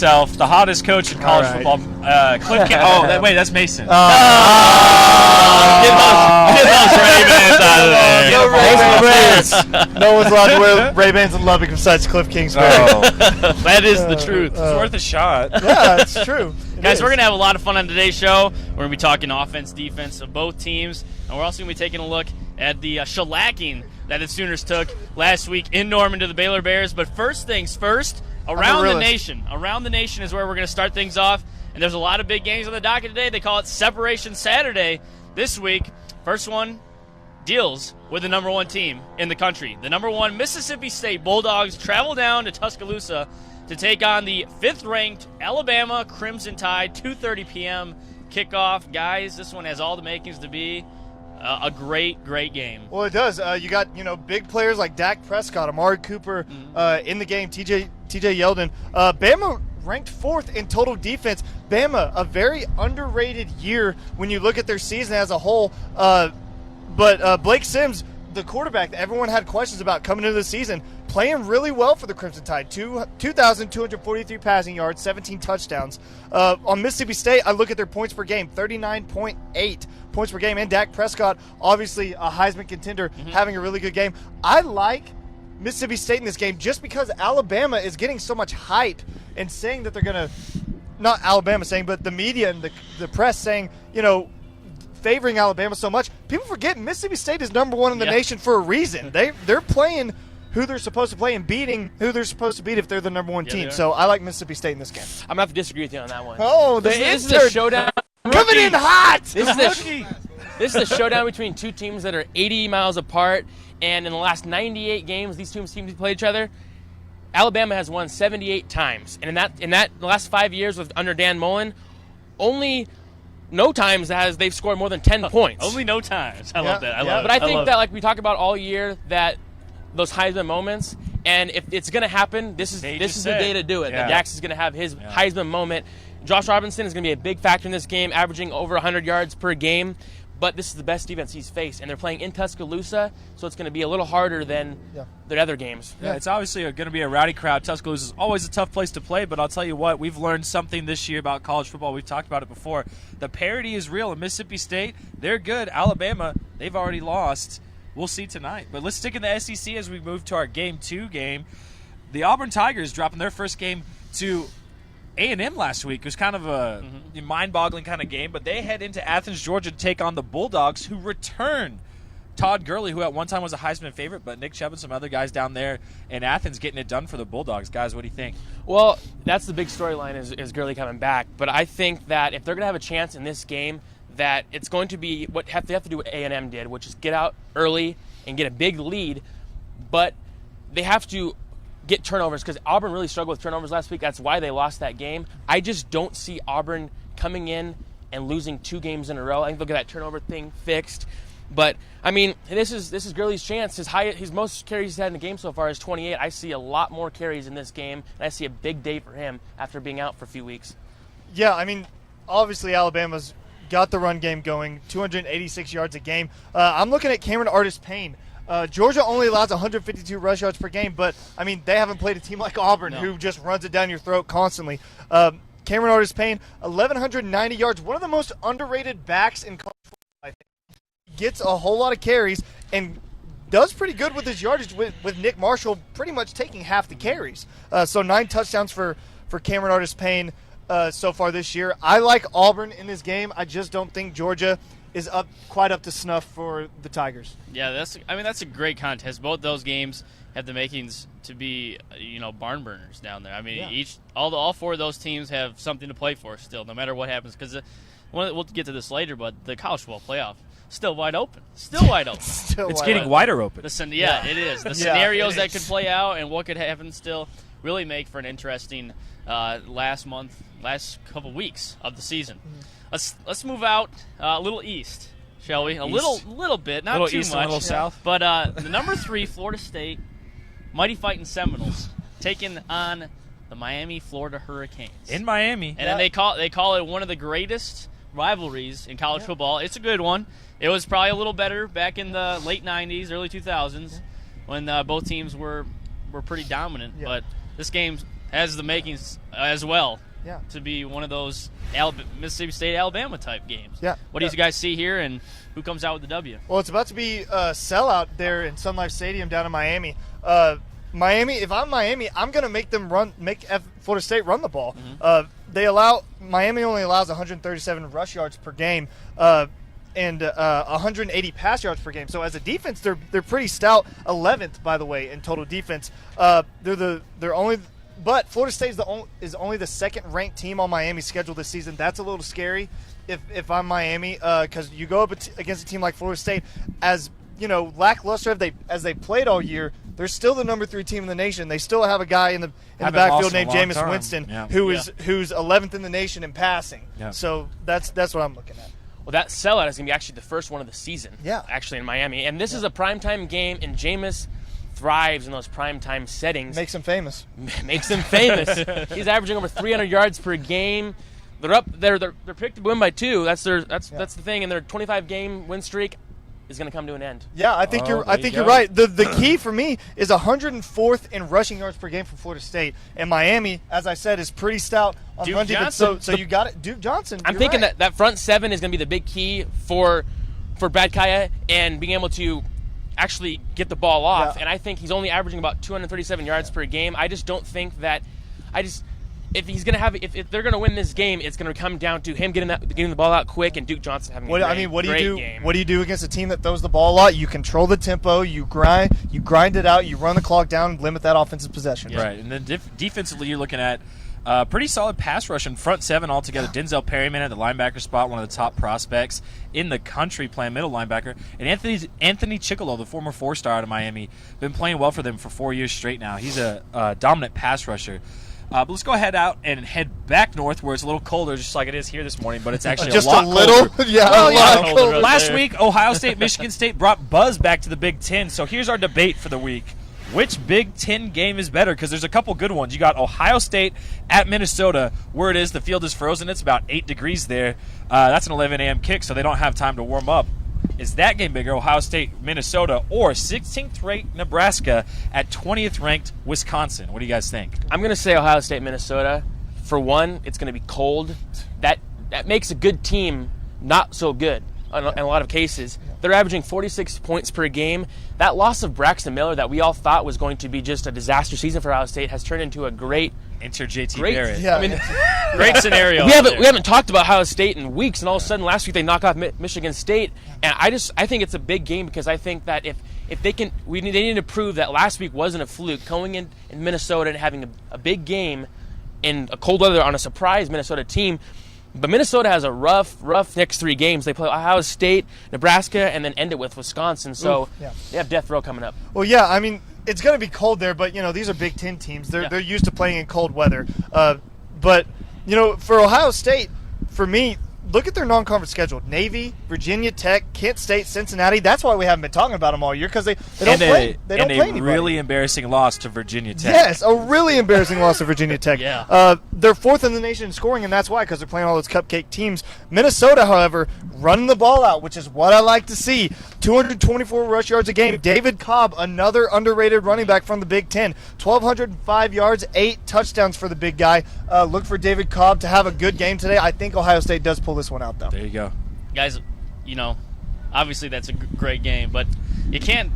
himself, the hottest coach in college football, Cliff King. Wait, that's Mason. Get those Ray-Bans out of there. No Ray-Bans. No one's allowed to wear Ray-Bans in Lubbock besides Cliff Kingsbury. That is the truth. It's worth a shot. Yeah, it's true. Guys, we're going to have a lot of fun on today's show. We're going to be talking offense, defense of both teams, and we're also going to be taking a look at the shellacking that the Sooners took last week in Norman to the Baylor Bears. But first things first, around the nation. Around the nation is where we're going to start things off, and there's a lot of big games on the docket today. They call it Separation Saturday this week. First one deals with the number one team in the country. The number one Mississippi State Bulldogs travel down to Tuscaloosa to take on the 5th-ranked Alabama Crimson Tide, 2:30 p.m. kickoff. Guys, this one has all the makings to be a great, great game. Well, it does. You got, big players like Dak Prescott, Amari Cooper in the game, TJ Yeldon. Bama ranked 4th in total defense. Bama, a very underrated year when you look at their season as a whole. But Blake Sims, the quarterback that everyone had questions about coming into the season, playing really well for the Crimson Tide. 2,243 passing yards, 17 touchdowns. On Mississippi State, I look at their points per game, 39.8 points per game. And Dak Prescott, obviously a Heisman contender, having a really good game. I like Mississippi State in this game just because Alabama is getting so much hype and saying that they're going to – not Alabama saying, but the media and the press saying, favoring Alabama so much. People forget Mississippi State is number one in the nation for a reason. They're playing who they're supposed to play and beating who they're supposed to beat if they're the number one team. So I like Mississippi State in this game. I'm going to have to disagree with you on that one. Oh, this is a showdown. Coming in hot! This is a showdown between two teams that are 80 miles apart, and in the last 98 games these two teams played each other, Alabama has won 78 times. And in the last 5 years under Dan Mullen, only no times they've scored more than 10 points. Only no times. I love that. I love it. But I think that, like we talk about all year, that those Heisman moments, and if it's going to happen, this is the day to do it. That Dax is going to have his Heisman moment. Josh Robinson is going to be a big factor in this game, averaging over 100 yards per game. But this is the best defense he's faced, and they're playing in Tuscaloosa, so it's going to be a little harder than their other games. Yeah, it's obviously going to be a rowdy crowd. Tuscaloosa is always a tough place to play, but I'll tell you what, we've learned something this year about college football. We've talked about it before. The parity is real. In Mississippi State, they're good. Alabama, they've already lost. We'll see tonight. But let's stick in the SEC as we move to our Game 2 game. The Auburn Tigers dropping their first game to A&M last week. It was kind of a mind-boggling kind of game, but they head into Athens, Georgia to take on the Bulldogs, who return Todd Gurley, who at one time was a Heisman favorite, but Nick Chubb and some other guys down there in Athens getting it done for the Bulldogs. Guys, what do you think? Well, that's the big storyline is Gurley coming back, but I think that if they're going to have a chance in this game, that it's going to be they have to do what A&M did, which is get out early and get a big lead, but they have to get turnovers because Auburn really struggled with turnovers last week. That's why they lost that game. I just don't see Auburn coming in and losing 2 games in a row. I think they'll get that turnover thing fixed. But, I mean, this is Gurley's chance. His most carries he's had in the game so far is 28. I see a lot more carries in this game, and I see a big day for him after being out for a few weeks. Yeah, I mean, obviously Alabama's got the run game going, 286 yards a game. I'm looking at Cameron Artis-Payne. Georgia only allows 152 rush yards per game, but, I mean, they haven't played a team like Auburn who just runs it down your throat constantly. Cameron Artis-Payne, 1,190 yards, one of the most underrated backs in college football, I think. Gets a whole lot of carries and does pretty good with his yardage with Nick Marshall pretty much taking half the carries. So 9 touchdowns for Cameron Artis-Payne so far this year. I like Auburn in this game. I just don't think Georgia is quite up to snuff for the Tigers. Yeah, that's a great contest. Both those games have the makings to be, barn burners down there. I mean, all 4 of those teams have something to play for still, no matter what happens. Because we'll get to this later, but the college football playoff still wide open. Still wide open. It's getting wider open. It is. The scenarios that could play out and what could happen still really make for an interesting last couple weeks of the season. Let's move out a little east, shall we? A little bit, not too east, much. A little south. But the number 3 Florida State Mighty Fighting Seminoles taking on the Miami, Florida Hurricanes in Miami, and then they call it one of the greatest rivalries in college football. It's a good one. It was probably a little better back in the late '90s, early 2000s when both teams were pretty dominant. But this game's has the makings as well Yeah. to be one of those Mississippi State Alabama type games. Yeah. What do you guys see here, and who comes out with the W? Well, it's about to be a sellout there in Sun Life Stadium down in Miami. Miami, if I'm Miami, I'm going to make them Florida State run the ball. Miami only allows 137 rush yards per game and 180 pass yards per game. So as a defense, they're pretty stout. 11th, by the way, in total defense. But Florida State is only the second-ranked team on Miami's schedule this season. That's a little scary if I'm Miami, because you go up against a team like Florida State, as lackluster as they played all year. They're still the number 3 team in the nation. They still have a guy in the backfield named Jameis Winston, who's 11th in the nation in passing. Yeah. So that's what I'm looking at. Well, that sellout is going to be actually the first one of the season. Yeah. Actually, in Miami, and this is a primetime game, and Jameis thrives in those primetime settings. Makes him famous. Makes him famous. He's averaging over 300 yards per game. They're up there. They're predicted to win by 2. That's the thing, and their 25-game win streak is going to come to an end. Yeah, I think you're right. The key for me is 104th in rushing yards per game for Florida State, and Miami, as I said, is pretty stout on Duke run defense. So you got it, Duke Johnson. I'm thinking that front 7 is going to be the big key for Brad Kaya and being able to actually get the ball off. Yeah. And I think he's only averaging about 237 yards per game. I just don't think that. If he's going to have, if they're going to win this game, it's going to come down to him getting the ball out quick and Duke Johnson having what great do you do? game. What do you do against a team that throws the ball a lot? You control the tempo, you grind it out, you run the clock down, and limit that offensive possession. Right, and then defensively, you're looking at pretty solid pass rush in front 7 altogether. Denzel Perryman at the linebacker spot, one of the top prospects in the country playing middle linebacker. And Anthony Chickolo, the former 4-star out of Miami, been playing well for them for 4 years straight now. He's a dominant pass rusher. But let's go ahead out and head back north where it's a little colder, just like it is here this morning, but it's actually just a lot little colder. Yeah, well, a lot colder. Last week, Ohio State, Michigan State brought buzz back to the Big Ten. So here's our debate for the week. Which Big Ten game is better? Because there's a couple good ones. You got Ohio State at Minnesota. Where it is, the field is frozen. It's about 8 degrees there. That's an 11 a.m. kick, so they don't have time to warm up. Is that game bigger, Ohio State, Minnesota, or 16th ranked Nebraska at 20th ranked Wisconsin? What do you guys think? I'm going to say Ohio State, Minnesota. For one, it's going to be cold. That makes a good team not so good in a lot of cases. They're averaging 46 points per game. That loss of Braxton Miller that we all thought was going to be just a disaster season for Ohio State has turned into a great Enter JT Barrett. Yeah. I mean, Great scenario. we haven't talked about Ohio State in weeks, and all of a sudden last week they knock off Michigan State, and I think it's a big game because I think that if they need to prove that last week wasn't a fluke, going in Minnesota and having a big game in a cold weather on a surprise Minnesota team. But Minnesota has a rough next 3 games. They play Ohio State, Nebraska, and then end it with Wisconsin. So they have death row coming up. Well, yeah, I mean, it's going to be cold there, but, these are Big Ten teams. They're used to playing in cold weather. But, for Ohio State, for me, look at their non-conference schedule. Navy, Virginia Tech, Kent State, Cincinnati. That's why we haven't been talking about them all year, because they don't play. They don't play anybody. A really embarrassing loss to Virginia Tech. Yes, a really embarrassing loss to Virginia Tech. Yeah. They're 4th in the nation in scoring, and that's why, because they're playing all those cupcake teams. Minnesota, however, running the ball out, which is what I like to see. 224 rush yards a game. David Cobb, another underrated running back from the Big Ten. 1,205 yards, 8 touchdowns for the big guy. Look for David Cobb to have a good game today. I think Ohio State does pull this one out, though. There you go. Guys, obviously that's a great game, but you can't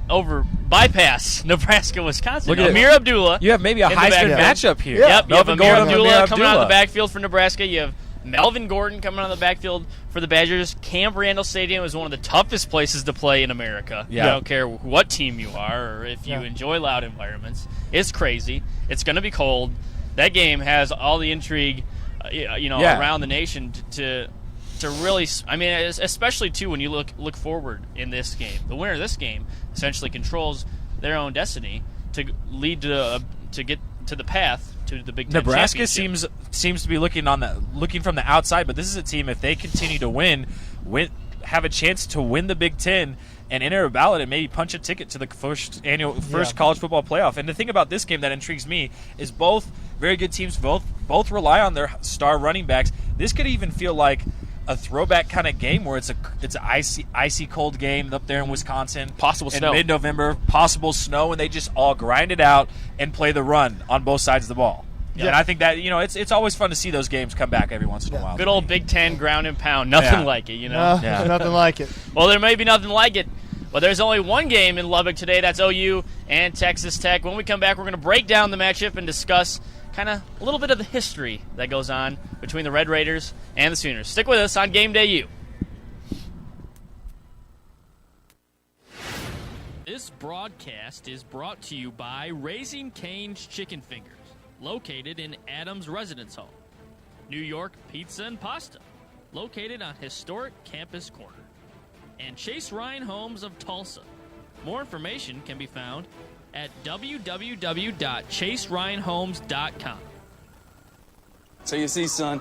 bypass Nebraska, Wisconsin. Look at Amir Abdullah. You have maybe a in the Heisman backfield. matchup here. Yeah. Yep, you have Melvin Amir Gordon, Abdullah coming out of Abdullah. the backfield for Nebraska. You have Melvin Gordon coming out of the backfield for the Badgers. Camp Randall Stadium is one of the toughest places to play in America. Yeah. I don't care what team you are or if you enjoy loud environments. It's crazy. It's going to be cold. That game has all the intrigue, around the nation to really. I mean, especially too when you look forward in this game. The winner of this game essentially controls their own destiny to lead to get to the path to the Big Ten Nebraska championship. seems to be looking from the outside, but this is a team, if they continue to win, have a chance to win the Big Ten and enter a ballot and maybe punch a ticket to the first college football playoff. And the thing about this game that intrigues me is both very good teams, both rely on their star running backs. This could even feel like a throwback kind of game where it's an icy cold game up there in Wisconsin. Possible snow. In mid-November, possible snow, and they just all grind it out and play the run on both sides of the ball. Yeah. And I think that, it's always fun to see those games come back every once in a while. Good old Big Ten ground and pound. Nothing like it, Nothing like it. Well, there may be nothing like it. But there's only one game in Lubbock today. That's OU and Texas Tech. When we come back, we're going to break down the matchup and discuss kind of a little bit of the history that goes on between the Red Raiders and the Sooners. Stick with us on Game Day U. This broadcast is brought to you by Raising Cane's Chicken Fingers, located in Adams Residence Hall. New York Pizza and Pasta, located on historic Campus Corner. And Chase Ryan Homes of Tulsa. More information can be found at www.chaseryanhomes.com. So you see, son,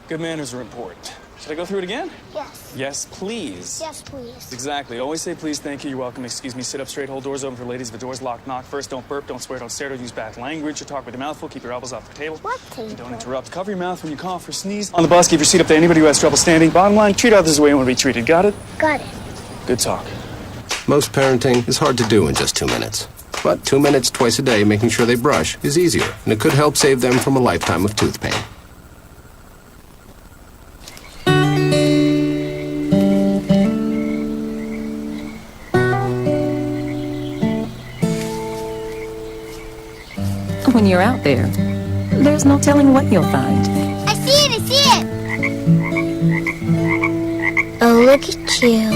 good manners are important. Should I go through it again? Yes. Yes, please. Yes, please. Exactly. Always say please, thank you, you're welcome, excuse me, sit up straight, hold doors open for ladies. If the door's locked, knock first. Don't burp, don't swear, don't stare, don't use bad language. You talk with your mouth full, keep your elbows off the table. What table? Don't interrupt. Cover your mouth when you cough or sneeze. On the bus, keep your seat up to anybody who has trouble standing. Bottom line, treat others the way you want to be treated. Got it? Got it. Good talk. Most parenting is hard to do in just 2 minutes. But 2 minutes twice a day making sure they brush is easier, and it could help save them from a lifetime of tooth pain. When you're out there's no telling what you'll find. I see it! Oh, look at you.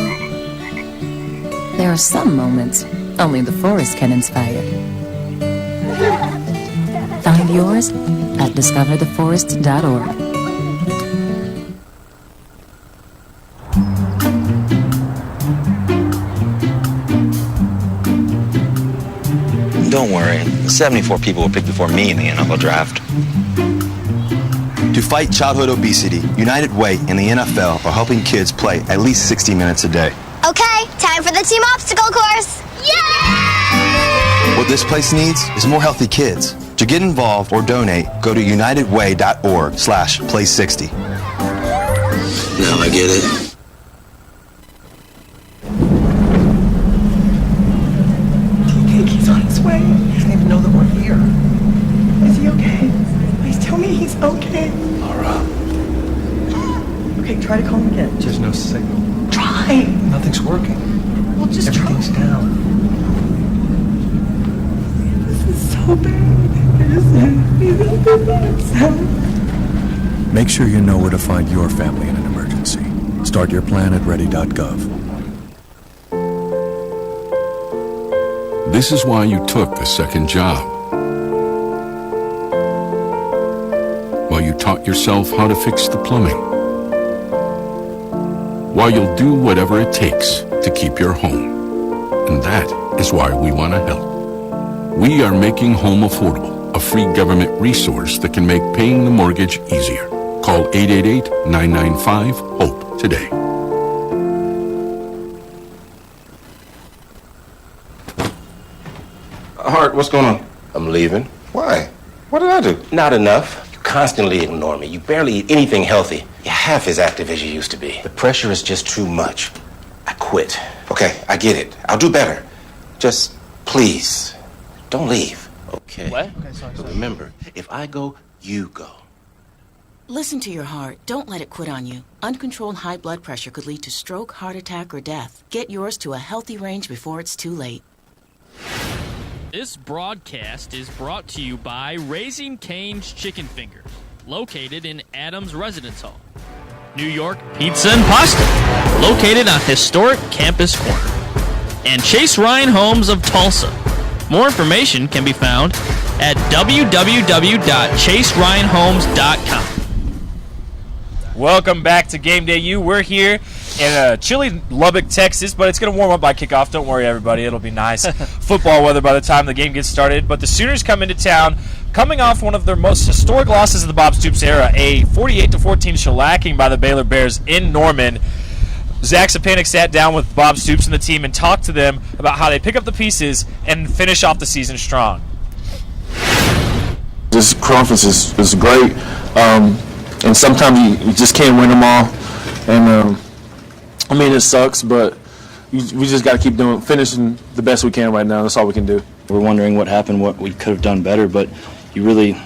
There are some moments only the forest can inspire. Find yours at discovertheforest.org. Don't worry, 74 people were picked before me in the NFL draft. To fight childhood obesity, United Way and the NFL are helping kids play at least 60 minutes a day. Okay, time for the team obstacle course. Yay! What this place needs is more healthy kids. To get involved or donate, go to unitedway.org/play60. Now I get it. He's on his way. He doesn't even know that we're here. Is he okay? Please tell me he's okay. Laura. Okay, try to call him again. There's no signal. Try. Nothing's working. Well, just Everything's try. down. This is so bad. Make sure you know where to find your family in an emergency. Start your plan at ready.gov. This is why you took a second job. While you taught yourself how to fix the plumbing. While you'll do whatever it takes to keep your home. And that is why we want to help. We are making home affordable, a free government resource that can make paying the mortgage easier. Call 888-995-HOPE today. Hart, what's going on? I'm leaving. Why? What did I do? Not enough. You constantly ignore me. You barely eat anything healthy. You're half as active as you used to be. The pressure is just too much. I quit. Okay, I get it. I'll do better. Just, please, don't leave. Okay. What? So remember, if I go, you go. Listen to your heart. Don't let it quit on you. Uncontrolled high blood pressure could lead to stroke, heart attack, or death. Get yours to a healthy range before it's too late. This broadcast is brought to you by Raising Cane's Chicken Fingers, located in Adams Residence Hall. New York Pizza and Pasta, located on historic Campus Corner. And Chase Ryan Homes of Tulsa. More information can be found at www.chaseryanhomes.com. Welcome back to Game Day U. We're here in chilly Lubbock, Texas, but it's going to warm up by kickoff. Don't worry, everybody. It'll be nice football weather by the time the game gets started. But the Sooners come into town, coming off one of their most historic losses of the Bob Stoops era, a 48-14 shellacking by the Baylor Bears in Norman. Zach Sapanik sat down with Bob Stoops and the team and talked to them about how they pick up the pieces and finish off the season strong. This conference is great, and sometimes you just can't win them all. And I mean, it sucks, but we just got to keep finishing the best we can right now. That's all we can do. We're wondering what happened, what we could have done better, but you really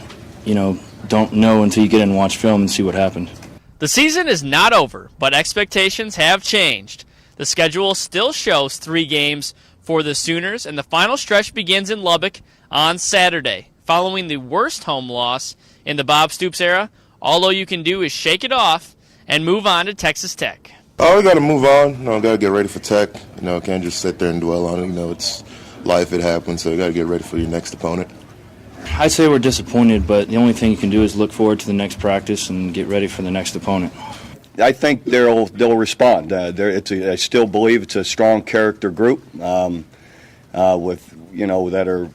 don't know until you get in and watch film and see what happened. The season is not over, but expectations have changed. The schedule still shows 3 games for the Sooners, and the final stretch begins in Lubbock on Saturday. Following the worst home loss in the Bob Stoops era, all you can do is shake it off and move on to Texas Tech. Oh, we got to move on. Got to get ready for Tech. Can't just sit there and dwell on it. It's life, it happens, so you got to get ready for your next opponent. I'd say we're disappointed, but the only thing you can do is look forward to the next practice and get ready for the next opponent. I think they'll respond. I still believe it's a strong character group with that are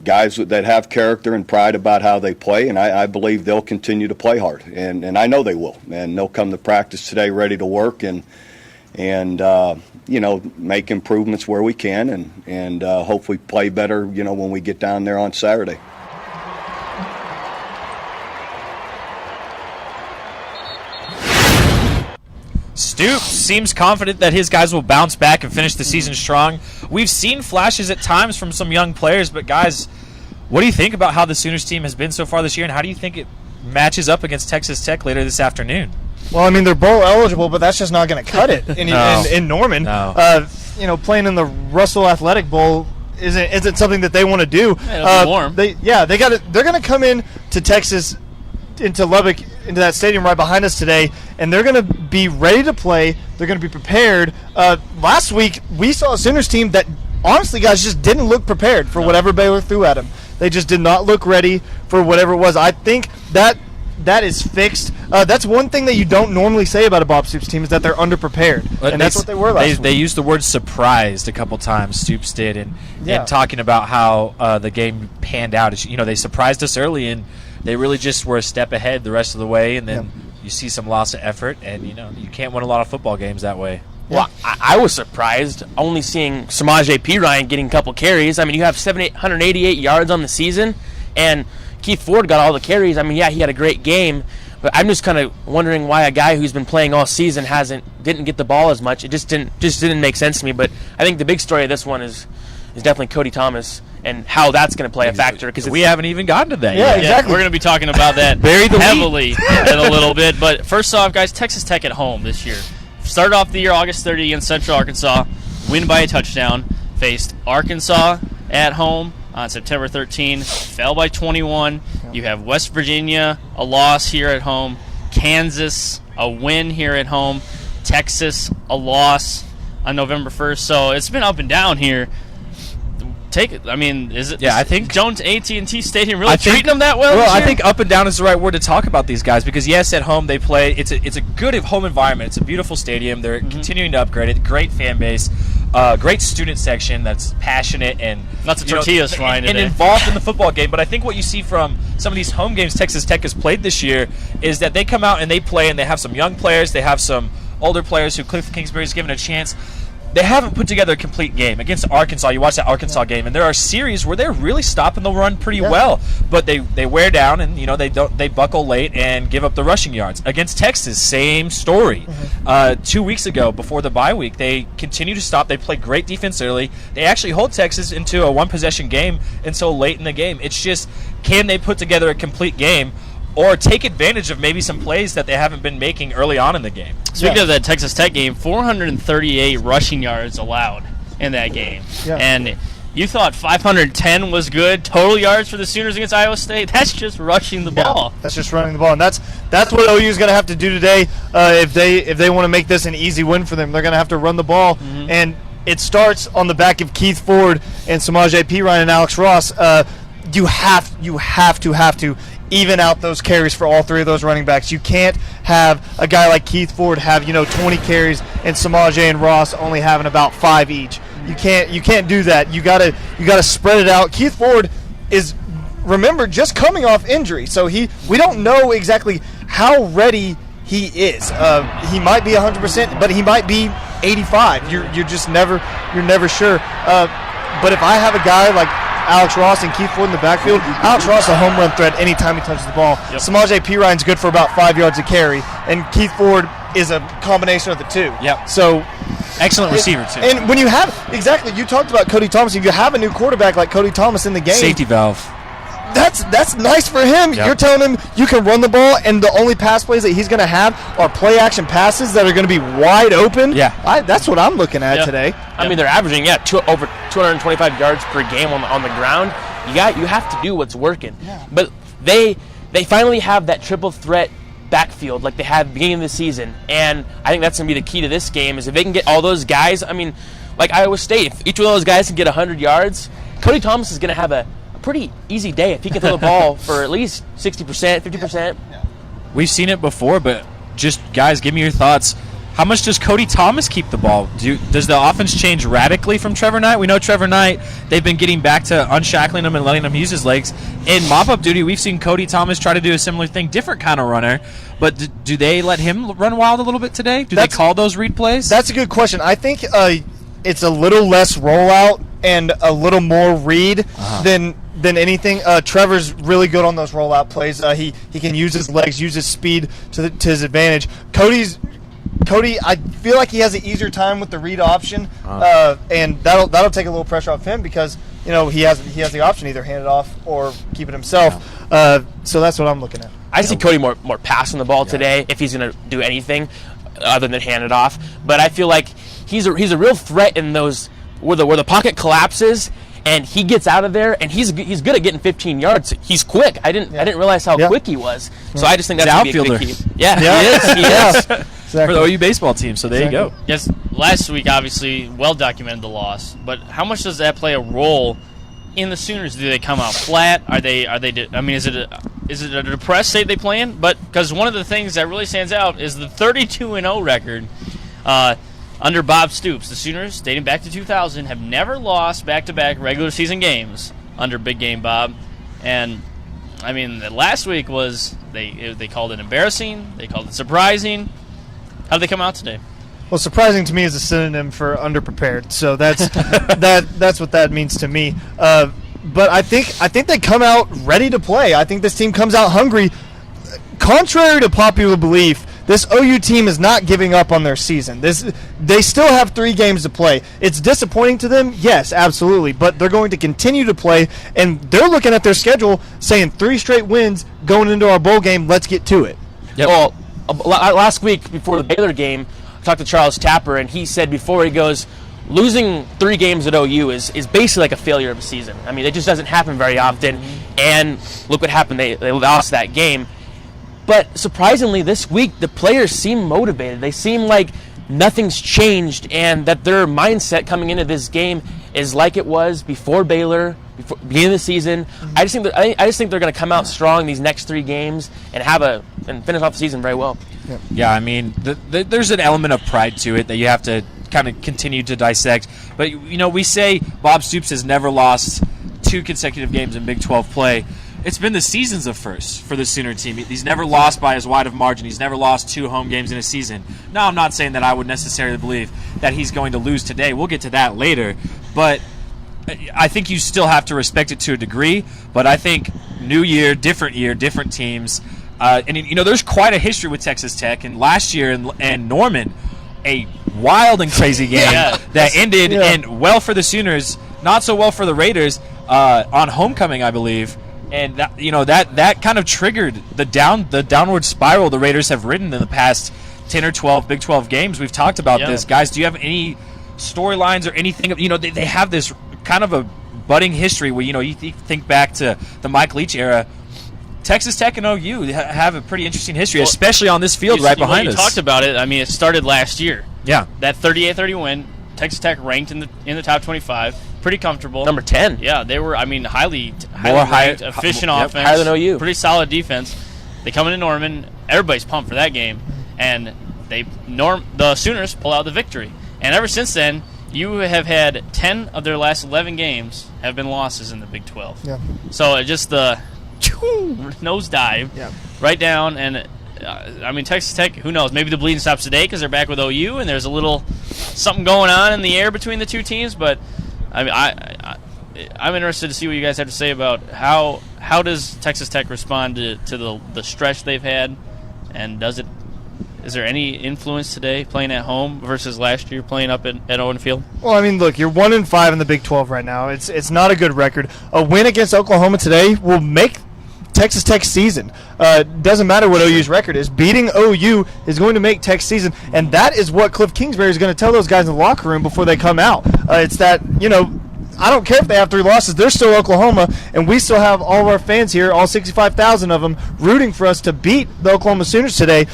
guys that have character and pride about how they play, and I believe they'll continue to play hard, and I know they will. And they'll come to practice today ready to work and make improvements where we can, and hopefully play better when we get down there on Saturday. Stoops seems confident that his guys will bounce back and finish the season strong. We've seen flashes at times from some young players, but guys, what do you think about how the Sooners team has been so far this year, and how do you think it matches up against Texas Tech later this afternoon? Well, they're bowl eligible, but that's just not going to cut it in Norman. No. Playing in the Russell Athletic Bowl isn't something that they want to do. Yeah, it'll be warm. They're going to come in to Texas, into Lubbock, into that stadium right behind us today, and they're going to be ready to play. They're going to be prepared. Last week, we saw a Sooners team that, honestly, guys, just didn't look prepared for whatever Baylor threw at them. They just did not look ready for whatever it was. I think that is fixed. That's one thing that you don't normally say about a Bob Stoops team, is that they're underprepared, and that's what they were last week. They used the word surprised a couple times, Stoops did, and talking about how the game panned out. They surprised us early, and they really just were a step ahead the rest of the way, and then you see some loss of effort, and you can't win a lot of football games that way. Well, I was surprised only seeing Samaje Perine getting a couple carries. You have 788 yards on the season, and Keith Ford got all the carries. He had a great game, but I'm just kind of wondering why a guy who's been playing all season didn't get the ball as much. It just didn't make sense to me. But I think the big story of this one is definitely Cody Thomas and how that's going to play a factor, because we haven't even gotten to that yet. Yeah, exactly. We're going to be talking about that heavily in a little bit. But first off, guys, Texas Tech at home this year. Started off the year August 30 against Central Arkansas, win by a touchdown. Faced Arkansas at home on September 13, fell by 21. You have West Virginia, a loss here at home. Kansas, a win here at home. Texas, a loss on November 1st. So it's been up and down here. Take it. Is it? Yeah, I think Jones AT&T Stadium really treating them that well. Well, I think up and down is the right word to talk about these guys, because yes, at home they play. It's a good home environment. It's a beautiful stadium. They're continuing to upgrade it. Great fan base, great student section that's passionate and lots of tortillas flying and involved in the football game. But I think what you see from some of these home games Texas Tech has played this year is that they come out and they play, and they have some young players, they have some older players who Cliff Kingsbury's given a chance. They haven't put together a complete game. Against Arkansas, you watch that Arkansas game, and there are series where they're really stopping the run pretty well, but they wear down, and they buckle late and give up the rushing yards. Against Texas, same story. 2 weeks ago, before the bye week, they continue to stop. They play great defense early. They actually hold Texas into a one-possession game until late in the game. It's just, can they put together a complete game, or take advantage of maybe some plays that they haven't been making early on in the game? Speaking of that Texas Tech game, 438 rushing yards allowed in that game. Yeah. And you thought 510 was good total yards for the Sooners against Iowa State. That's just rushing the ball. That's just running the ball, and that's what OU is going to have to do today if they want to make this an easy win for them. They're going to have to run the ball, and it starts on the back of Keith Ford and Samaje Perine and Alex Ross. You have to even out those carries for all three of those running backs. You can't have a guy like Keith Ford have 20 carries and Samaje and Ross only having about 5 each. You can't do that. You gotta spread it out. Keith Ford is, remember, just coming off injury, so we don't know exactly how ready he is. He might be 100%, but he might be 85. You're just never sure. But if I have a guy like Alex Ross and Keith Ford in the backfield, Alex Ross a home run threat anytime he touches the ball. Yep. Samaje Perine's good for about 5 yards a carry, and Keith Ford is a combination of the two. Yep. So excellent receiver too. And when you have, exactly, you talked about Cody Thomas. If you have a new quarterback like Cody Thomas in the game, safety valve. that's nice for him. Yep. You're telling him you can run the ball, and the only pass plays that he's going to have are play action passes that are going to be wide open. Yeah, that's what I'm looking at today. I mean, they're averaging over 225 yards per game on the ground. You have to do what's working. Yeah. But they finally have that triple threat backfield like they had at the beginning of the season, and I think that's going to be the key to this game is if they can get all those guys. I mean, like Iowa State, if each one of those guys can get 100 yards, Cody Thomas is going to have a pretty easy day if he can throw the ball for at least 60%, 50%. We've seen it before, but just, guys, give me your thoughts. How much does Cody Thomas keep the ball? Does the offense change radically from Trevor Knight? We know Trevor Knight, they've been getting back to unshackling him and letting him use his legs. In mop-up duty, we've seen Cody Thomas try to do a similar thing, different kind of runner. But do they let him run wild a little bit today? Do they call those read plays? That's a good question. I think it's a little less rollout and a little more read than anything. Trevor's really good on those rollout plays. He can use his legs, use his speed to his advantage. Cody, I feel like he has an easier time with the read option, and that'll take a little pressure off him because he has the option either hand it off or keep it himself. So that's what I'm looking at. I see Cody more passing the ball today if he's going to do anything other than hand it off. But I feel like he's a real threat in those where the pocket collapses and he gets out of there, and he's good at getting 15 yards. He's quick. I didn't realize how quick he was. So I just think that's going to be a big key. Yeah, he is. Exactly. For the OU baseball team, so there you go. Yes, last week, obviously, well documented the loss, but how much does that play a role in the Sooners? Do they come out flat? Are they? I mean, is it a depressed state they play in? But because one of the things that really stands out is the 32-0 record under Bob Stoops. The Sooners, dating back to 2000, have never lost back-to-back regular season games under Big Game Bob. And I mean, last week was they called it embarrassing. They called it surprising. How did they come out today? Well, surprising to me is a synonym for underprepared, so that's that's what that means to me. But I think they come out ready to play. I think this team comes out hungry. Contrary to popular belief, this OU team is not giving up on their season. They still have 3 games to play. It's disappointing to them, yes, absolutely, but they're going to continue to play, and they're looking at their schedule saying 3 straight wins going into our bowl game. Let's get to it. Yep. Well, last week before the Baylor game, I talked to Charles Tapper, and he said before he goes, losing 3 games at OU is basically like a failure of a season. I mean, it just doesn't happen very often, and look what happened. They lost that game. But surprisingly, this week, the players seem motivated. They seem like nothing's changed, and that their mindset coming into this game is like it was before Baylor, before beginning of the season. I just think they're going to come out strong these next 3 games and finish off the season very well. Yeah, I mean, there's an element of pride to it that you have to kind of continue to dissect. But we say Bob Stoops has never lost 2 consecutive games in Big 12 play. It's been the seasons of firsts for the Sooner team. He's never lost by as wide of margin. He's never lost 2 home games in a season. Now, I'm not saying that I would necessarily believe that he's going to lose today. We'll get to that later. But I think you still have to respect it to a degree. But I think new year, different teams. And there's quite a history with Texas Tech. And last year in Norman, a wild and crazy game that ended in well for the Sooners, not so well for the Raiders on homecoming, I believe. And that kind of triggered the downward spiral the Raiders have ridden in the past 10 or 12 Big 12 games. We've talked about this. Guys, do you have any storylines or anything? They have this kind of a budding history where, you think back to the Mike Leach era. Texas Tech and OU have a pretty interesting history, especially on this field right behind us. You talked about it. I mean, it started last year. Yeah. That 38-30 win, Texas Tech ranked in the top 25. Pretty comfortable. Number 10. Yeah, they were, highly ranked, efficient offense. Higher than OU. Pretty solid defense. They come into Norman. Everybody's pumped for that game. And the Sooners pull out the victory. And ever since then, you have had 10 of their last 11 games have been losses in the Big 12. Yeah. So just the nosedive right down. And, Texas Tech, who knows? Maybe the bleeding stops today because they're back with OU, and there's a little something going on in the air between the 2 teams. But I'm interested to see what you guys have to say about how does Texas Tech respond to the stretch they've had, and is there any influence today playing at home versus last year playing up at Owen Field? Well, look, you're 1-5 in the Big 12 right now. It's not a good record. A win against Oklahoma today will make Texas Tech's season. Doesn't matter what OU's record is. Beating OU is going to make Tech's season, and that is what Cliff Kingsbury is going to tell those guys in the locker room before they come out. It's that, I don't care if they have 3 losses. They're still Oklahoma, and we still have all of our fans here, all 65,000 of them, rooting for us to beat the Oklahoma Sooners today.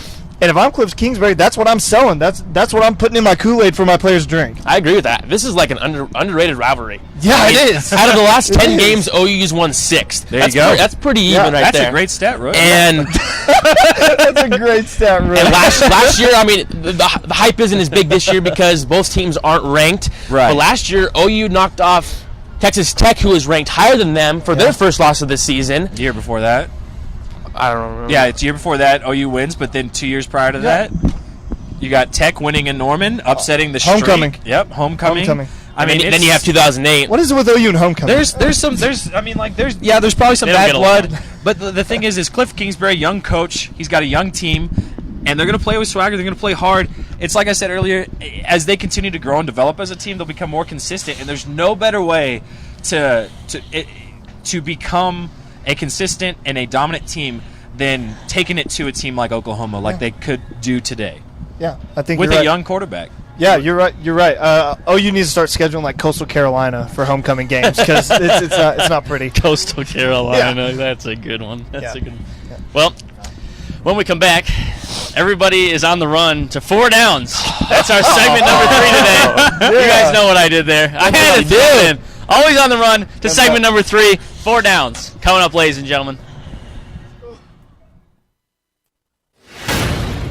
And if I'm Cliff Kingsbury, that's what I'm selling. That's what I'm putting in my Kool-Aid for my players to drink. I agree with that. This is like an underrated rivalry. Yeah, it is. Out of the last 10 games, OU's won 6. There you go. That's pretty even right that's there. That's a great stat, Roy. And that's a great stat, Roy. And last year, I mean, the hype isn't as big this year because both teams aren't ranked. Right. But last year, OU knocked off Texas Tech, who was ranked higher than them for their first loss of the season. The year before that. I don't remember. Yeah, it's year before that, OU wins, but then 2 years prior to that, you got Tech winning in Norman, upsetting the streak. Homecoming. Yep, homecoming. I mean, then you have 2008. What is it with OU and homecoming? There's probably some bad blood, but the thing is Cliff Kingsbury, young coach, he's got a young team, and they're going to play with swagger, they're going to play hard. It's like I said earlier, as they continue to grow and develop as a team, they'll become more consistent, and there's no better way to become a consistent and a dominant team than taking it to a team like Oklahoma, like they could do today. Yeah, I think with you're a right. young quarterback. Yeah, you're right. You're right. OU needs to start scheduling like Coastal Carolina for homecoming games because it's not pretty. Coastal Carolina, that's a good one. That's a good one. Yeah. Well, when we come back, everybody is on the run to 4 downs. That's our segment number 3 today. You guys know what I did there. I had to do it. Always on the run to segment number 3, 4 downs. Coming up, ladies and gentlemen.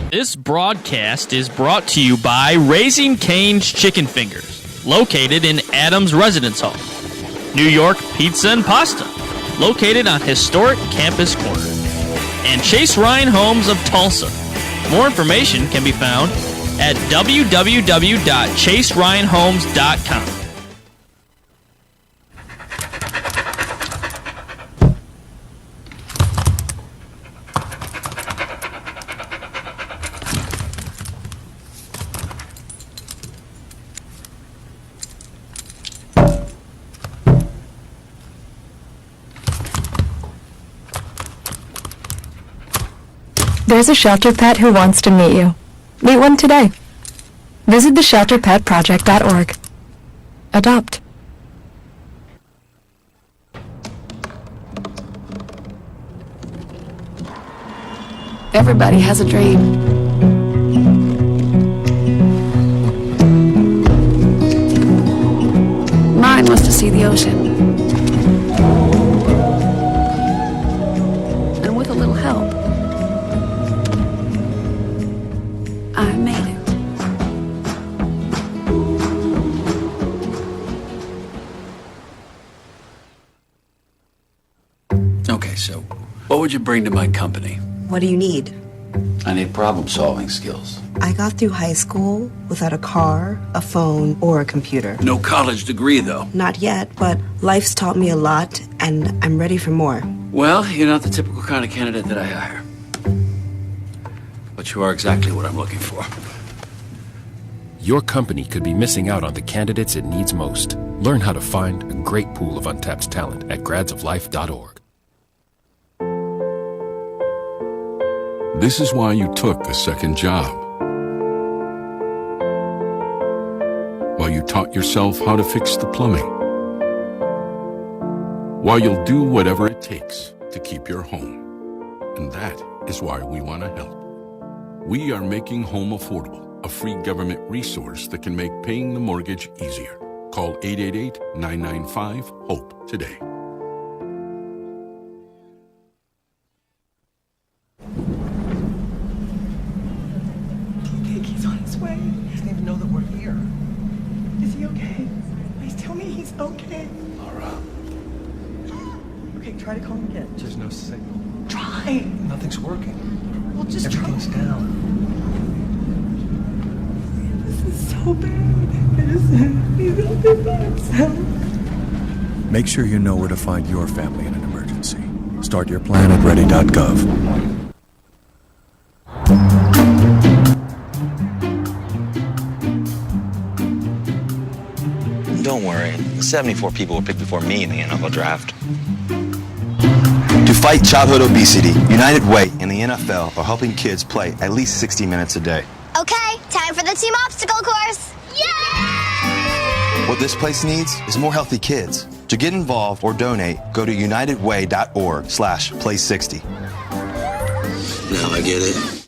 This broadcast is brought to you by Raising Cane's Chicken Fingers, located in Adams Residence Hall. New York Pizza and Pasta, located on historic Campus Corner. And Chase Ryan Homes of Tulsa. More information can be found at www.chaseryanhomes.com. There's a shelter pet who wants to meet you. Meet one today. Visit theshelterpetproject.org. Adopt. Everybody has a dream. Mine was to see the ocean. And with a little help, I made it. Okay, so what would you bring to my company? What do you need? I need problem-solving skills. I got through high school without a car, a phone, or a computer. No college degree, though. Not yet, but life's taught me a lot, and I'm ready for more. Well, you're not the typical kind of candidate that I hire. But you are exactly what I'm looking for. Your company could be missing out on the candidates it needs most. Learn how to find a great pool of untapped talent at gradsoflife.org. This is why you took a second job. While you taught yourself how to fix the plumbing. While you'll do whatever it takes to keep your home. And that is why we want to help. We are making home affordable, a free government resource that can make paying the mortgage easier. Call 888-995-HOPE today. I think he's on his way. He doesn't even know that we're here. Is he okay? Please tell me he's okay. Laura. Okay, try to call him again. There's no signal. Try. Nothing's working. Well, just Everything's try. down. This is so bad. He's out there by himself. Make sure you know where to find your family in an emergency. Start your plan at ready.gov. Don't worry. 74 people were picked before me in the NFL draft. To fight childhood obesity, United Way and the NFL are helping kids play at least 60 minutes a day. Okay, time for the team obstacle course. Yay! What this place needs is more healthy kids. To get involved or donate, go to unitedway.org/play60. Now I get it.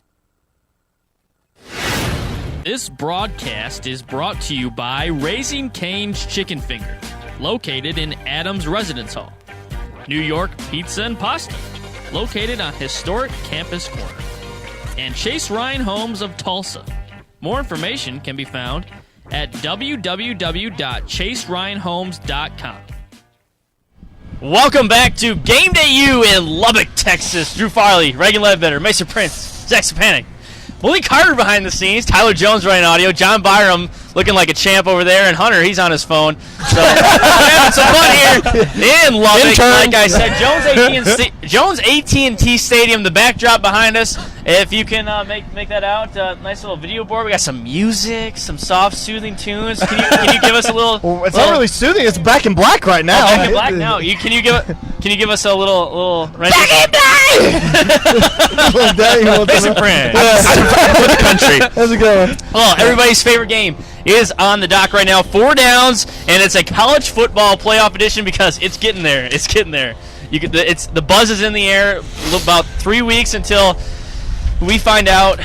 This broadcast is brought to you by Raising Cane's Chicken Finger, located in Adams Residence Hall. New York Pizza and Pasta, located on historic Campus Corner. And Chase Ryan Homes of Tulsa. More information can be found at www.chaseryanhomes.com. Welcome back to Game Day U in Lubbock, Texas. Drew Farley, Reagan Ledbetter, Mason Prince, Zach Sapanic, Malik Carter behind the scenes, Tyler Jones running audio, John Byram looking like a champ over there, and Hunter, he's on his phone. So we're having some fun here in Lubbock. Like I said, Jones AT&T Stadium, the backdrop behind us. If you can make that out, nice little video board. We got some music, some soft, soothing tunes. Can you give us a little? Well, it's not really soothing. It's Back in Black right now. Back in Black now. Can you give us a little? Back in Black. Mason Prince. For the country. How's it going? Well, everybody's favorite game is on the dock right now. 4 downs, and it's a college football playoff edition because it's getting there. It's getting there. The buzz is in the air. About 3 weeks until we find out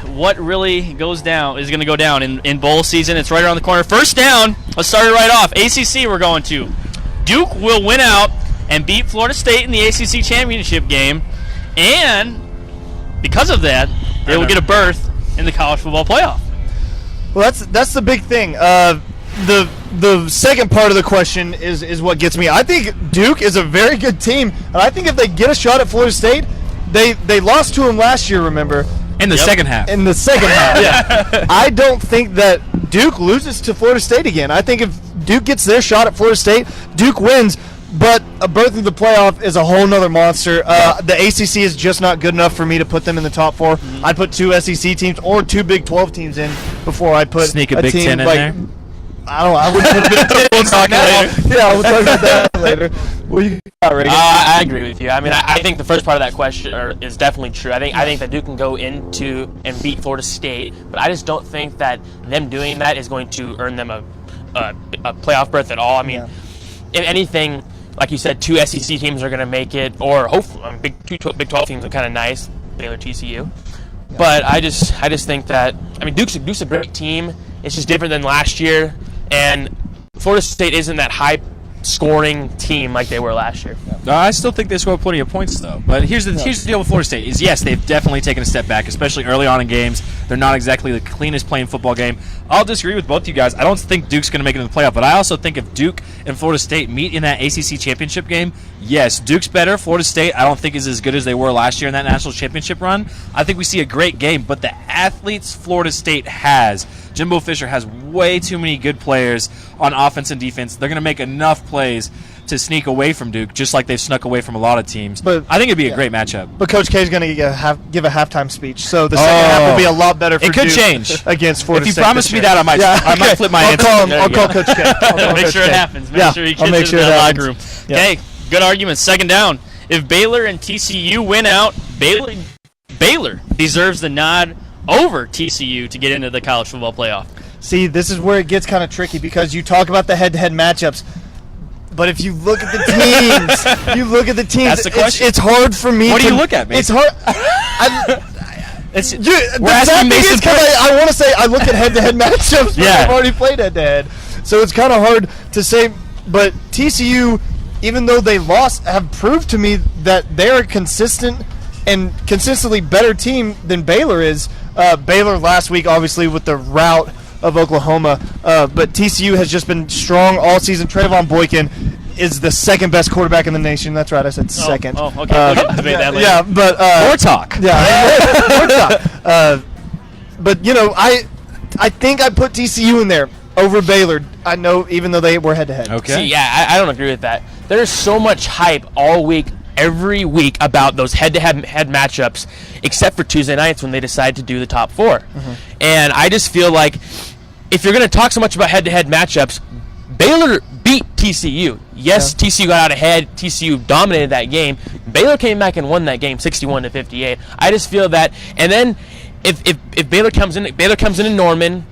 what really is going to go down in bowl season. It's right around the corner. First down. Let's start it right off. ACC we're going to. Duke will win out and beat Florida State in the ACC championship game, and because of that, they will get a berth in the college football playoff. Well, that's the big thing. The second part of the question is what gets me. I think Duke is a very good team, and I think if they get a shot at Florida State, they lost to them last year, remember? In the second half. In the second half. Yeah. I don't think that Duke loses to Florida State again. I think if Duke gets their shot at Florida State, Duke wins. But a berth in the playoff is a whole nother monster. The ACC is just not good enough for me to put them in the top 4. I'd put 2 SEC teams or 2 Big 12 teams in before I put Sneak a Big team 10 in like, there? I don't know. I wouldn't put a Big 10 We'll talk later. Yeah, we'll talk about that later. What do you got, Reagan? I agree with you. I mean, I think the first part of that question is definitely true. I think that Duke can go into and beat Florida State, but I just don't think that them doing that is going to earn them a playoff berth at all. I mean, if anything, like you said, 2 SEC teams are going to make it, or hopefully Big 12 teams are kind of nice, Baylor, TCU. But I just think that, I mean, Duke's a great team. It's just different than last year, and Florida State isn't that high-scoring team like they were last year. I still think they score plenty of points, though. But here's the deal with Florida State is, yes, they've definitely taken a step back, especially early on in games. They're not exactly the cleanest playing football game. I'll disagree with both you guys. I don't think Duke's going to make it in the playoff, but I also think if Duke and Florida State meet in that ACC championship game, yes, Duke's better. Florida State, I don't think is as good as they were last year in that national championship run. I think we see a great game, but the athletes Florida State has, Jimbo Fisher has way too many good players on offense and defense. They're going to make enough plays to sneak away from Duke, just like they've snuck away from a lot of teams. But I think it'd be a great matchup. But Coach K is going to give a halftime speech, so the second half will be a lot better for It could Duke change against Florida State. If you promise me that, I might flip my answer. I'll call Coach K. Make sure it happens. Make sure he gets into that locker room. Okay, good argument. Second down. If Baylor and TCU win out, Baylor deserves the nod over TCU to get into the college football playoff. See, this is where it gets kind of tricky because you talk about the head-to-head matchups, but if you look at the teams, That's the question. it's hard for me. What do you look at, Mason? It's hard. The sad thing is, I want to say I look at head-to-head matchups, but I've already played head-to-head, so it's kind of hard to say. But TCU, even though they lost, have proved to me that they're a consistent and consistently better team than Baylor is. Baylor last week, obviously, with the rout of Oklahoma, but TCU has just been strong all season. Trayvon Boykin is the second best quarterback in the nation. That's right, I said second. Oh, okay. We can debate that later. Yeah, but more talk. Yeah, more talk. But you know, I think I put TCU in there over Baylor. I know, even though they were head to head. Okay. See, yeah, I don't agree with that. There's so much hype all week, every week about those head-to-head matchups, except for Tuesday nights when they decide to do the top 4. And I just feel like if you're going to talk so much about head-to-head matchups, Baylor beat TCU. Yes, TCU got out ahead. TCU dominated that game. Baylor came back and won that game 61-58. I just feel that, and then if Baylor comes in Norman,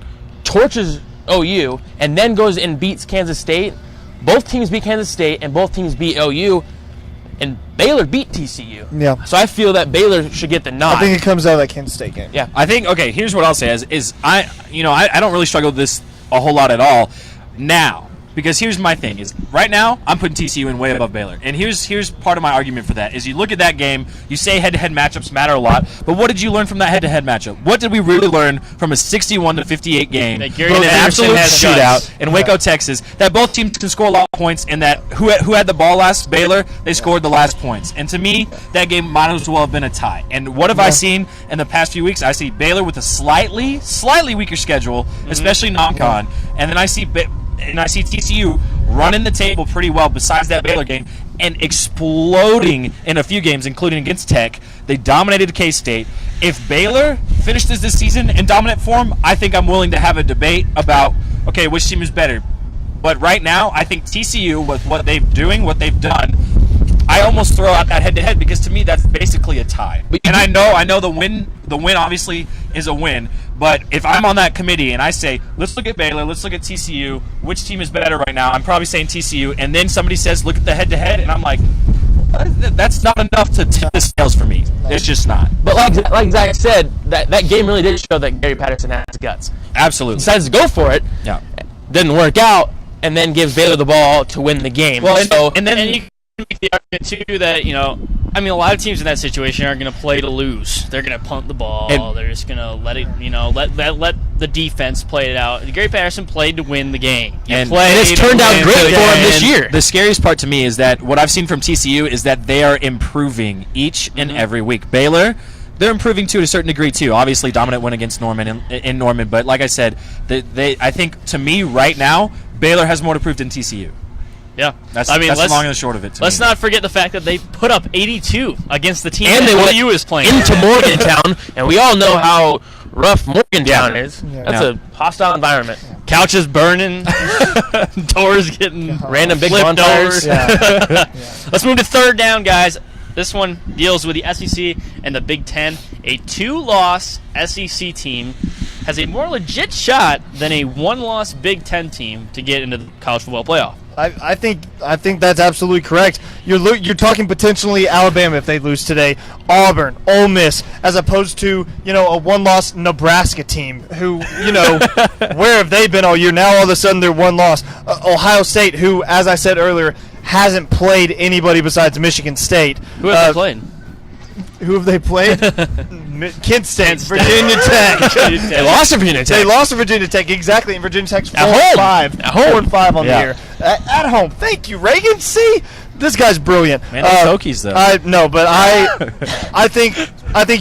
torches OU, and then goes and beats Kansas State, both teams beat Kansas State and both teams beat OU, and Baylor beat TCU. Yeah. So I feel that Baylor should get the nod. I think it comes out of that Kansas State game. Yeah. I think, okay, here's what I'll say is I don't really struggle with this a whole lot at all now. Because here's my thing, is right now I'm putting TCU in way above Baylor. And here's part of my argument for that, is you look at that game, you say head-to-head matchups matter a lot, but what did you learn from that head-to-head matchup? What did we really learn from a 61-58 game, in an absolute shootout in Waco, Texas, that both teams can score a lot of points, and that who had the ball last, Baylor, they scored the last points. And to me, that game might as well have been a tie. And what have I seen in the past few weeks? I see Baylor with a slightly weaker schedule, especially non-con, and then I see TCU running the table pretty well besides that Baylor game and exploding in a few games, including against Tech. They dominated K-State. If Baylor finishes this season in dominant form, I think I'm willing to have a debate about, okay, which team is better. But right now, I think TCU, with what they've done, I almost throw out that head-to-head because to me that's basically a tie. And I know the win obviously is a win, but if I'm on that committee and I say, let's look at Baylor, let's look at TCU, which team is better right now, I'm probably saying TCU, and then somebody says, look at the head-to-head, and I'm like, that's not enough to tip the scales for me. It's just not. But like Zach said, that game really did show that Gary Patterson has guts. Absolutely. Decides to go for it. Yeah. Didn't work out, and then gives Baylor the ball to win the game. Well, and then you can make the argument too that a lot of teams in that situation aren't going to play to lose. They're going to punt the ball. They're just going to let it, let the defense play it out. Gary Patterson played to win the game. And it's turned out great for him this year. The scariest part to me is that what I've seen from TCU is that they are improving each and every week. Baylor, they're improving to a certain degree too. Obviously, dominant win against Norman in Norman, but like I said, I think to me right now, Baylor has more to prove than TCU. Yeah, that's the long and the short of it. Let's not forget the fact that they put up 82 against the team and that OU is playing into Morgantown, and we all know how rough Morgantown is. That's a hostile environment. Couches burning, doors getting random big flipped bonfires. over. Let's move to third down, guys. This one deals with the SEC and the Big Ten. A 2-loss SEC team has a more legit shot than a 1-loss Big Ten team to get into the college football playoff. I think that's absolutely correct. You're talking potentially Alabama if they lose today, Auburn, Ole Miss, as opposed to a 1-loss Nebraska team who where have they been all year? Now all of a sudden they're 1-loss. Ohio State, who, as I said earlier, hasn't played anybody besides Michigan State. Who have they played? Who have they played? Kent State, Virginia Tech. They lost to Virginia Tech. They lost to Virginia Tech, exactly. And Virginia Tech's 4-5. At home. 4-5 on the year. At home. Thank you, Reagan. See, this guy's brilliant. Man, those Hokies though. No, but I think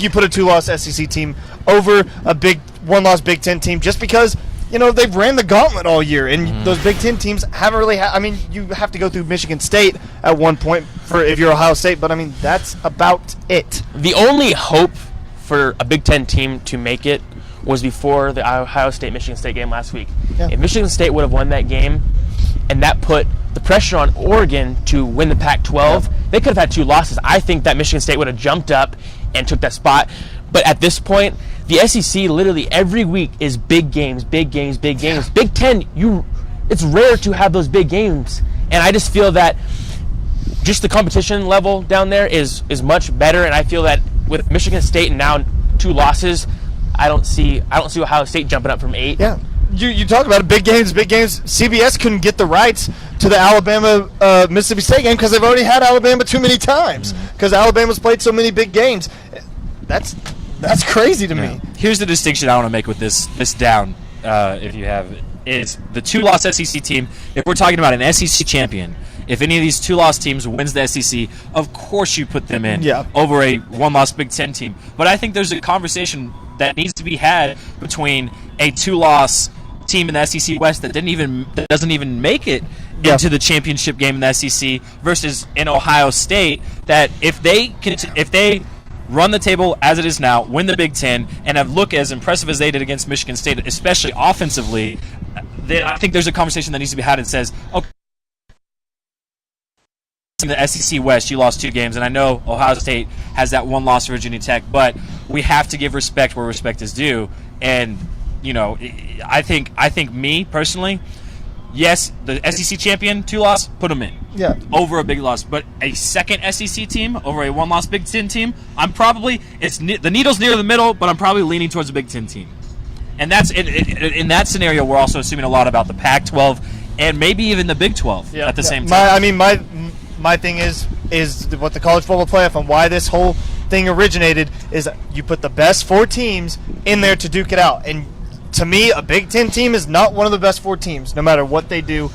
you put a 2-loss SEC team over a 1-loss Big Ten team just because they've ran the gauntlet all year, and those Big Ten teams haven't really you have to go through Michigan State at one point if you're Ohio State, but that's about it. The only hope for a Big Ten team to make it was before the Ohio State-Michigan State game last week. Yeah. If Michigan State would have won that game, and that put the pressure on Oregon to win the Pac-12, they could have had 2 losses. I think that Michigan State would have jumped up and took that spot. But at this point, the SEC literally every week is big games, big games, big games. Yeah. Big Ten, it's rare to have those big games. And I just feel that just the competition level down there is much better. And I feel that with Michigan State and now 2 losses, I don't see Ohio State jumping up from 8. Yeah. You talk about it, big games. CBS couldn't get the rights to the Alabama Mississippi State game because they've already had Alabama too many times because Alabama's played so many big games. That's crazy to me. Here's the distinction I want to make with this down, if you have it, is the 2-loss SEC team. If we're talking about an SEC champion, if any of these 2-loss teams wins the SEC, of course you put them in over a 1-loss Big Ten team. But I think there's a conversation that needs to be had between a 2-loss team in the SEC West that doesn't even make it into the championship game in the SEC versus in Ohio State that if they run the table as it is now, win the Big Ten, and look as impressive as they did against Michigan State, especially offensively, then I think there's a conversation that needs to be had and says, okay, in the SEC West, you lost 2 games, and I know Ohio State has that one loss to Virginia Tech, but we have to give respect where respect is due. And I think me personally, yes, the SEC champion 2-loss, put them in. Yeah. Over a big loss, but a second SEC team over a 1-loss Big Ten team, the needle's near the middle, but I'm probably leaning towards a Big Ten team. And that's in that scenario, we're also assuming a lot about the Pac-12 and maybe even the Big 12 at the same time. My thing is what the college football playoff and why this whole thing originated is you put the best 4 teams in there to duke it out. And to me, a Big Ten team is not one of the best 4 teams, no matter what they do.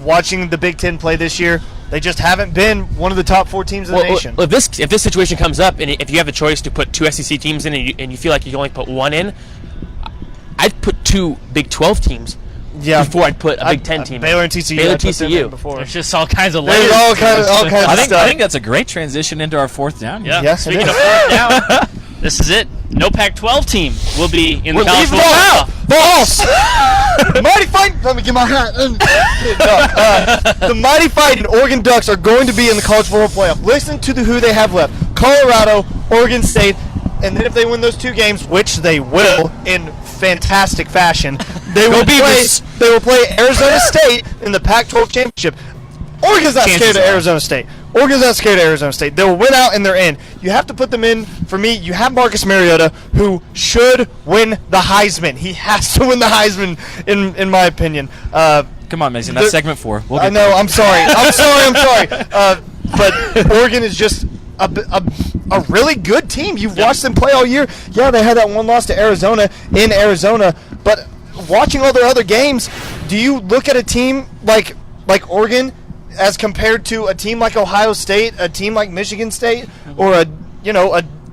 Watching the Big Ten play this year, they just haven't been one of the top 4 teams in the nation. If this situation comes up, and if you have the choice to put 2 SEC teams in, and you feel like you can only put 1 in, I'd put 2 Big 12 teams. Yeah. Before I'd put a Big Ten team. Baylor and TCU. Baylor, TCU. Before. There's just all kinds of layers. There's all kinds of stuff. I think that's a great transition into our 4th down. Yeah. Speaking of 4th down, this is it. No Pac-12 team will be in the college football. Balls. Mighty Fighting. Let me get my hat. The Mighty Fighting Oregon Ducks are going to be in the college football playoff. Listen to who they have left: Colorado, Oregon State, and then if they win those 2 games, which they will in fantastic fashion, they will play Arizona State in the Pac-12 championship. Oregon's not scared of Arizona State. They will win out and they're in. You have to put them in. For me, you have Marcus Mariota, who should win the Heisman. He has to win the Heisman, in my opinion. Come on, Mason. That's segment 4. I know. I'm sorry. But Oregon is just a really good team. You've watched them play all year. Yeah, they had that 1 loss to Arizona in Arizona, but watching all their other games, do you look at a team like Oregon as compared to a team like Ohio State, a team like Michigan State, or a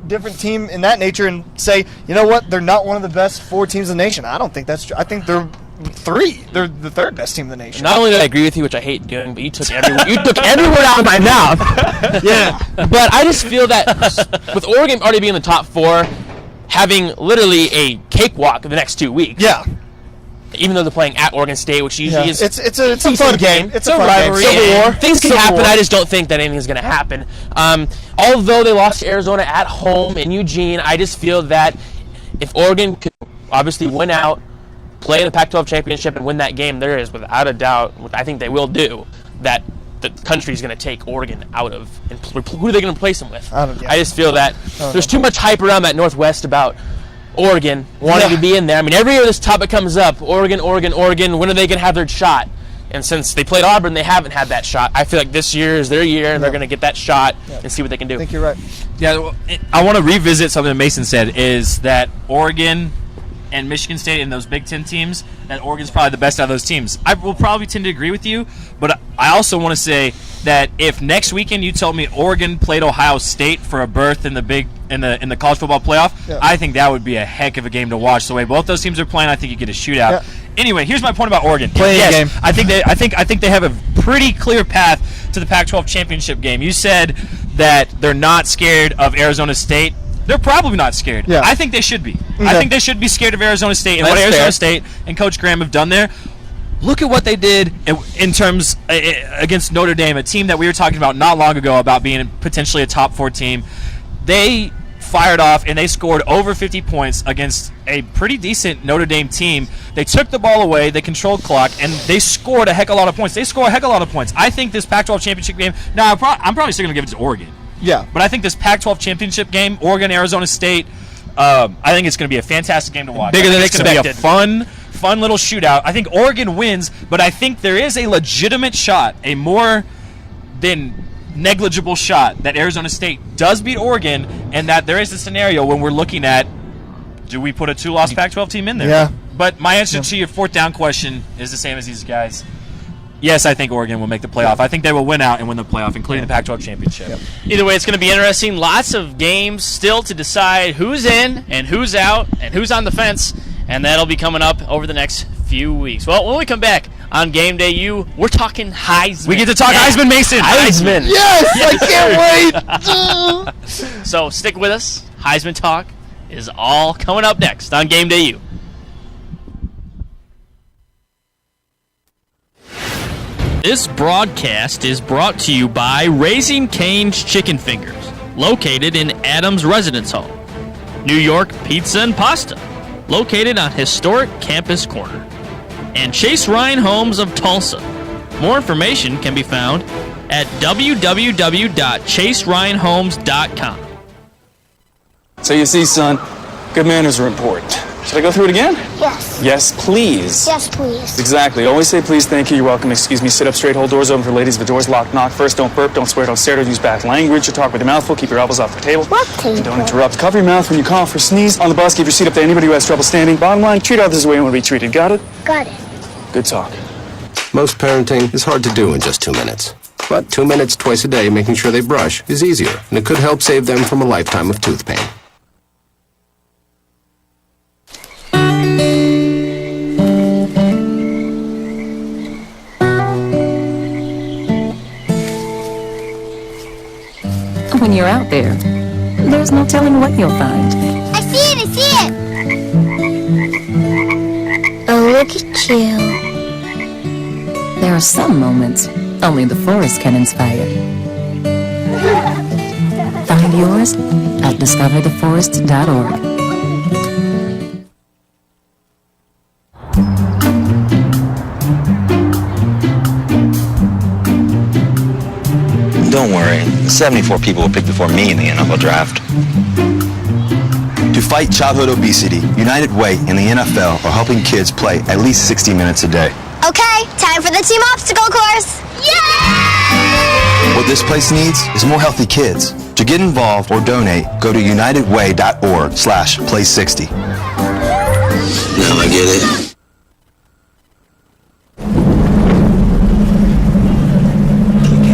different team in that nature and say, you know what, they're not one of the best 4 teams in the nation? I don't think that's true. I think they're 3. They're the 3rd best team in the nation. Not only did I agree with you, which I hate doing, but you took every word out of my mouth. Yeah. But I just feel that with Oregon already being in the top 4, having literally a cakewalk in the next 2 weeks. Yeah. Even though they're playing at Oregon State, which usually is it's a fun game. It's a fun rivalry. Civil War. Things can happen. I just don't think that anything's going to happen. Although they lost to Arizona at home in Eugene, I just feel that if Oregon could obviously win out, play in the Pac-12 championship, and win that game, there is without a doubt, which I think they will do, that the country's going to take Oregon out of. And who are they going to replace them with? I just feel that there's too much hype around that Northwest about Oregon wanting to be in there. I mean, every year this topic comes up, Oregon, when are they going to have their shot? And since they played Auburn, they haven't had that shot. I feel like this year is their year, and they're going to get that shot and see what they can do. I think you're right. Yeah, I want to revisit something that Mason said, is that Oregon and Michigan State and those Big Ten teams, that Oregon's probably the best out of those teams. I will probably tend to agree with you, but I also want to say that if next weekend you told me Oregon played Ohio State for a berth in the college football playoff, I think that would be a heck of a game to watch. The way both those teams are playing, I think you get a shootout. Yeah. Anyway, here's my point about Oregon. Game. I think they have a pretty clear path to the Pac-12 championship game. You said that they're not scared of Arizona State. They're probably not scared. Yeah. I think they should be. I think they should be scared of Arizona State and what Arizona State and Coach Graham have done there. Look at what they did in terms against Notre Dame, a team that we were talking about not long ago about being potentially a top 4 team. They fired off and they scored over 50 points against a pretty decent Notre Dame team. They took the ball away, they controlled clock, and they scored a heck of a lot of points. I think this Pac-12 championship game, now I'm probably still going to give it to Oregon. Yeah. But I think this Pac-12 championship game, Oregon, Arizona State, I think it's going to be a fantastic game to watch. Bigger than expected. It's going to be a fun little shootout. I think Oregon wins, but I think there is a legitimate shot, a more than negligible shot, that Arizona State does beat Oregon, and that there is a scenario when we're looking at, do we put a 2-loss Pac-12 team in there? Yeah. But my answer to your 4th down question is the same as these guys. Yes, I think Oregon will make the playoff. I think they will win out and win the playoff, including the Pac-12 championship. Yep. Either way, it's going to be interesting. Lots of games still to decide who's in and who's out and who's on the fence, and that'll be coming up over the next few weeks. Well, when we come back on Game Day U, we're talking Heisman. We get to talk Heisman, Mason. Heisman. Yes, I can't wait. So stick with us. Heisman talk is all coming up next on Game Day U. This broadcast is brought to you by Raising Cane's Chicken Fingers, located in Adams Residence Hall. New York Pizza and Pasta, located on historic Campus Corner. And Chase Ryan Homes of Tulsa. More information can be found at www.chaseryanhomes.com. So you see, son, good manners are important. Should I go through it again? Yes. Yes, please. Yes, please. Exactly. Always say please, thank you, you're welcome, excuse me, sit up straight, hold doors open for ladies. If the door's locked, knock first, don't burp, don't swear, don't stare, don't use bad language, or talk with your mouth full, keep your elbows off the table. What table? And don't interrupt. Cover your mouth when you cough or sneeze. On the bus, give your seat up to anybody who has trouble standing. Bottom line, treat others the way you want to be treated. Got it? Got it. Good talk. Most parenting is hard to do in just 2 minutes. But 2 minutes twice a day making sure they brush is easier, and it could help save them from a lifetime of tooth pain. When you're out there's no telling what you'll find. I see it! Oh, look at you. There are some moments only the forest can inspire. Find yours at discovertheforest.org. Don't worry, 74 people were picked before me in the NFL draft. To fight childhood obesity, United Way and the NFL are helping kids play at least 60 minutes a day. Okay, time for the team obstacle course. Yay! What this place needs is more healthy kids. To get involved or donate, go to unitedway.org/play60. Now I get it.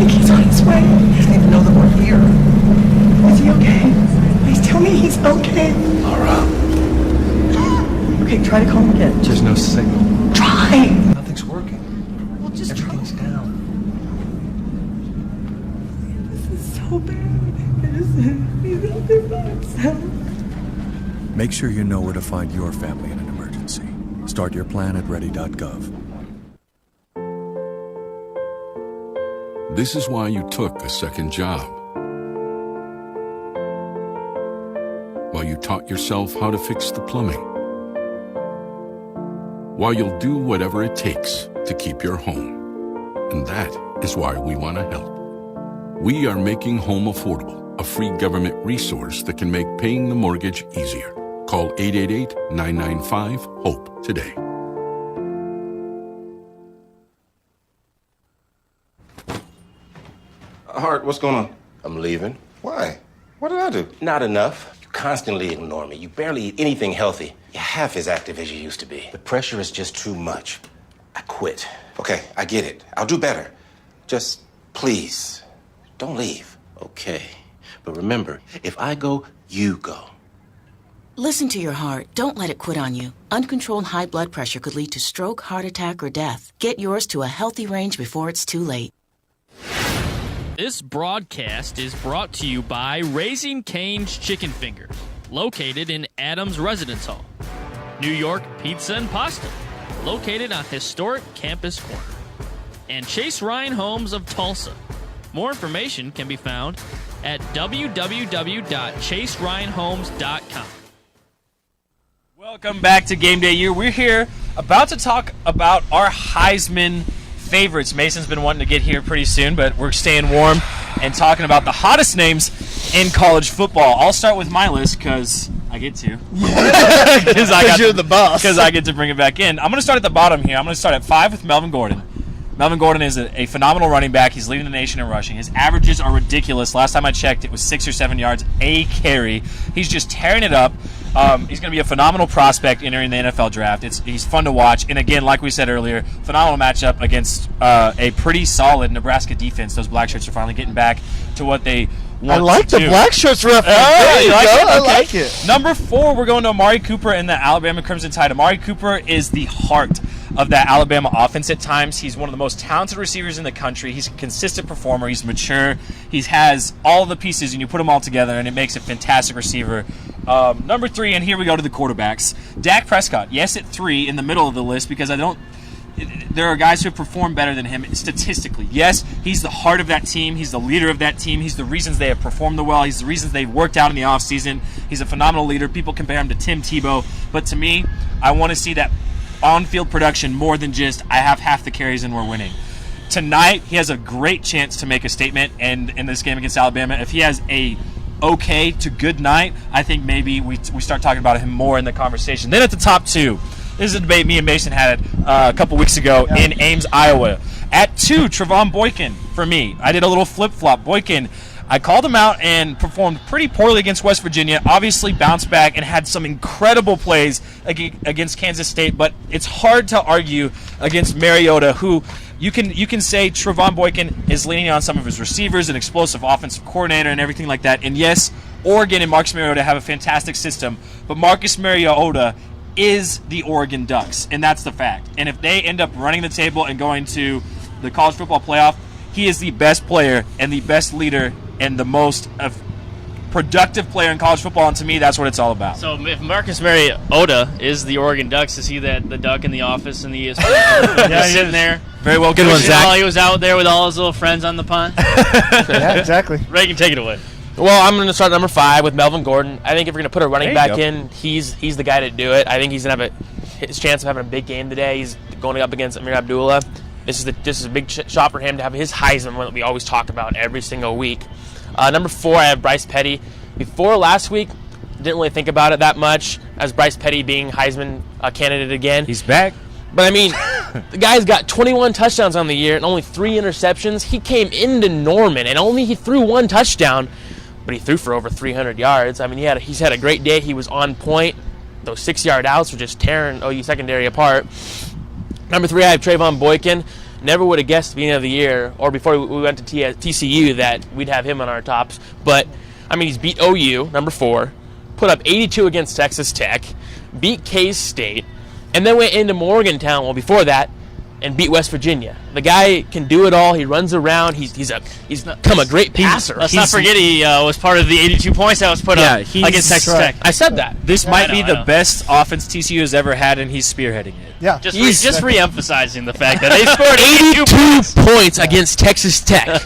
He's on his way. He doesn't even know that we're here. Is he okay? Please tell me he's okay. Laura. Okay, try to call him again. There's no signal. Try. Nothing's working. Well, just Everything's down. This is so bad. He's out there by himself. Make sure you know where to find your family in an emergency. Start your plan at ready.gov. This is why you took a second job. While you taught yourself how to fix the plumbing. While you'll do whatever it takes to keep your home. And that is why we want to help. We are making home affordable, a free government resource that can make paying the mortgage easier. Call 888-995-HOPE today. Hart, what's going on? I'm leaving. Why? What did I do? Not enough. You constantly ignore me. You barely eat anything healthy. You're half as active as you used to be. The pressure is just too much. I quit. Okay, I get it. I'll do better. Just, please, don't leave. Okay. But remember, if I go, you go. Listen to your heart. Don't let it quit on you. Uncontrolled high blood pressure could lead to stroke, heart attack, or death. Get yours to a healthy range before it's too late. This broadcast is brought to you by Raising Cane's Chicken Fingers, located in Adams Residence Hall. New York Pizza and Pasta, located on historic Campus Corner. And Chase Ryan Homes of Tulsa. More information can be found at www.chaseryanhomes.com. Welcome back to Game Day U. We're here about to talk about our Heisman favorites. Mason's been wanting to get here pretty soon, but we're staying warm and talking about the hottest names in college football. I'll start with my list because I get to. Because you're the boss. Because I get to bring it back in. I'm going to start at the bottom here. I'm going to start at 5 with Melvin Gordon. Melvin Gordon is a phenomenal running back. He's leading the nation in rushing. His averages are ridiculous. Last time I checked, it was 6 or 7 yards a carry. He's just tearing it up. He's going to be a phenomenal prospect entering the NFL draft. He's fun to watch. And again, like we said earlier, phenomenal matchup against a pretty solid Nebraska defense. Those black shirts are finally getting back to what they want I like to the do. black shirts reference. There you go. I Okay. like it. Number 4, we're going to Amari Cooper and the Alabama Crimson Tide. Amari Cooper is the heart of that Alabama offense at times. He's one of the most talented receivers in the country. He's a consistent performer. He's mature. He has all the pieces, and you put them all together, and it makes a fantastic receiver. Number 3, and here we go to the quarterbacks. Dak Prescott, yes, at 3 in the middle of the list because I don't there are guys who perform better than him statistically. Yes, he's the heart of that team. He's the leader of that team. He's the reasons they have performed well. He's the reasons they've worked out in the offseason. He's a phenomenal leader. People compare him to Tim Tebow. But to me, I want to see that on-field production more than just I have half the carries and we're winning. Tonight, he has a great chance to make a statement, and in this game against Alabama, if he has a okay to good night, I think maybe we start talking about him more in the conversation. Then at the top 2, this is a debate me and Mason had a couple weeks ago in Ames, Iowa. At 2, Trevon Boykin for me. I did a little flip-flop. Boykin, I called him out and performed pretty poorly against West Virginia, obviously bounced back and had some incredible plays against Kansas State, but it's hard to argue against Mariota, who you can say Trevon Boykin is leaning on some of his receivers, an explosive offensive coordinator and everything like that. And yes, Oregon and Marcus Mariota have a fantastic system, but Marcus Mariota is the Oregon Ducks, and that's the fact. And if they end up running the table and going to the college football playoff, he is the best player and the best leader and the most productive player in college football, and to me, that's what it's all about. So if Marcus Mariota is the Oregon Ducks, is he the duck in the office in the ESPN? Yeah, sitting there. Very well, good one, Zach. He was out there with all his little friends on the pond. Yeah, exactly. Reagan, take it away. Well, I'm going to start number 5 with Melvin Gordon. I think if we're going to put a running back in, he's the guy to do it. I think he's going to have his chance of having a big game today. He's going up against Amir Abdullah. This is a big shot for him to have his Heisman that we always talk about every single week. Number 4, I have Bryce Petty. Before last week, didn't really think about it that much as Bryce Petty being Heisman candidate again. He's back. But, I mean, the guy's got 21 touchdowns on the year and only 3 interceptions. He came into Norman and he threw 1 touchdown, but he threw for over 300 yards. I mean, he's had a great day. He was on point. Those 6-yard outs were just tearing OU secondary apart. Number 3, I have Trevon Boykin. Never would have guessed at the beginning of the year or before we went to TCU that we'd have him on our tops. But, I mean, he's beat OU, number 4, put up 82 against Texas Tech, beat K-State, and then went into Morgantown, well, before that, and beat West Virginia. The guy can do it all. He runs around. He's become a great passer. Let's not forget he was part of the 82 points that was put up against Texas Tech. I said that. This might be the best offense TCU has ever had, and he's spearheading it. Yeah, just re-emphasizing the fact that they scored 82 points against Texas Tech.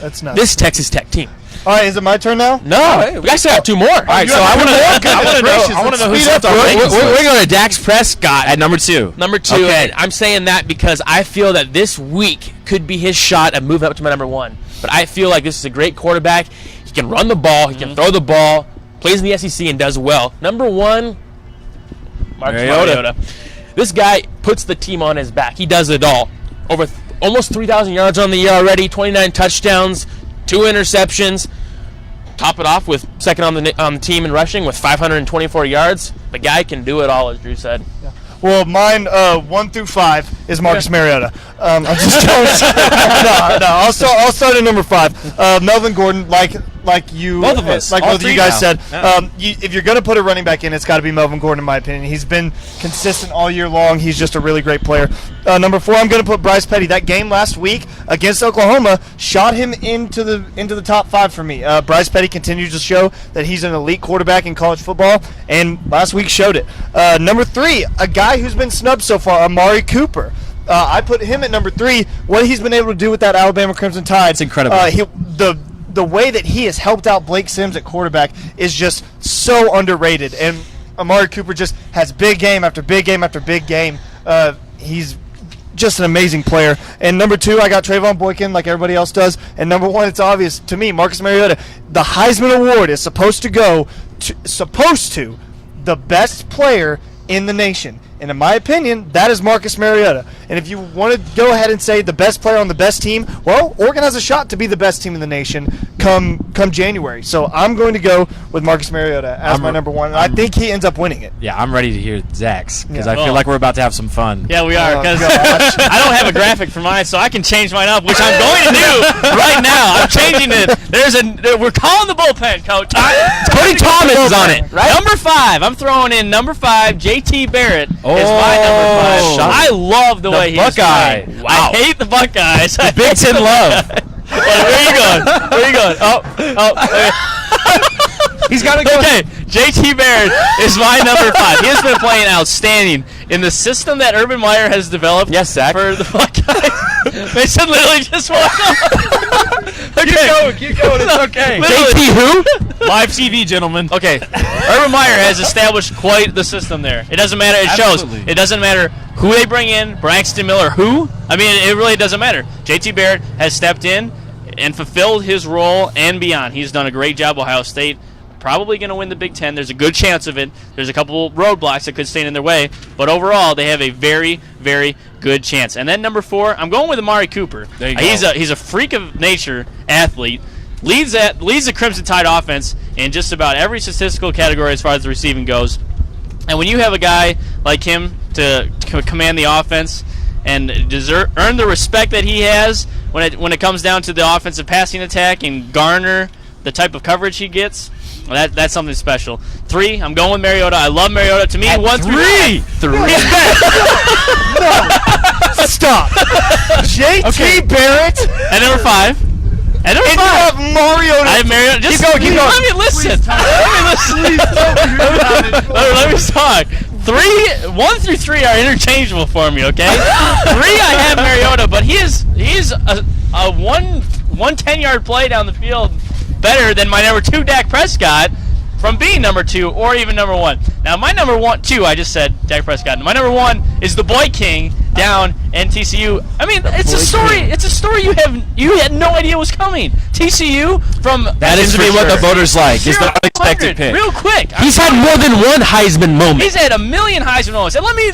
That's nuts. This Texas Tech team. All right, is it my turn now? No, we still have 2 more. All right, so I want to know who's up. We're going to Dax Prescott at number 2. Number 2. Okay. And I'm saying that because I feel that this week could be his shot at moving up to my number 1. But I feel like this is a great quarterback. He can run the ball. He can throw the ball. Plays in the SEC and does well. Number 1, Marcus Mariota. This guy puts the team on his back. He does it all. Over almost 3,000 yards on the year already. 29 touchdowns. 2 interceptions. Top it off with second on the team in rushing with 524 yards. The guy can do it all, as Drew said. Yeah. Well, mine 1 through 5 is Marcus Mariota. I'm just no. I'll start at number 5. Melvin Gordon, like you, both of us, like both of you guys said. Yeah. If you're going to put a running back in, it's got to be Melvin Gordon, in my opinion. He's been consistent all year long. He's just a really great player. Number 4, I'm going to put Bryce Petty. That game last week against Oklahoma shot him into the top 5 for me. Bryce Petty continues to show that he's an elite quarterback in college football, and last week showed it. Number 3, a guy who's been snubbed so far, Amari Cooper. I put him at number 3. What he's been able to do with that Alabama Crimson Tide, it's incredible. The way that he has helped out Blake Sims at quarterback is just so underrated. And Amari Cooper just has big game after big game after big game. He's just an amazing player. And number 2, I got Trevon Boykin, like everybody else does. And number 1, it's obvious to me, Marcus Mariota. The Heisman Award is supposed to go to the best player in the nation. And in my opinion, that is Marcus Mariota. And if you want to go ahead and say the best player on the best team, well, Oregon has a shot to be the best team in the nation come January. So I'm going to go with Marcus Mariota as my number 1. And I think he ends up winning it. Yeah, I'm ready to hear Zach's because I feel like we're about to have some fun. Yeah, we are, because I don't have a graphic for mine, so I can change mine up, which I'm going to do right now. I'm changing it. We're calling the bullpen, Coach. Cody Thomas is on it, right? Number 5. I'm throwing in number 5, J.T. Barrett. Is my number 5. I love the way he's Buckeye. playing. Wow. I hate the Buckeyes. The Big Ten love. Where are you going? Where are you going? He's got to go. Okay, JT Barrett is my number 5. He has been playing outstanding in the system that Urban Meyer has developed. Yes, Zach. For the Buckeyes. Mason literally just walked up. Okay. Keep going. It's okay. JT who? Live TV, gentlemen. Okay, Urban Meyer has established quite the system there. It doesn't matter. It Absolutely. shows. It doesn't matter who they bring in, Braxton Miller, who. I mean, it really doesn't matter. JT Barrett has stepped in and fulfilled his role and beyond. He's done a great job. Ohio State probably going to win the Big Ten. There's a good chance of it. There's a couple roadblocks that could stand in their way, but overall they have a very, very good chance. And then number 4, I'm going with Amari Cooper. There you go. He's a freak of nature athlete. Leads the Crimson Tide offense in just about every statistical category as far as the receiving goes. And when you have a guy like him to command the offense and earn the respect that he has when it comes down to the offensive passing attack and garner the type of coverage he gets, well, that's something special. 3, I'm going with Mariota. I love Mariota. To me, 1 through 5. 3. No. Stop. JT Barrett. And number 5. And number 5. You have Mariota. I have Mariota. Just keep going. Let me listen. Let me talk. 1 through 3 are interchangeable for me, okay? 3, I have Mariota, but he is a one 10-yard play down the field better than my number 2, Dak Prescott, from being number 2 or even number 1. Now, my number 2, I just said Dak Prescott. My number 1 is the Boy King down in TCU. I mean, it's a story. It's a story you had no idea was coming. TCU from That is to be what the voters like. Is the unexpected pick. Real quick. He's had more than one Heisman moment. He's had a million Heisman moments. And let me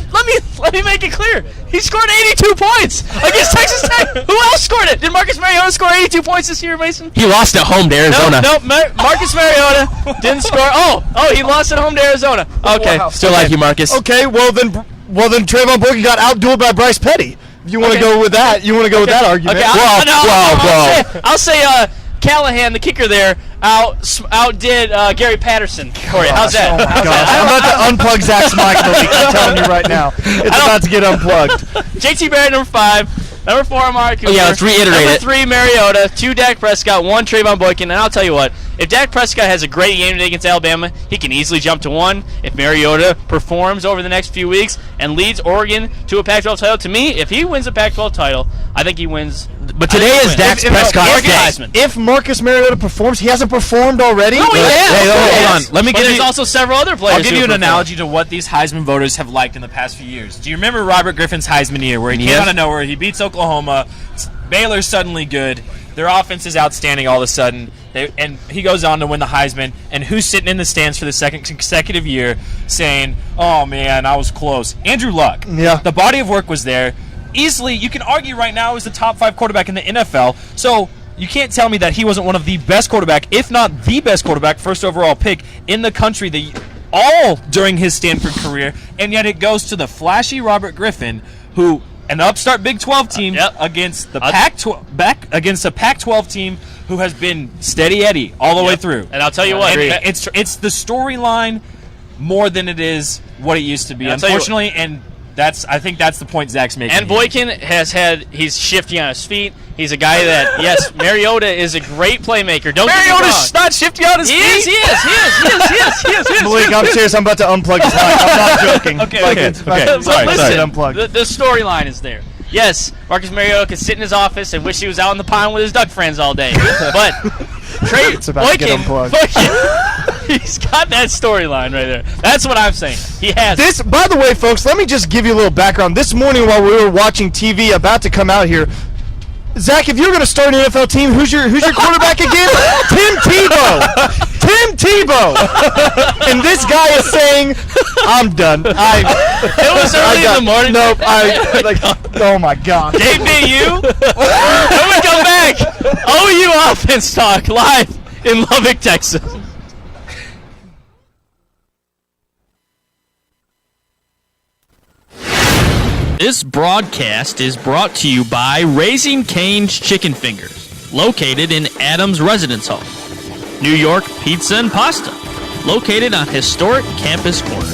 make it clear. He scored 82 points against Texas Tech. Who else scored it? Did Marcus Mariota score 82 points this year, Mason? He lost at home to Arizona. Nope. Marcus Mariota didn't score. Oh, he lost at home to Arizona. Okay. Wow. Still like you, Marcus. Okay, well then Trayvon Boykin got outdueled by Bryce Petty. If you want to go with that, with that argument. Okay, I'll say Callahan, the kicker there, outdid Gary Patterson for you. How's that? I'm about to unplug Zach's mic, Malik. I'm telling you right now. It's about to get unplugged. JT Barrett, number 5. Number 4, Amari Cooper. Oh, yeah, let's reiterate Number it. 3, Mariota. 2, Dak Prescott. 1, Trayvon Boykin. And I'll tell you what, if Dak Prescott has a great game today against Alabama, he can easily jump to 1. If Mariota performs over the next few weeks and leads Oregon to a Pac-12 title, to me, if he wins a Pac-12 title, I think he wins. But today is Dak Prescott's day. If Marcus Mariota performs, he hasn't performed already. No, he has. Hey, hold on. Let me But give there's you. also several other players. I'll give who you an perform. analogy to what these Heisman voters have liked in the past few years. Do you remember Robert Griffin's Heisman year, where he came out of nowhere, he beats Oklahoma, Baylor's suddenly good, their offense is outstanding all of a sudden, and he goes on to win the Heisman, and who's sitting in the stands for the second consecutive year saying, "Oh man, I was close"? Andrew Luck. Yeah. The body of work was there. Easily, you can argue right now is the top 5 quarterback in the NFL. So you can't tell me that he wasn't one of the best quarterback, if not the best quarterback, first overall pick in the country, all during his Stanford career, and yet it goes to the flashy Robert Griffin, who an upstart Big 12 team against the Pac-12 team who has been steady Eddie all the way through. And I'll tell you what, it's the storyline more than it is what it used to be, unfortunately, and I think that's the point Zach's making. And Boykin he's shifty on his feet. He's a guy that, yes, Mariota is a great playmaker. Mariota's not shifty on his feet. He is. Malik, I'm serious. I'm about to unplug his mic. I'm not joking. Okay. Sorry. The storyline is there. Yes, Marcus Mariota could sit in his office and wish he was out in the pond with his duck friends all day. But It's about to get unplugged. He's got that storyline right there. That's what I'm saying. He has this. By the way, folks, let me just give you a little background. This morning while we were watching TV, about to come out here, Zach, if you're going to start an NFL team, who's your quarterback again? Tim Tebow. And this guy is saying, "I'm done." It was early in the morning. Nope. Oh my God. Dave BU. When we come back, OU Offense Talk live in Lubbock, Texas. This broadcast is brought to you by Raising Cane's Chicken Fingers, located in Adams Residence Hall. New York Pizza and Pasta, located on historic Campus Corner.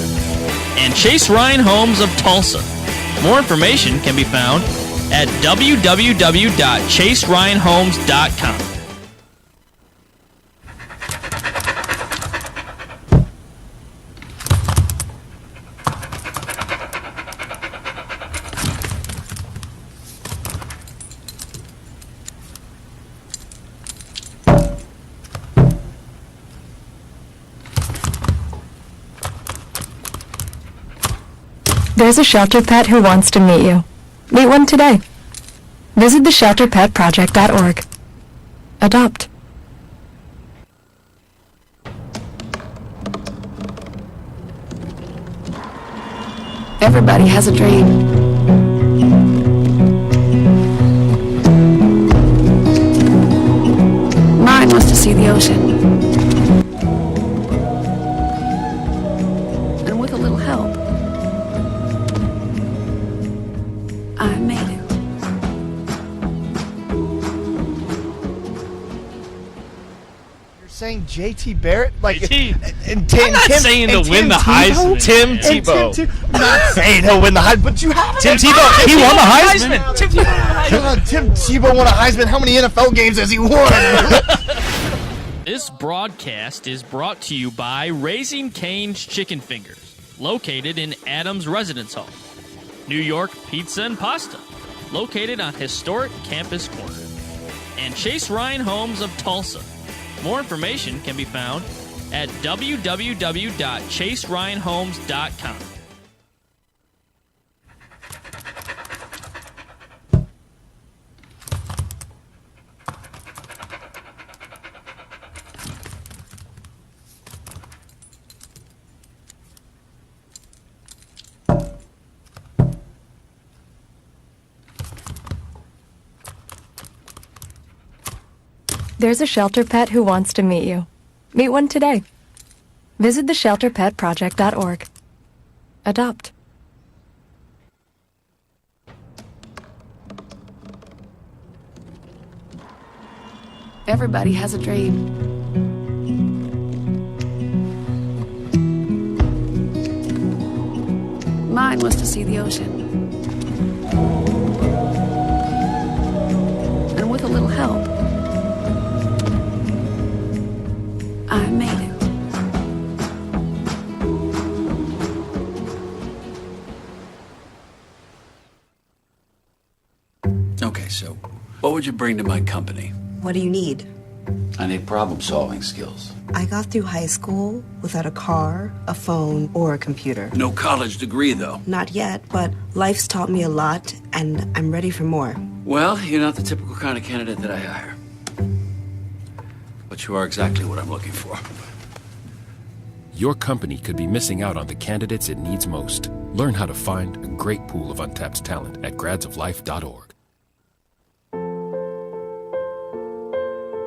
And Chase Ryan Homes of Tulsa. More information can be found at www.chaseryanhomes.com. There's a shelter pet who wants to meet you. Meet one today. Visit theshelterpetproject.org. Adopt. Everybody has a dream. Mine was to see the ocean. And with a little help, I made it. Saying JT Barrett, like, JT. and Tim, I'm not saying to win the Heisman. Tim Tebow. I'm not saying he'll win the Heisman, but you have Tim Tebow, he won the Heisman. Tim Tebow won a Heisman. How many NFL games has he won? This broadcast is brought to you by Raising Cane's Chicken Fingers, located in Adams Residence Hall. New York Pizza and Pasta, located on historic Campus Corner. And Chase Ryan Homes of Tulsa. More information can be found at www.chaseryanhomes.com. There's a shelter pet who wants to meet you. Meet one today. Visit theshelterpetproject.org. Adopt. Everybody has a dream. Mine was to see the ocean. And with a little help, I made it. Okay, so what would you bring to my company? What do you need? I need problem-solving skills. I got through high school without a car, a phone, or a computer. No college degree, though. Not yet, but life's taught me a lot, and I'm ready for more. Well, you're not the typical kind of candidate that I hire. But you are exactly what I'm looking for. Your company could be missing out on the candidates it needs most. Learn how to find a great pool of untapped talent at gradsoflife.org.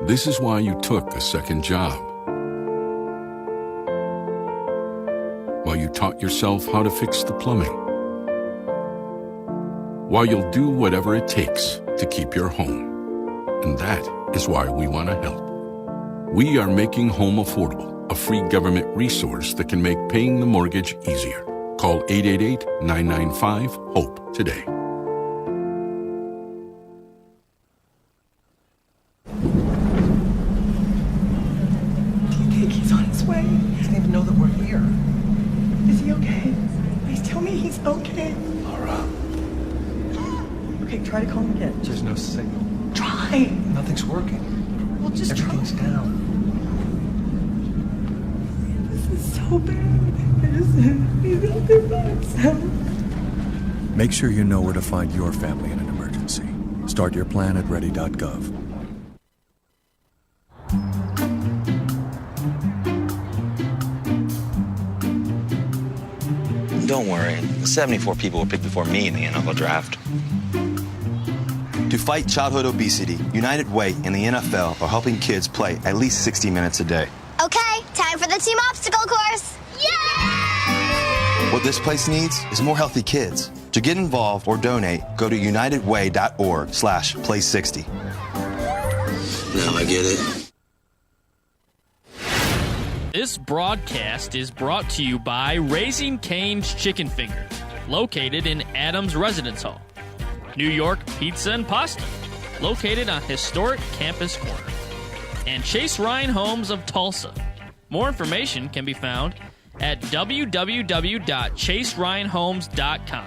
This is why you took a second job. While you taught yourself how to fix the plumbing. While you'll do whatever it takes to keep your home. And that is why we want to help. We are making home affordable, a free government resource that can make paying the mortgage easier. Call 888-995-HOPE today. Do you think he's on his way? He doesn't even know that we're here. Is he okay? Please tell me he's okay. Laura. Okay, try to call him again. There's no signal. Try. Nothing's working. Well, just Everything's down. This is so bad. He's out there by himself. Make sure you know where to find your family in an emergency. Start your plan at ready.gov. Don't worry, 74 people were picked before me in the NFL draft. To fight childhood obesity, United Way and the NFL are helping kids play at least 60 minutes a day. Okay, time for the team obstacle course. Yay! What this place needs is more healthy kids. To get involved or donate, go to unitedway.org/play60. Now I get it. This broadcast is brought to you by Raising Cane's Chicken Fingers, located in Adams Residence Hall. New York Pizza and Pasta, located on historic Campus Corner. And Chase Ryan Homes of Tulsa. More information can be found at www.chaseryanhomes.com.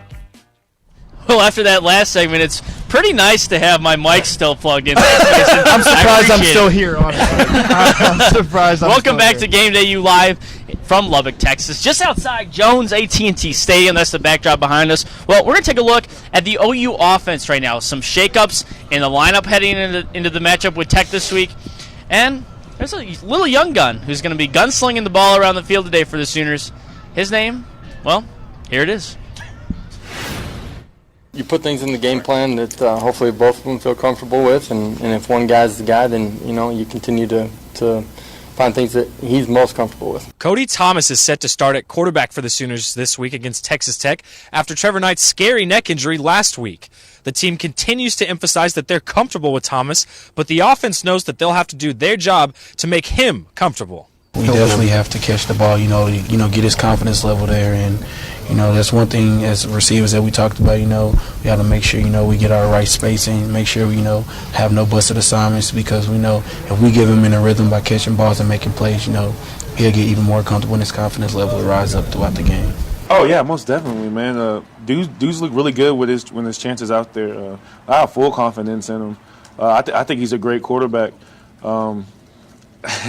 Well, after that last segment, it's pretty nice to have my mic still plugged in. I'm surprised I'm still here, honestly. I'm surprised I'm Welcome still back here. to Game Day U Live. from Lubbock, Texas, just outside Jones AT&T Stadium. That's the backdrop behind us. Well, we're going to take a look at the OU offense right now. Some shakeups in the lineup heading into the matchup with Tech this week. And there's a little young gun who's going to be gunslinging the ball around the field today for the Sooners. His name, well, here it is. You put things in the game plan that hopefully both of them feel comfortable with, and if one guy's the guy, then you continue to find things that he's most comfortable with. Cody Thomas is set to start at quarterback for the Sooners this week against Texas Tech after Trevor Knight's scary neck injury last week. The team continues to emphasize that they're comfortable with Thomas, but the offense knows that they'll have to do their job to make him comfortable. We definitely have to catch the ball, get his confidence level there, and that's one thing as receivers that we talked about. We got to make sure we get our right spacing, make sure we have no busted assignments, because we know if we give him in a rhythm by catching balls and making plays, he'll get even more comfortable and his confidence level will rise up throughout the game. Oh yeah, most definitely, man. Dudes look really good when his chances out there. I have full confidence in him. I think he's a great quarterback.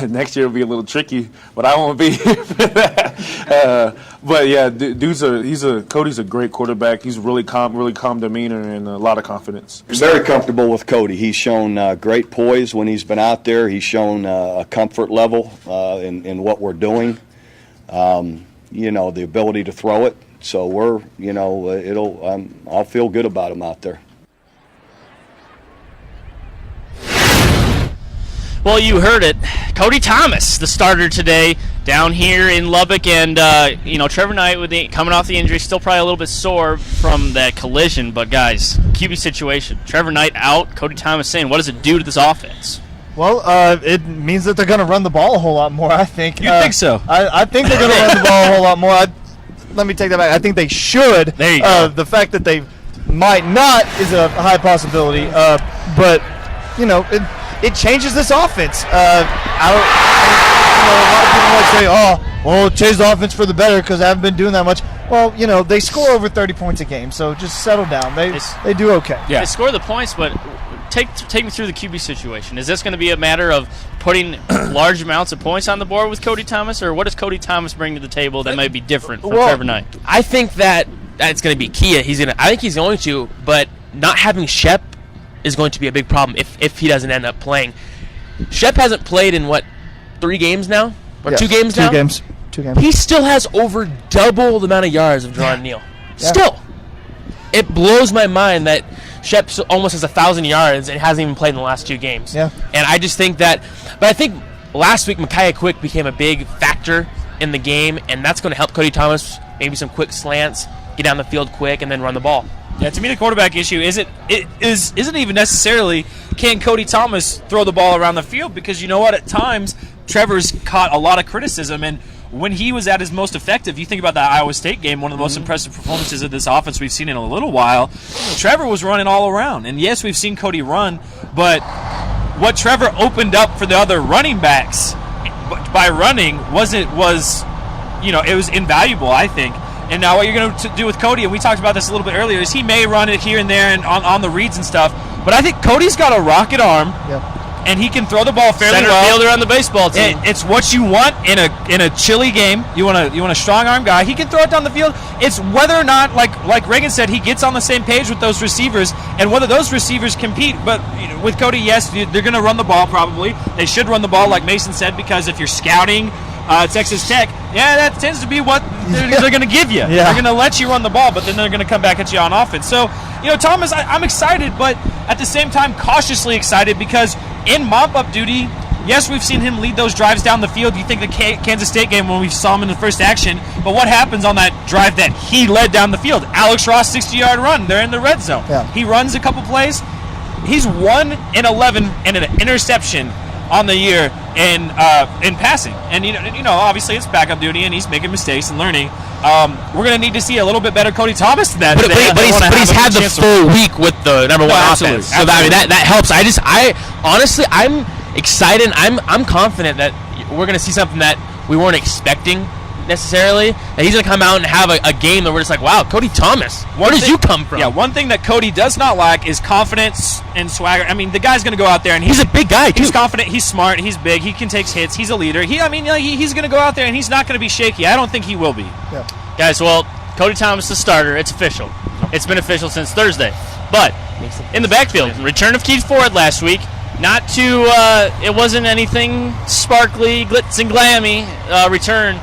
Next year will be a little tricky, but I won't be here for that. But yeah, Cody's a great quarterback. He's really calm demeanor and a lot of confidence. Very comfortable with Cody. He's shown great poise when he's been out there. He's shown a comfort level in what we're doing. The ability to throw it. So I'll feel good about him out there. Well, you heard it. Cody Thomas, the starter today down here in Lubbock. And, Trevor Knight coming off the injury, still probably a little bit sore from that collision. But, guys, QB situation. Trevor Knight out, Cody Thomas in. What does it do to this offense? Well, it means that they're going to run the ball a whole lot more, I think. You think so? I think they're going to run the ball a whole lot more. Let me take that back. I think they should. There you go. The fact that they might not is a high possibility. But, it changes this offense. A lot of people might say, change the offense for the better because I haven't been doing that much. Well, they score over 30 points a game, so just settle down. They do okay. Yeah. They score the points, but take me through the QB situation. Is this going to be a matter of putting large amounts of points on the board with Cody Thomas, or what does Cody Thomas bring to the table that might be different from Trevor Knight? I think that it's going to be key. I think he's going to, but not having Shep is going to be a big problem if he doesn't end up playing. Shep hasn't played in 3 games now? Or 2 games now? 2 games. 2 games. He still has over double the amount of yards of Jerron Neal. Yeah. Still. It blows my mind that Shep almost has 1,000 yards and hasn't even played in the last 2 games. Yeah. And I just think that, but I think last week Micaiah Quick became a big factor in the game, and that's going to help Cody Thomas, maybe some quick slants, get down the field quick, and then run the ball. Yeah, to me the quarterback issue isn't even necessarily can Cody Thomas throw the ball around the field, because you know what, at times Trevor's caught a lot of criticism, and when he was at his most effective, you think about that Iowa State game, one of the most impressive performances of this offense we've seen in a little while, Trevor was running all around. And yes, we've seen Cody run, but what Trevor opened up for the other running backs by running was invaluable, I think. And now what you're going to do with Cody, and we talked about this a little bit earlier, is he may run it here and there and on the reads and stuff, but I think Cody's got a rocket arm, and he can throw the ball fairly well. Center fielder on the baseball team. It's what you want in a chilly game. You want a strong arm guy. He can throw it down the field. It's whether or not, like Reagan said, he gets on the same page with those receivers, and whether those receivers compete. But with Cody, yes, they're going to run the ball probably. They should run the ball, like Mason said, because if you're scouting Texas Tech, that tends to be what they're going to give you. They're going to let you run the ball, but then they're going to come back at you on offense. So, Thomas, I'm excited, but at the same time cautiously excited, because in mop-up duty, yes, we've seen him lead those drives down the field. You think the Kansas State game when we saw him in the first action, but what happens on that drive that he led down the field? Alex Ross, 60-yard run. They're in the red zone. He runs a couple plays. He's 1 in 11 and an interception on the year in passing, and obviously it's backup duty, and he's making mistakes and learning. We're going to need to see a little bit better Cody Thomas than that. But he's had the full week with the number one offense, so that helps. I'm excited. I'm confident that we're going to see something that we weren't expecting necessarily that he's going to come out and have a game that we're just like, wow, Cody Thomas, where did you come from? Yeah, one thing that Cody does not lack is confidence and swagger. I mean, the guy's going to go out there and he's a big guy, too. He's confident, he's smart, he's big, he can take hits, he's a leader. He's going to go out there and he's not going to be shaky. I don't think he will be. Yeah. Guys, well, Cody Thomas, the starter. It's official. It's been official since Thursday. But in the backfield, return of Keith Ford last week. Not too, it wasn't anything sparkly, glitz and glammy return,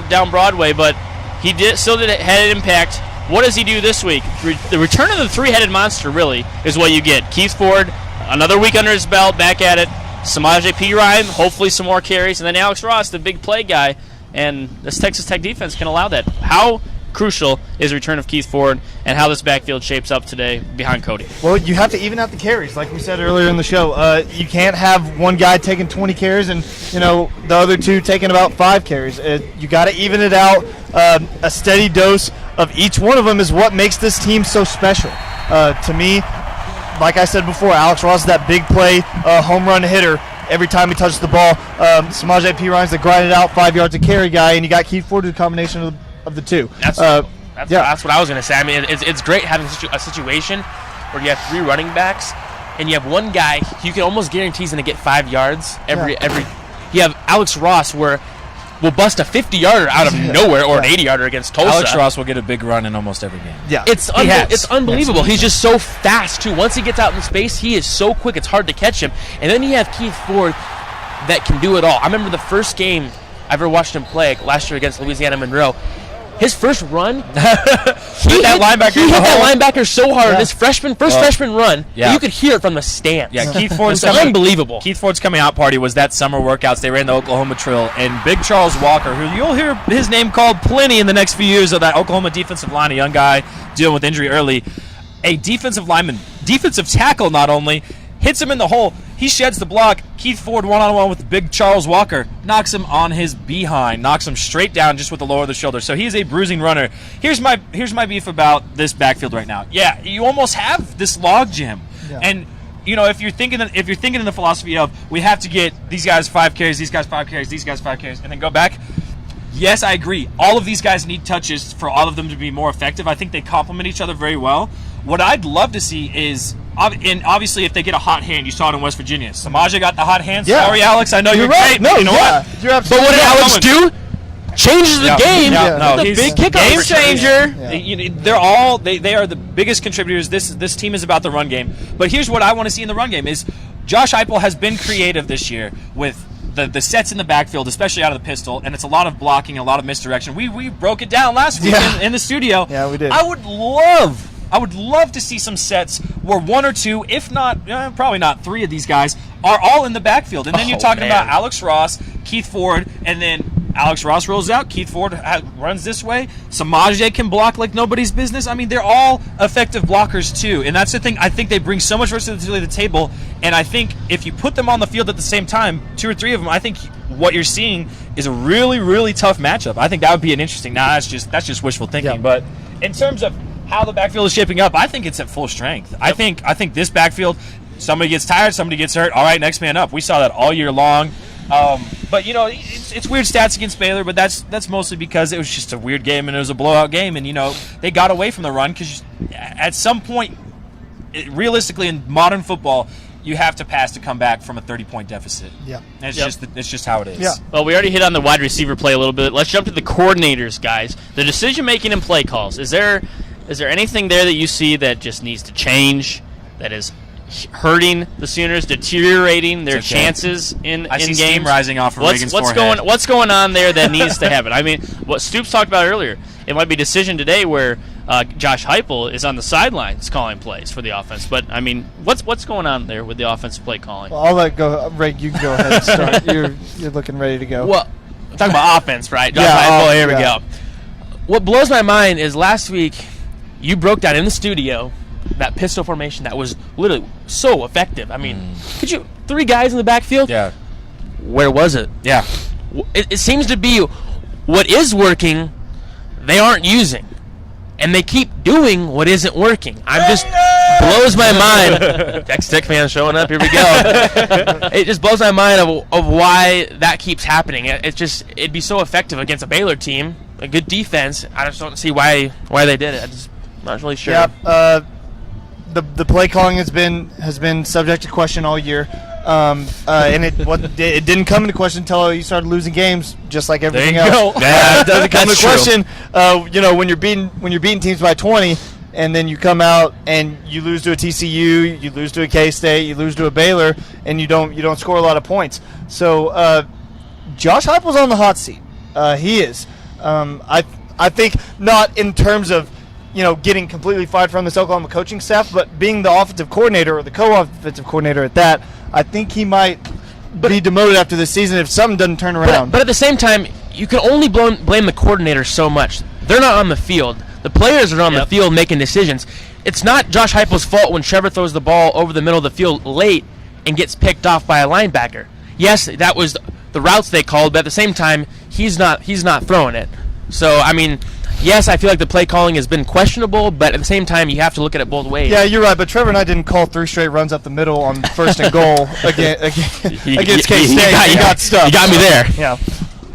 down Broadway, but he still had an impact. What does he do this week? The return of the three-headed monster, really, is what you get. Keith Ford, another week under his belt, back at it. Samaje Perine, hopefully some more carries. And then Alex Ross, the big play guy. And this Texas Tech defense can allow that. How crucial is the return of Keith Ford and how this backfield shapes up today behind Cody? Well, you have to even out the carries, like we said earlier in the show. You can't have one guy taking 20 carries and the other two taking about 5 carries. You got to even it out. A steady dose of each one of them is what makes this team so special. To me, like I said before, Alex Ross is that big play home run hitter. Every time he touches the ball, Samaje Perine's the grind it out 5 yards a carry guy, and you got Keith Ford, the combination of the two. That's what I was going to say. I mean, it's great having a situation where you have 3 running backs, and you have one guy you can almost guarantee he's going to get 5 yards every. You have Alex Ross where we'll bust a 50-yarder out of nowhere or an 80-yarder against Tulsa. Alex Ross will get a big run in almost every game. Yeah, it's unbelievable. He's just so fast too. Once he gets out in space, he is so quick. It's hard to catch him. And then you have Keith Ford that can do it all. I remember the first game I ever watched him play last year against Louisiana Monroe. His first run, he hit that linebacker so hard in his freshman run that you could hear it from the stands. Yeah, Keith Ford's unbelievable. Keith Ford's coming out party was that summer workouts. They ran the Oklahoma Trill, and Big Charles Walker, who you'll hear his name called plenty in the next few years of that Oklahoma defensive line, a young guy dealing with injury early, a defensive lineman, defensive tackle not only, hits him in the hole. He sheds the block. Keith Ford one-on-one with Big Charles Walker. Knocks him on his behind. Knocks him straight down just with the lower of the shoulder. So he is a bruising runner. Here's my beef about this backfield right now. Yeah, you almost have this log jam. Yeah. And, if you're thinking in the philosophy of we have to get these guys 5 carries, these guys 5 carries, these guys 5 carries, and then go back, yes, I agree. All of these guys need touches for all of them to be more effective. I think they complement each other very well. What I'd love to see is, and obviously if they get a hot hand, you saw it in West Virginia. Samaje got the hot hand. Yeah. Sorry, Alex, I know you're right. great. No, you know what? You're but what did Alex do? Changes the game. No, he's a big kickoff changer. Yeah. They are the biggest contributors. This team is about the run game. But here's what I want to see in the run game is Josh Heupel has been creative this year with the sets in the backfield, especially out of the pistol, and it's a lot of blocking, a lot of misdirection. We broke it down last week in the studio. Yeah, we did. I would love to see some sets where 1 or 2, if not, probably not 3 of these guys are all in the backfield. And then you're talking about Alex Ross, Keith Ford, and then Alex Ross rolls out, Keith Ford runs this way, Samaje can block like nobody's business. I mean, they're all effective blockers too, and that's the thing. I think they bring so much versatility to the table, and I think if you put them on the field at the same time, 2 or 3 of them, I think what you're seeing is a really, really tough matchup. I think that would be an interesting. Now that's just wishful thinking, but in terms of how the backfield is shaping up, I think it's at full strength. Yep. I think this backfield, somebody gets tired, somebody gets hurt. All right, next man up. We saw that all year long. But it's weird stats against Baylor, but that's mostly because it was just a weird game and it was a blowout game, and they got away from the run because at some point, realistically in modern football, you have to pass to come back from a 30-point deficit. Yeah, it's just how it is. Yeah. Well, we already hit on the wide receiver play a little bit. Let's jump to the coordinators, guys. The decision making and play calls. Is there anything there that you see that just needs to change? That is hurting the Sooners, deteriorating their chances in games? I see steam rising off of Reagan's forehead. What's going on there that needs to happen? I mean, what Stoops talked about earlier, it might be a decision today where Josh Heupel is on the sidelines calling plays for the offense. But, I mean, what's going on there with the offensive play calling? Well, I'll let go. Ray, you can go ahead and start. You're looking ready to go. Well, talking about offense, right? Josh Heupel, here we go. What blows my mind is last week you broke down in the studio that pistol formation that was literally so effective. I mean, could you 3 guys in the backfield? Yeah. Where was it? Yeah. It seems to be what is working, they aren't using, and they keep doing what isn't working. I'm just blows my mind. Tech fans showing up. Here we go. It just blows my mind of why that keeps happening. It'd be so effective against a Baylor team, a good defense. I just don't see why they did it. I'm not really sure. Yeah. The play calling has been subject to question all year. And it didn't come into question until you started losing games, just like everything else. Yeah, it doesn't come into question. When you're beating teams by 20, and then you come out and you lose to a TCU, you lose to a K-State, you lose to a Baylor, and you don't score a lot of points. So Josh Heupel's on the hot seat. He is. I think not in terms of getting completely fired from this Oklahoma coaching staff, but being the offensive coordinator or the co-offensive coordinator at that. I think he might be demoted after this season if something doesn't turn around. But at the same time, you can only blame the coordinator so much. They're not on the field. The players are on the field making decisions. It's not Josh Heupel's fault when Trevor throws the ball over the middle of the field late and gets picked off by a linebacker. Yes, that was the routes they called, but at the same time, he's not throwing it. So, I mean, yes, I feel like the play calling has been questionable, but at the same time, you have to look at it both ways. Yeah, you're right, but Trevor and I didn't call 3 straight runs up the middle on first and goal against K-State. He got stuffed. You got me there. Yeah.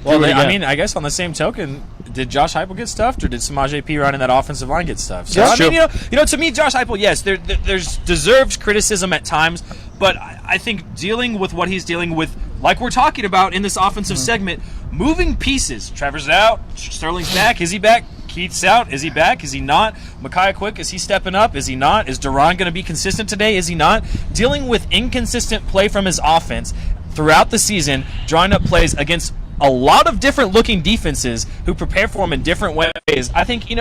Well, I guess on the same token, did Josh Heupel get stuffed, or did Samaje Perine and that offensive line get stuffed? So, Yeah, to me, Josh Heupel, yes, there's deserved criticism at times, but I think dealing with what he's dealing with, like we're talking about in this offensive segment, moving pieces. Trevor's out. Sterling's back. Is he back? Keith's out. Is he back? Is he not? Micaiah Quick, is he stepping up? Is he not? Is Duran going to be consistent today? Is he not? Dealing with inconsistent play from his offense throughout the season, drawing up plays against a lot of different looking defenses who prepare for him in different ways. I think,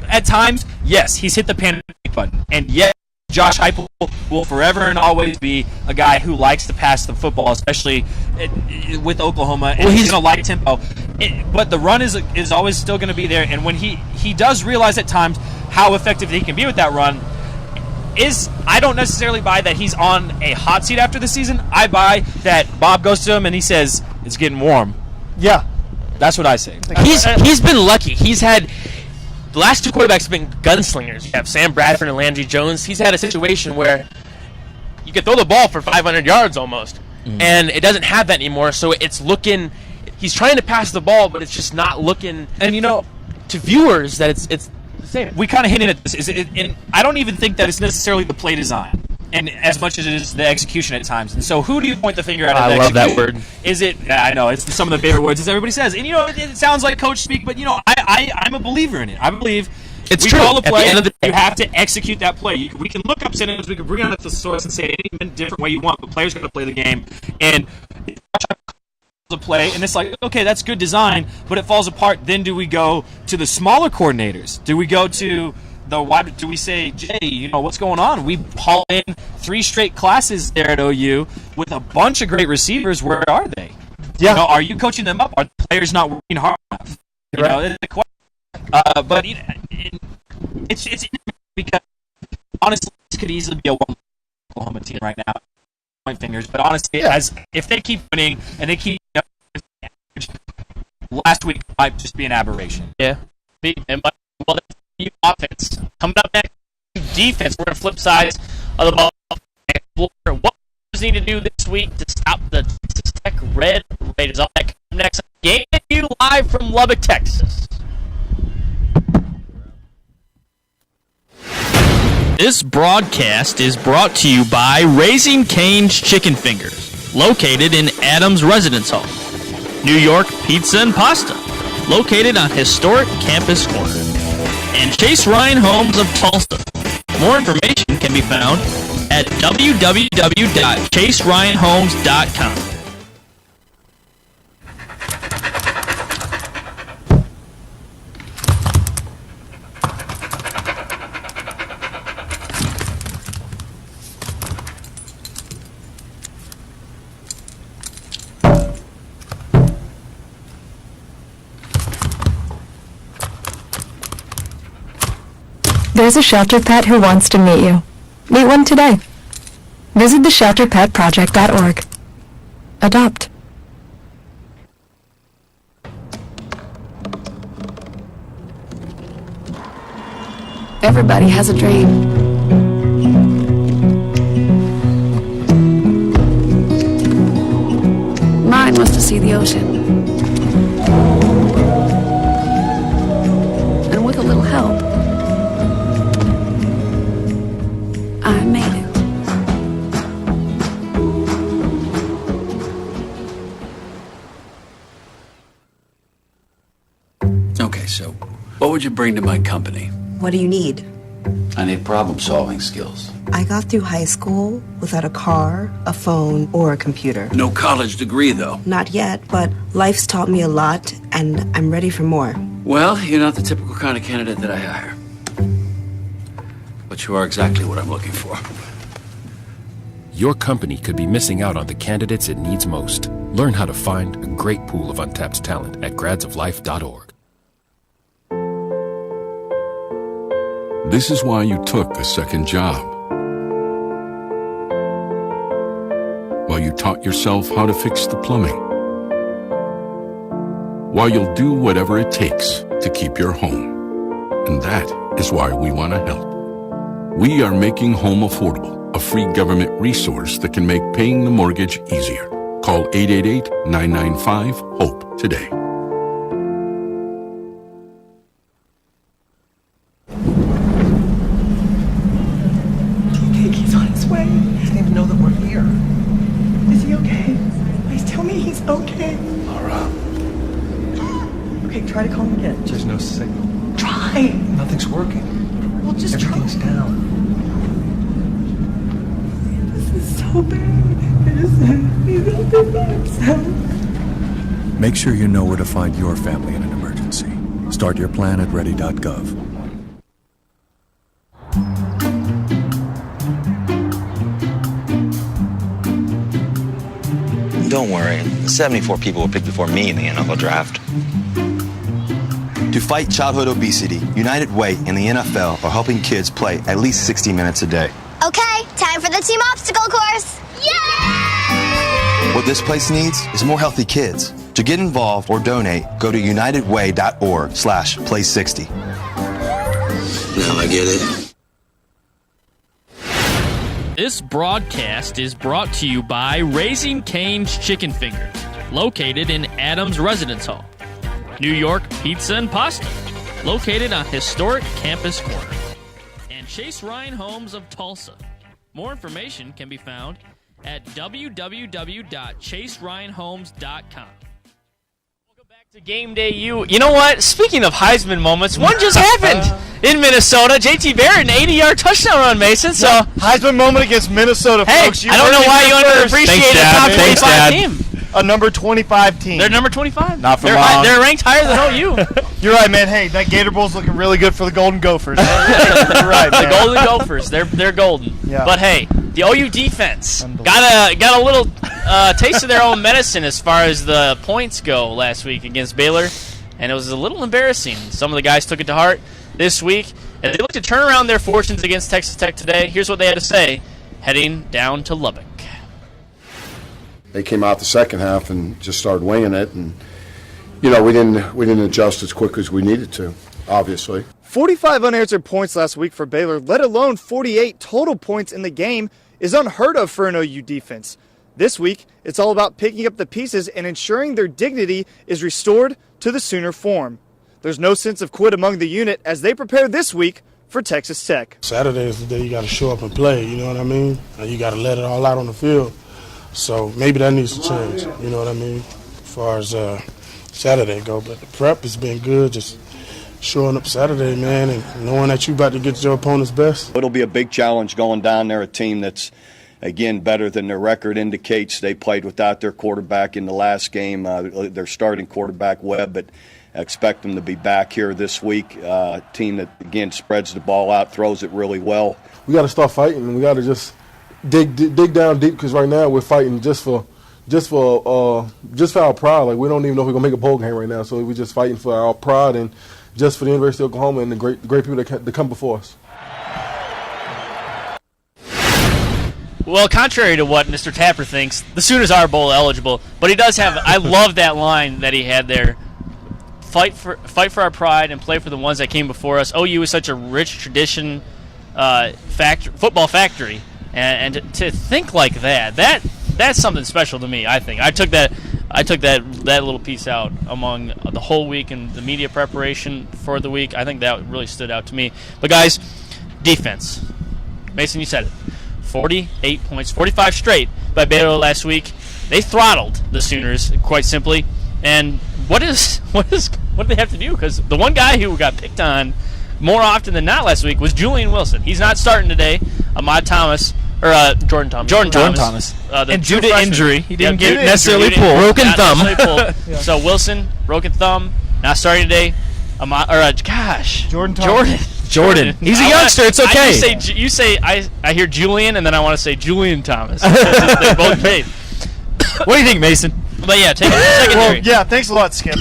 at times, yes, he's hit the panic button. And yes, Josh Heupel will forever and always be a guy who likes to pass the football, especially with Oklahoma. And he's going to like tempo. But the run is always still going to be there. And when he does realize at times how effective he can be with that run, I don't necessarily buy that he's on a hot seat after the season. I buy that Bob goes to him and he says, it's getting warm. Yeah. That's what I say. He's been lucky. He's had the last 2 quarterbacks have been gunslingers. You have Sam Bradford and Landry Jones. He's had a situation where you can throw the ball for 500 yards almost, and it doesn't have that anymore. So it's looking. He's trying to pass the ball, but it's just not looking. And to viewers that it's the same. We kind of hinted at this. And I don't even think that it's necessarily the play design, and as much as it is the execution at times. And so, who do you point the finger at? I love that word. Is it? I know it's some of the favorite words as everybody says. And it sounds like coach speak, but I'm a believer in it. I believe it's we true. call a play. At the end of the day, you have to execute that play. We can look up synonyms. We can bring out the source and say it any different way you want. But players got to play the game, and the play, and it's like, okay, that's good design, but it falls apart. Then do we go to the smaller coordinators? Do we go to do we say, Jay, what's going on? We haul in 3 straight classes there at OU with a bunch of great receivers. Where are they? Yeah. Are you coaching them up? Are the players not working hard enough? It's a question. But it's because honestly, this could easily be a one Oklahoma team right now. Point fingers, but honestly, if they keep winning and they keep last week might just be an aberration. Yeah. Well, offense coming up next. Defense. We're going to flip sides of the ball. What does need to do this week to stop the Texas Tech Red Raiders? All that come next. GDU live from Lubbock, Texas. This broadcast is brought to you by Raising Cane's Chicken Fingers, located in Adams Residence Hall. New York Pizza and Pasta, located on historic Campus Corner. And Chase Ryan Homes of Tulsa. More information can be found at www.chaseryanhomes.com. There's a shelter pet who wants to meet you. Meet one today. Visit theshelterpetproject.org. Adopt. Everybody has a dream. time was to see the ocean. And with a little help, I made it. Okay, so what would you bring to my company? What do you need? I need problem-solving skills. I got through high school without a car, a phone, or a computer. No college degree, though. Not yet, but life's taught me a lot, and I'm ready for more. Well, you're not the typical kind of candidate that I hire. But you are exactly what I'm looking for. Your company could be missing out on the candidates it needs most. Learn how to find a great pool of untapped talent at gradsoflife.org. This is why you took a second job. While you taught yourself how to fix the plumbing. While you'll do whatever it takes to keep your home. And that is why we want to help. We are making home affordable, a free government resource that can make paying the mortgage easier. Call 888-995-HOPE today. He's on his way. He doesn't even know that we're here. Is he okay? Please tell me he's okay. Laura. Okay, try to call him again. There's no signal. Try. Nothing's working. Well, just Everything's try. down. This is so bad. He's out there by himself. Make sure you know where to find your family in an emergency. Start your plan at ready.gov. Don't worry, 74 people were picked before me in the NFL draft. To fight childhood obesity, United Way and the NFL are helping kids play at least 60 minutes a day. Okay, time for the team obstacle course. Yay! What this place needs is more healthy kids. To get involved or donate, go to unitedway.org/play60. Now I get it. This broadcast is brought to you by Raising Cane's Chicken Fingers, located in Adams Residence Hall. New York Pizza and Pasta, located on historic Campus Corner. And Chase Ryan Homes of Tulsa. More information can be found at www.chaseryanhomes.com. To Game Day U. You know what? Speaking of Heisman moments, one just happened in Minnesota. JT Barrett, an 80-yard touchdown run, Mason. So Heisman moment against Minnesota, hey, folks. I don't know why you underappreciate a top 25 team. A number 25 team. They're number 25. Not for they're long. They're ranked higher than OU. You're right, man. Hey, that Gator Bowl's looking really good for the Golden Gophers. You're right, man. The Golden Gophers. They're golden. Yeah. But hey, the OU defense got a little taste of their own medicine as far as the points go last week against Baylor, and it was a little embarrassing. Some of the guys took it to heart this week, and they look to turn around their fortunes against Texas Tech today. Here's what they had to say heading down to Lubbock. They came out the second half and just started winging it, and we didn't adjust as quick as we needed to, obviously. 45 unanswered points last week for Baylor, let alone 48 total points in the game, is unheard of for an OU defense. This week, it's all about picking up the pieces and ensuring their dignity is restored to the Sooner form. There's no sense of quit among the unit as they prepare this week for Texas Tech. Saturday is the day you got to show up and play, you know what I mean? You got to let it all out on the field. So maybe that needs to change, you know what I mean, as far as Saturday go. But the prep has been good, just showing up Saturday, man, and knowing that you about to get your opponent's best. It'll be a big challenge going down there, a team that's, again, better than their record indicates. They played without their quarterback in the last game, their starting quarterback, Webb, but I expect them to be back here this week. A team that, again, spreads the ball out, throws it really well. We got to start fighting. We got to just dig down deep because right now we're fighting just for our pride. Like, we don't even know if we're gonna make a bowl game right now, so we're just fighting for our pride and just for the University of Oklahoma and the great people that come before us. Well, contrary to what Mr. Tapper thinks, the Sooners are bowl eligible, but he does have. I love that line that he had there. Fight for our pride and play for the ones that came before us. OU is such a rich tradition, football factory. And to think like that's something special to me, I think. I took that I took that little piece out among the whole week and the media preparation for the week. I think that really stood out to me. But guys, defense. Mason, you said it. 48 points, 45 straight by Baylor last week. They throttled the Sooners, quite simply. And what did they have to do? Because the one guy who got picked on more often than not last week was Julian Wilson. He's not starting today. Jordan Thomas. And due to injury, he didn't get necessarily pulled. Broken thumb. So Wilson, broken thumb, not starting today. Jordan. He's a youngster. It's okay. I hear Julian, and then I want to say Julian Thomas. They're both paid. What do you think, Mason? But yeah, take it secondary. Well, yeah, thanks a lot, Skip.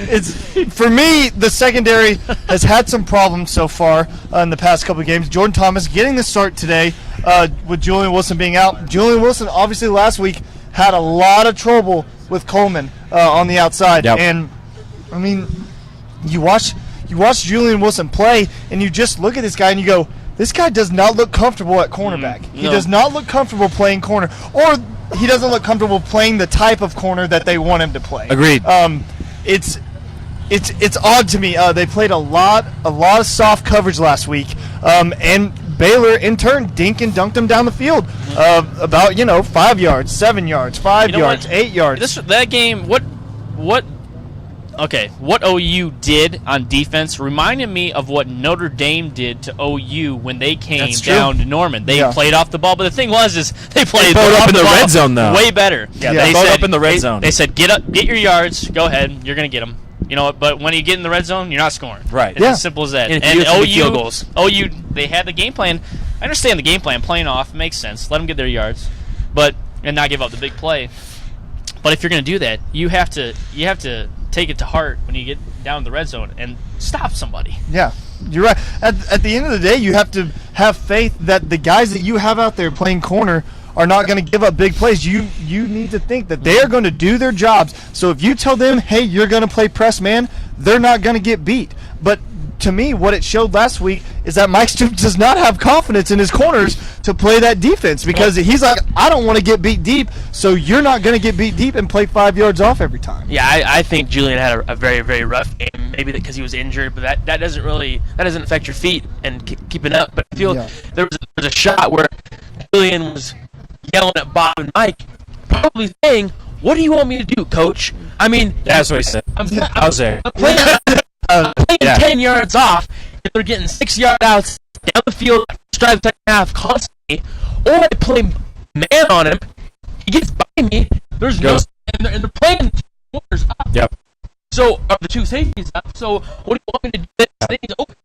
It's for me, the secondary has had some problems so far in the past couple of games. Jordan Thomas getting the start today with Julian Wilson being out. Julian Wilson, obviously, last week had a lot of trouble with Coleman on the outside. Yep. And, I mean, you watch Julian Wilson play, and you just look at this guy and you go, this guy does not look comfortable at cornerback. He does not look comfortable playing corner. Or he doesn't look comfortable playing the type of corner that they want him to play. Agreed. It's odd to me. They played a lot of soft coverage last week, and Baylor in turn dink and dunked them down the field about 5 yards, 7 yards, 5 yards, 8 yards. That game, what OU did on defense reminded me of what Notre Dame did to OU when they came down to Norman. They played off the ball, but the thing was they played up in the red zone though. Way better. Yeah, they bowed up in the red zone. They said get your yards, go ahead, you're gonna get them. But when you get in the red zone, you're not scoring. Right. It's as simple as that. And OU, they had the game plan. I understand the game plan. Playing off makes sense. Let them get their yards, and not give up the big play. But if you're going to do that, you have to take it to heart when you get down in the red zone and stop somebody. Yeah, you're right. At the end of the day, you have to have faith that the guys that you have out there playing corner are not going to give up big plays. You need to think that they are going to do their jobs. So if you tell them, hey, you're going to play press man, they're not going to get beat. But to me, what it showed last week is that Mike Stoops does not have confidence in his corners to play that defense because he's like, I don't want to get beat deep, so you're not going to get beat deep and play 5 yards off every time. Yeah, I think Julian had a very, very rough game. Maybe because he was injured, but that doesn't affect your feet and keeping up. But I feel there was a shot where Julian was yelling at Bob and Mike, probably saying, "What do you want me to do, Coach?" I mean, that's what he said. I was there. I'm playing 10 yards off, if they're getting 6 yard outs down the field, drive the second half constantly, or I play man on him, he gets by me, there's no, and they're playing corners up. Yep. So, are the two safeties up, so what do you want me to do? Things open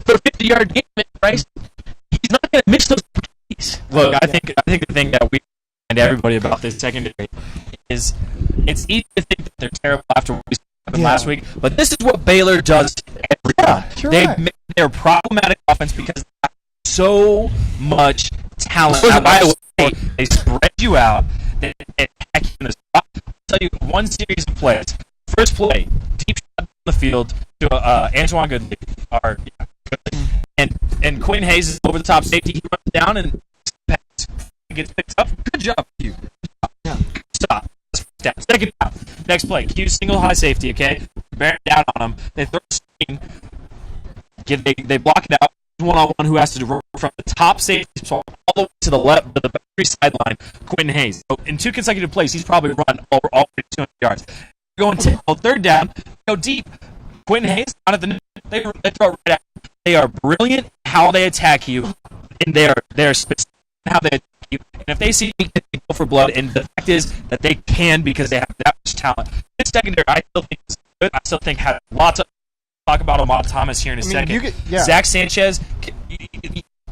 for a 50-yard game, Bryce. He's not going to miss those opportunities. Look, I think the thing that we and everybody about this secondary is it's easy to think that they're terrible after what we happened last week, but this is what Baylor does every time. They're problematic offense because they have so much talent. By the way, they spread you out. They attack you in the spot. I'll tell you one series of plays. First play, deep shot on the field to Antoine Goodley. And Quinn Hayes is over the top safety. He runs down and gets picked up. Good job, Q. Stop. Second down. Next play. Q single high safety, okay? Bear down on him. They throw a screen. They block it out. One-on-one who has to run from the top safety spot all the way to the left, to the boundary sideline, Quinn Hayes. So in 2 consecutive plays, he's probably run over all 200 yards. Going to third down, go deep. Quinn Hayes, out of the they throw it right at you. They are brilliant how they attack you, and they're specific how they attack you. And if they see you, they go for blood. And the fact is that they can because they have that much talent. This secondary, I still think is good. I still think has lots of talk about Ahmad Thomas here in a second. Zach Sanchez.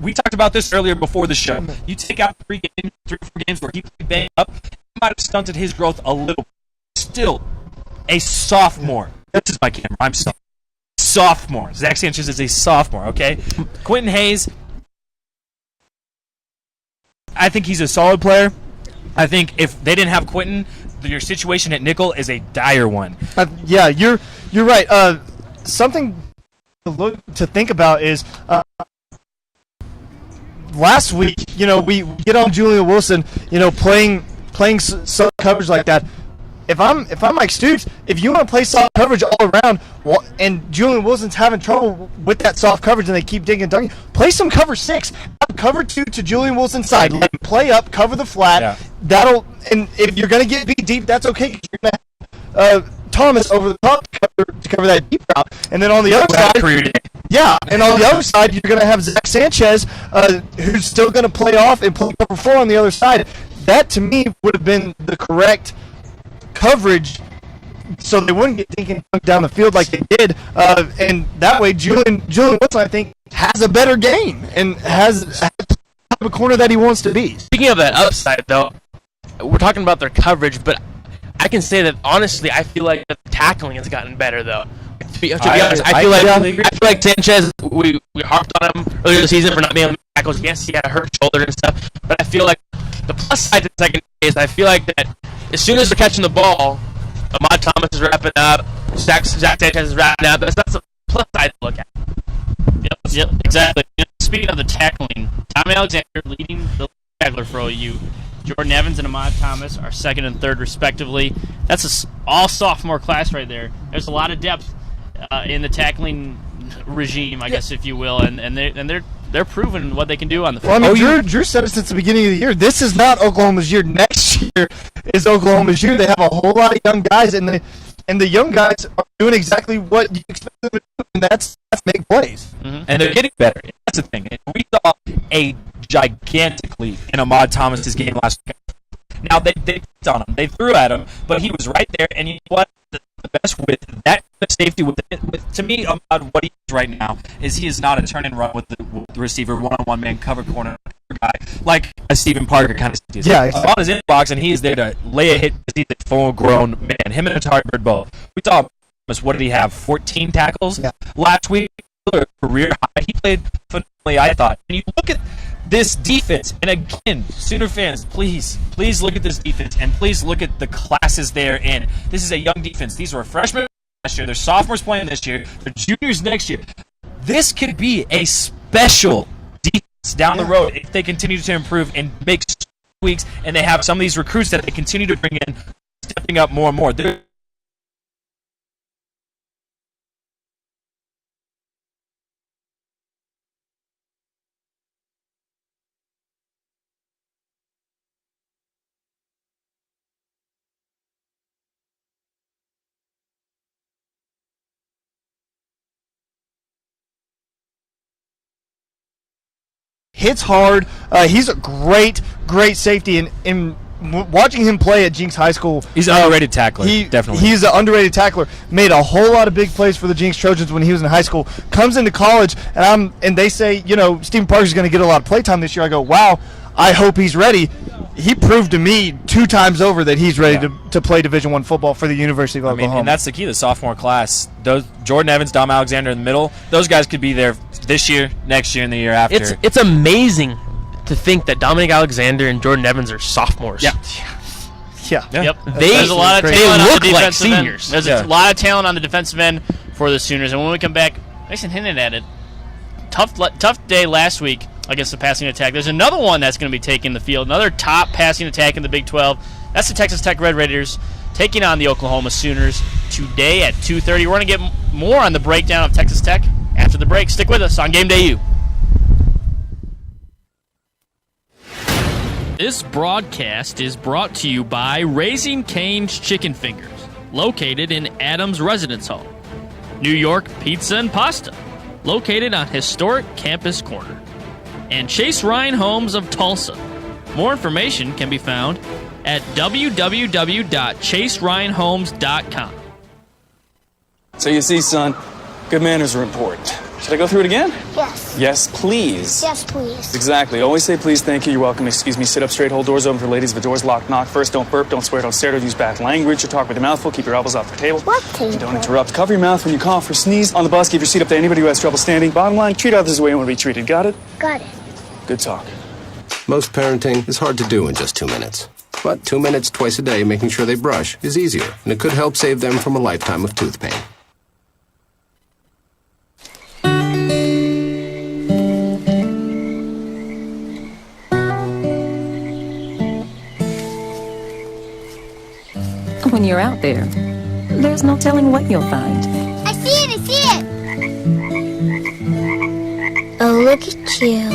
We talked about this earlier before the show. You take out 3 or 4 games where he played banged up, he might have stunted his growth a little. Still, a sophomore. This is my camera. I'm sorry. Sophomore. Zach Sanchez is a sophomore, okay? Quentin Hayes, I think he's a solid player. I think if they didn't have Quentin, your situation at nickel is a dire one. Yeah, you're right. Something to think about is last week, we get on Julian Wilson, playing playing some coverage like that. If I'm Mike Stoops, if you want to play soft coverage all around, and Julian Wilson's having trouble with that soft coverage, and they keep digging and dunking, play some cover 6, cover 2 to Julian Wilson's side, let him play up, cover the flat. Yeah. And if you're going to get beat deep, that's okay. You're going to have Thomas over the top to cover that deep route, and then on the other side, yeah, and on the other side, you're going to have Zach Sanchez, who's still going to play off and play cover 4 on the other side. That to me would have been the correct coverage, so they wouldn't get dinking down the field like they did, and that way Julian Wilson, I think, has a better game and has a corner that he wants to be. Speaking of that upside, though, we're talking about their coverage, but I can say that honestly, I feel like the tackling has gotten better, though. To be honest, I feel like Sanchez. We harped on him earlier this season for not being able to make tackles. Yes, he had a hurt shoulder and stuff, but I feel like the plus side to the second is I feel like that as soon as they're catching the ball, Ahmad Thomas is wrapping up, Zach Sanchez is wrapping up. That's the plus side to look at. Yep, exactly. Speaking of the tackling, Tommy Alexander leading the tackler for OU. Jordan Evans and Ahmad Thomas are second and third, respectively. That's all sophomore class right there. There's a lot of depth in the tackling regime, I guess, if you will, and they're proving what they can do on the field. Well, I mean, Drew said it since the beginning of the year. This is not Oklahoma's year. Next year is Oklahoma's year. They have a whole lot of young guys, and the young guys are doing exactly what you expect them to do, and that's make plays. Mm-hmm. And they're getting better. That's the thing. We saw a gigantic lead in Ahmad Thomas's game last week. Now, they picked on him. They threw at him, but he was right there, and you know what? The best with that safety, to me, Ahmad, what he is right now is he is not a turn and run with the receiver, one-on-one man cover corner guy, like a Stephen Parker kind of is. Yeah, exactly. On his inbox, and he is there to lay a hit because he's a full-grown man. Him and Atari Bird both. We saw, what did he have, 14 tackles last week? Career high. He played phenomenally, I thought. And you look at this defense, and again, Sooner fans, please look at this defense, and please look at the classes they're in. This is a young defense. These were freshmen last year. They're sophomores playing this year. They're juniors next year. This could be a special defense down the road if they continue to improve and make tweaks, and they have some of these recruits that they continue to bring in, stepping up more and more. Hits hard. He's a great safety, and watching him play at Jinx High School, he's an underrated tackler. Definitely, he's an underrated tackler. Made a whole lot of big plays for the Jinx Trojans when he was in high school. Comes into college, and they say, Stephen Parker's going to get a lot of playtime this year. I go, wow. I hope he's ready. He proved to me 2 times over that he's ready to play Division I football for the University of Oklahoma. And that's the key, the sophomore class. Jordan Evans, Dom Alexander in the middle, those guys could be there this year, next year, and the year after. It's amazing to think that Dominic Alexander and Jordan Evans are sophomores. Yeah. Yep. There's a lot of talent on the defensive end. There's a lot of talent on the defensive end for the Sooners. And when we come back, Mason hinted at it. Tough day last week against the passing attack. There's another one that's going to be taking the field, another top passing attack in the Big 12. That's the Texas Tech Red Raiders taking on the Oklahoma Sooners today at 2:30. We're going to get more on the breakdown of Texas Tech after the break. Stick with us on Game Day U. This broadcast is brought to you by Raising Cane's Chicken Fingers, located in Adams Residence Hall. New York Pizza and Pasta, located on historic Campus Corner. And Chase Ryan Homes of Tulsa. More information can be found at www.chaseryanhomes.com. So you see, son, good manners are important. Should I go through it again? Yes. Yes, please. Yes, please. Exactly. Always say please, thank you, you're welcome, excuse me, sit up straight, hold doors open for ladies. If the door's locked, knock first, don't burp, don't swear, don't stare, don't use bad language, or talk with your mouth full, keep your elbows off the table. What table? Don't interrupt. Cover your mouth when you cough or sneeze. On the bus, give your seat up to anybody who has trouble standing. Bottom line, treat others the way you want to be treated. Got it? Got it. Good talk. Most parenting is hard to do in just 2 minutes. But 2 minutes twice a day making sure they brush is easier, and it could help save them from a lifetime of tooth pain. When you're out there, there's no telling what you'll find. I see it, I see it! Oh, look at you.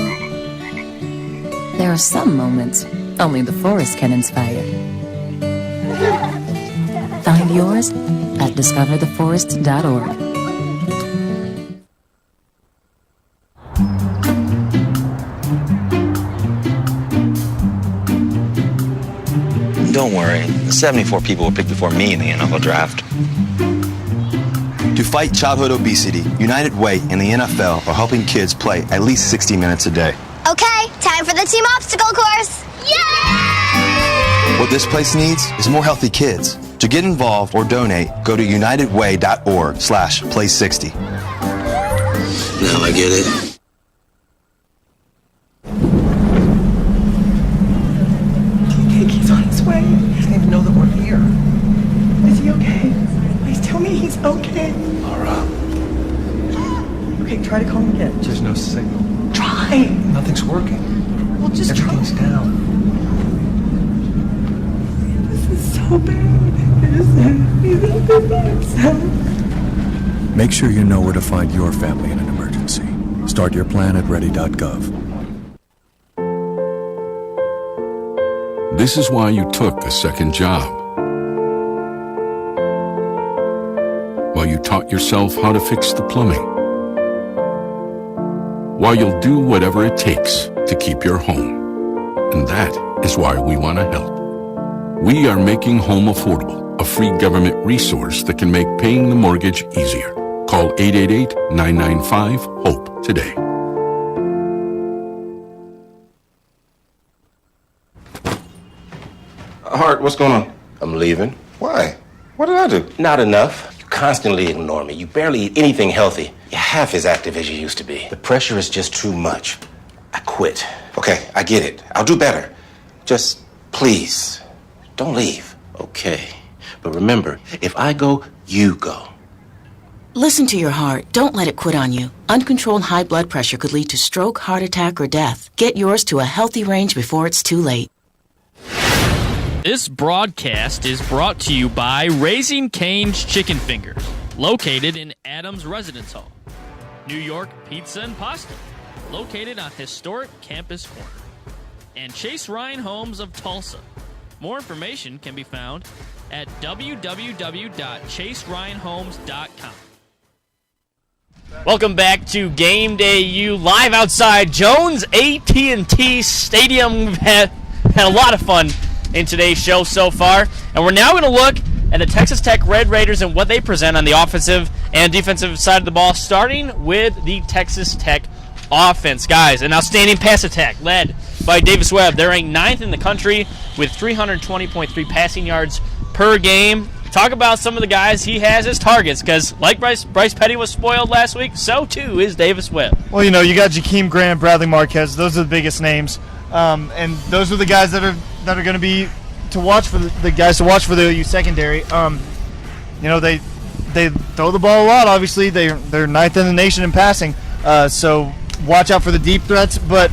There are some moments only the forest can inspire. Find yours at discovertheforest.org. Don't worry, 74 people were picked before me in the NFL draft. To fight childhood obesity, United Way and the NFL are helping kids play at least 60 minutes a day. Okay, time for the team obstacle course. Yay! What this place needs is more healthy kids. To get involved or donate, go to unitedway.org/play60. Now I get it. He's on his way. He doesn't even know that we're here. Is he okay? Please tell me he's okay. Laura. Okay, try to call him again. There's no signal. Try. Nothing's working. Well, just Everything's down. This is so bad. He's out there by himself. Make sure you know where to find your family in an emergency. Start your plan at ready.gov. This is why you took a second job. While you taught yourself how to fix the plumbing. While you'll do whatever it takes to keep your home. And that is why we want to help. We are making home affordable, a free government resource that can make paying the mortgage easier. Call 888-995-HOPE today. Hart, what's going on? I'm leaving. Why? What did I do? Not enough. You constantly ignore me. You barely eat anything healthy. You're half as active as you used to be. The pressure is just too much. I quit. Okay, I get it. I'll do better. Just, please, don't leave. Okay. But remember, if I go, you go. Listen to your heart. Don't let it quit on you. Uncontrolled high blood pressure could lead to stroke, heart attack, or death. Get yours to a healthy range before it's too late. This broadcast is brought to you by Raising Cane's Chicken Fingers, located in Adams Residence Hall. New York Pizza and Pasta, located on historic Campus Corner. And Chase Ryan Homes of Tulsa. More information can be found at www.chaseryanhomes.com. Welcome back to Game Day U, live outside Jones AT&T Stadium. We've had a lot of fun in today's show so far, and we're now going to look at the Texas Tech Red Raiders and what they present on the offensive and defensive side of the ball, starting with the Texas Tech offense. Guys, an outstanding pass attack led by Davis Webb. They're ranked 9th in the country with 320.3 passing yards per game. Talk about some of the guys he has as targets, because like Bryce Petty was spoiled last week, so too is Davis Webb. Well, you know, you got Jakeem Grant, Bradley Marquez. Those are the biggest names, and those are the guys that are going to be to watch for the guys to watch for the OU secondary. You know, they throw the ball a lot. Obviously, they're 9th in the nation in passing, so watch out for the deep threats. But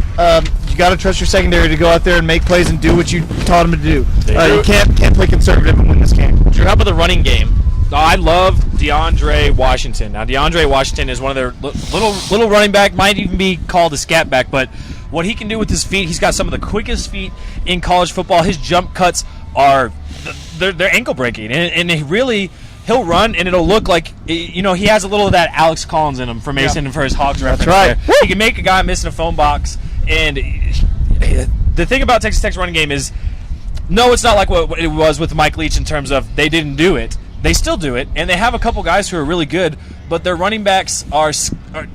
you got to trust your secondary to go out there and make plays and do what you taught them to do. You can't play conservative and win this game. Drew, how about the running game? I love DeAndre Washington. Now, DeAndre Washington is one of their little running back, might even be called a scat back, but what he can do with his feet, he's got some of the quickest feet in college football. His jump cuts are they're ankle breaking, and he'll run and it'll look like, you know, he has a little of that Alex Collins in him for Mason and for his Hogs reference. That's right. There. He can make a guy miss in a phone box, and the thing about Texas Tech's running game is, no, it's not like what it was with Mike Leach in terms of they didn't do it. They still do it, and they have a couple guys who are really good, but their running backs are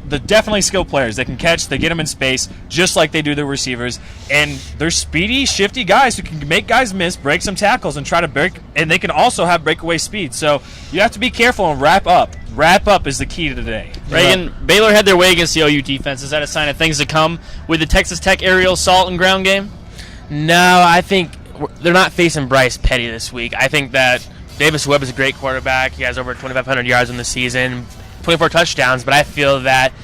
definitely skill players. They can catch, they get them in space, just like they do their receivers, and they're speedy, shifty guys who can make guys miss, break some tackles, and try to break, and they can also have breakaway speed. So you have to be careful and wrap up. Wrap up is the key to today. Reagan, Baylor had their way against the OU defense. Is that a sign of things to come with the Texas Tech aerial assault and ground game? No, I think they're not facing Bryce Petty this week. I think that Davis Webb is a great quarterback. He has over 2,500 yards in the season, 24 touchdowns, but I feel that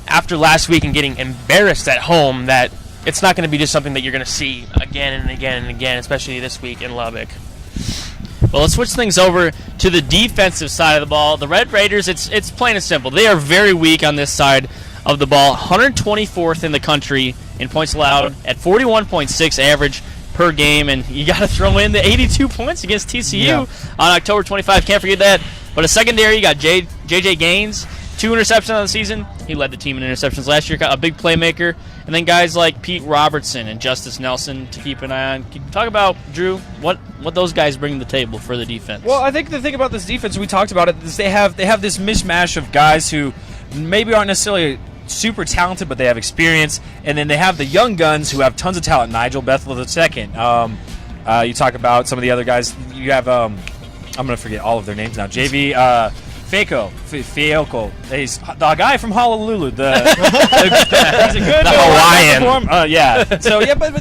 after last week and getting embarrassed at home, that it's not going to be just something that you're going to see again and again and again, especially this week in Lubbock. Well, let's switch things over to the defensive side of the ball. The Red Raiders, it's plain and simple. They are very weak on this side of the ball. 124th in the country in points allowed at 41.6 average per game, and you got to throw in the 82 points against TCU on October 25. Can't forget that. But a secondary, you got J.J. Gaines, 2 interceptions on the season. He led the team in interceptions last year, got a big playmaker. And then guys like Pete Robertson and Justice Nelson to keep an eye on. Can you talk about, Drew, what those guys bring to the table for the defense? Well, I think the thing about this defense, we talked about it, is they have this mishmash of guys who maybe aren't necessarily super talented, but they have experience. And then they have the young guns who have tons of talent. Nigel Bethel II. You talk about some of the other guys. You have, I'm going to forget all of their names now. JV Fiocco. He's the guy from Honolulu. He's a good Hawaiian. Yeah. So yeah, but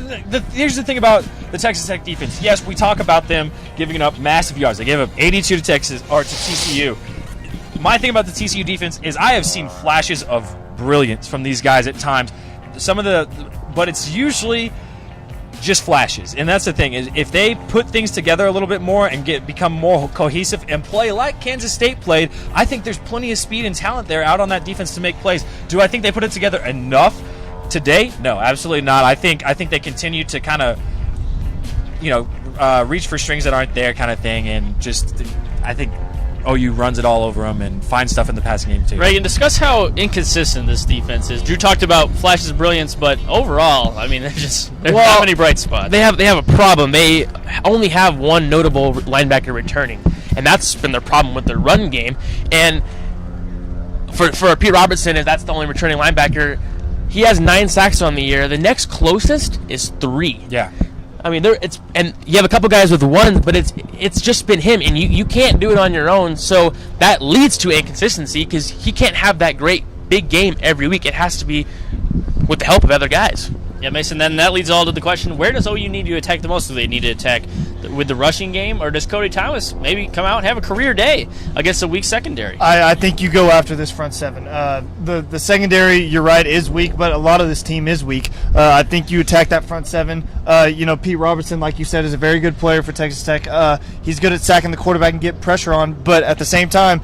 here's the thing about the Texas Tech defense. Yes, we talk about them giving up massive yards. They gave up 82 to TCU. My thing about the TCU defense is I have seen flashes of brilliance from these guys at times. But it's usually just flashes, and that's the thing is if they put things together a little bit more and become more cohesive and play like Kansas State played, I think there's plenty of speed and talent there out on that defense to make plays. Do I think they put it together enough today? No, absolutely not. I think they continue to kind of reach for strings that aren't there kind of thing, and just I think OU runs it all over them and finds stuff in the passing game too. Reagan, discuss how inconsistent this defense is. Drew talked about flashes of brilliance, but overall, I mean, there's not many bright spots. They have a problem. They only have one notable linebacker returning, and that's been their problem with their run game. And for Pete Robertson, if that's the only returning linebacker, he has 9 sacks on the year. The next closest is 3. Yeah. I mean, and you have a couple guys with 1, but it's just been him, and you can't do it on your own. So that leads to inconsistency because he can't have that great big game every week. It has to be with the help of other guys. Yeah, Mason, then that leads all to the question, where does OU need to attack the most? Do they need to attack with the rushing game, or does Cody Thomas maybe come out and have a career day against a weak secondary? I think you go after this front seven. The secondary, you're right, is weak, but a lot of this team is weak. I think you attack that front seven. Pete Robertson, like you said, is a very good player for Texas Tech. He's good at sacking the quarterback and getting pressure on, but at the same time,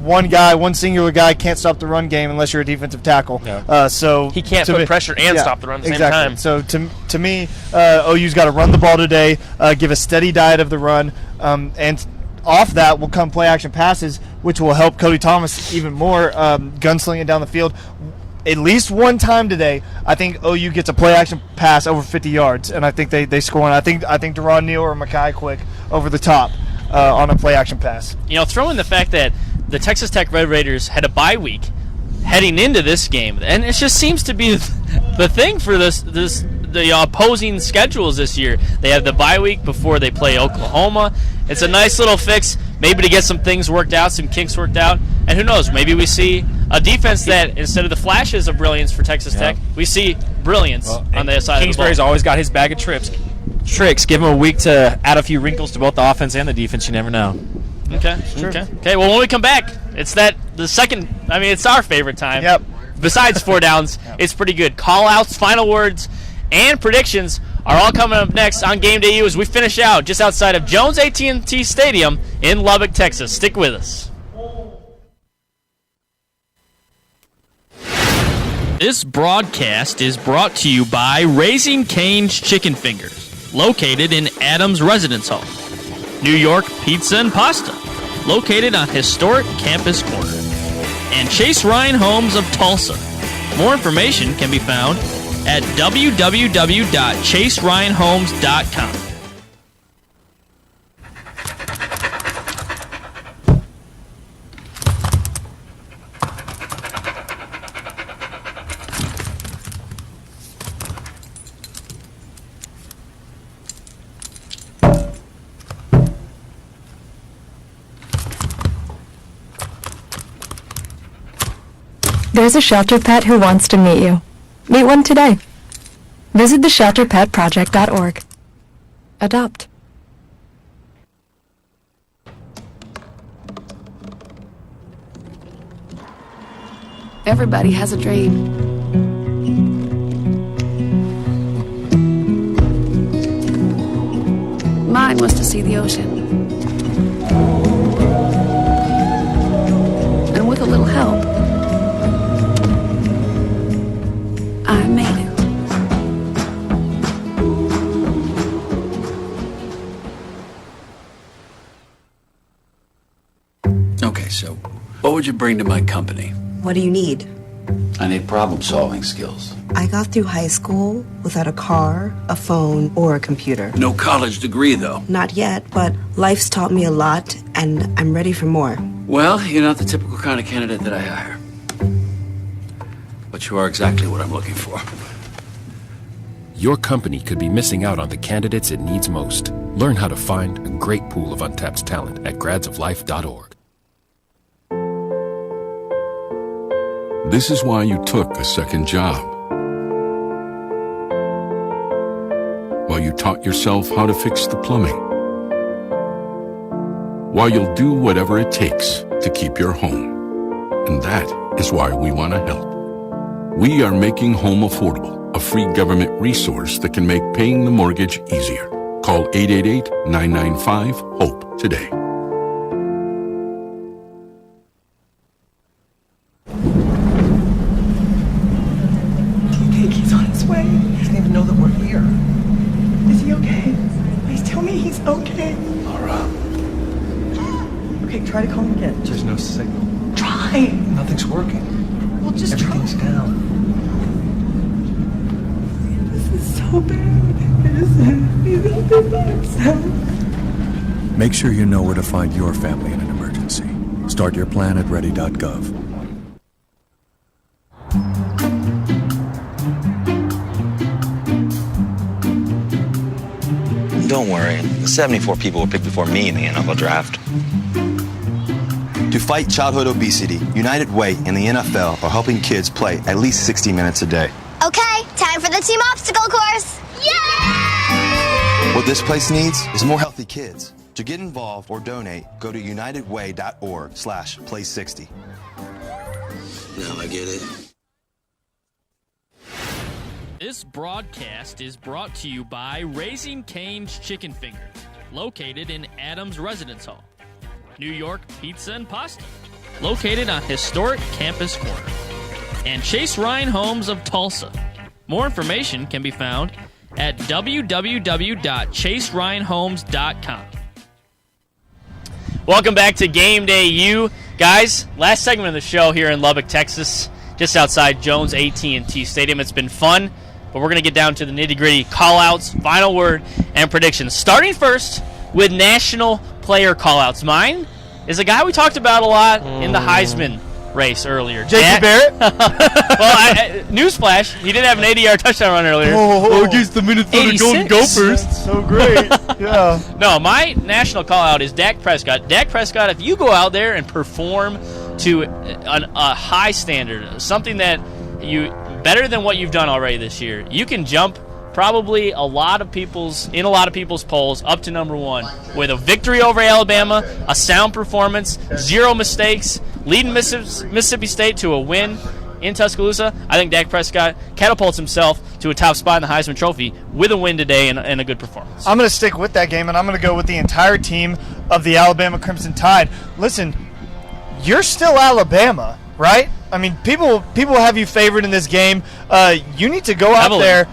one singular guy can't stop the run game unless you're a defensive tackle. Yeah. So he can't put pressure and stop the run at the same time. So to me, OU's got to run the ball today, give a steady diet of the run, and off that will come play action passes, which will help Cody Thomas even more, gunslinging down the field. At least one time today, I think OU gets a play action pass over 50 yards, and I think they score. And I think Deron Neal or Makai Quick over the top on a play action pass. Throw in the fact that the Texas Tech Red Raiders had a bye week heading into this game, and it just seems to be the thing for the opposing schedules this year. They have the bye week before they play Oklahoma. It's a nice little fix, maybe to get some things worked out, some kinks worked out, and who knows, maybe we see a defense that instead of the flashes of brilliance for Texas Tech, we see brilliance on the side of the ball. Kingsbury's always got his bag of tricks. Give him a week to add a few wrinkles to both the offense and the defense. You never know. Okay. Well, when we come back, it's it's our favorite time. Yep. Besides 4 downs, it's pretty good. Call-outs, final words, and predictions are all coming up next on Game Day U as we finish out just outside of Jones AT&T Stadium in Lubbock, Texas. Stick with us. This broadcast is brought to you by Raising Cane's Chicken Fingers, located in Adams Residence Hall. New York Pizza and Pasta, located on historic Campus Corner. And Chase Ryan Homes of Tulsa. More information can be found at www.chaseryanhomes.com. There's a shelter pet who wants to meet you. Meet one today. Visit theshelterpetproject.org. Adopt. Everybody has a dream. Mine was to see the ocean. made it. Okay, so what would you bring to my company? What do you need? I need problem-solving skills. I got through high school without a car, a phone, or a computer. No college degree, though. Not yet, but life's taught me a lot, and I'm ready for more. Well, you're not the typical kind of candidate that I hire. But you are exactly what I'm looking for. Your company could be missing out on the candidates it needs most. Learn how to find a great pool of untapped talent at gradsoflife.org. This is why you took a second job. While you taught yourself how to fix the plumbing. While you'll do whatever it takes to keep your home. And that is why we want to help. We are making home affordable, a free government resource that can make paying the mortgage easier. Call 888-995-HOPE today. He's on his way. He doesn't even know that we're here. Is he okay? Please tell me he's okay. Laura. Okay, try to call him again. There's no signal. Try. Nothing's working. Well, just Everything's try. down. This is so bad. He's out there by himself. Make sure you know where to find your family in an emergency. Start your plan at ready.gov. Don't worry, the 74 people were picked before me in the NFL draft. To fight childhood obesity, United Way and the NFL are helping kids play at least 60 minutes a day. Okay, time for the team obstacle course. Yay! What this place needs is more healthy kids. To get involved or donate, go to unitedway.org/play60. Now I get it. This broadcast is brought to you by Raising Cane's Chicken Fingers, located in Adams Residence Hall. New York Pizza and Pasta, located on historic Campus Corner. And Chase Ryan Homes of Tulsa. More information can be found at www.chaseryanhomes.com. Welcome back to Game Day U. Guys, last segment of the show here in Lubbock, Texas, just outside Jones AT&T Stadium. It's been fun, but we're going to get down to the nitty-gritty call-outs, final word, and predictions. Starting first with national player call-outs. Mine is a guy we talked about a lot in the Heisman race earlier. J.K. Barrett? Well, newsflash, he did have an 80-yard touchdown run earlier. Against the Minnesota Golden Gophers. That's so great. Yeah. No, my national call-out is Dak Prescott. Dak Prescott, if you go out there and perform to a high standard, something that you better than what you've done already this year, you can jump probably in a lot of people's polls up to number one with a victory over Alabama, a sound performance, 0 mistakes, leading Mississippi State to a win in Tuscaloosa. I think Dak Prescott catapults himself to a top spot in the Heisman Trophy with a win today and a good performance. I'm going to stick with that game, and I'm going to go with the entire team of the Alabama Crimson Tide. Listen, you're still Alabama, right? I mean, people have you favored in this game. You need to go out there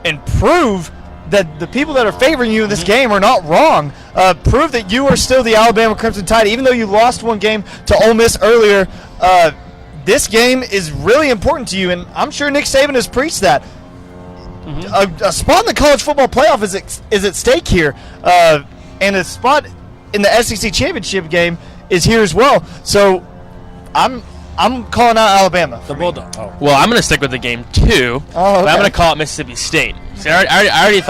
and prove that the people that are favoring you in this game are not wrong. Prove that you are still the Alabama Crimson Tide, even though you lost one game to Ole Miss earlier. This game is really important to you, and I'm sure Nick Saban has preached that. A spot in the college football playoff is at stake here, and a spot in the SEC championship game is here as well. So I'm calling out Alabama. The Bulldogs. Oh. Well, I'm going to stick with the game too. Oh, okay. But I'm going to call it Mississippi State. See, I already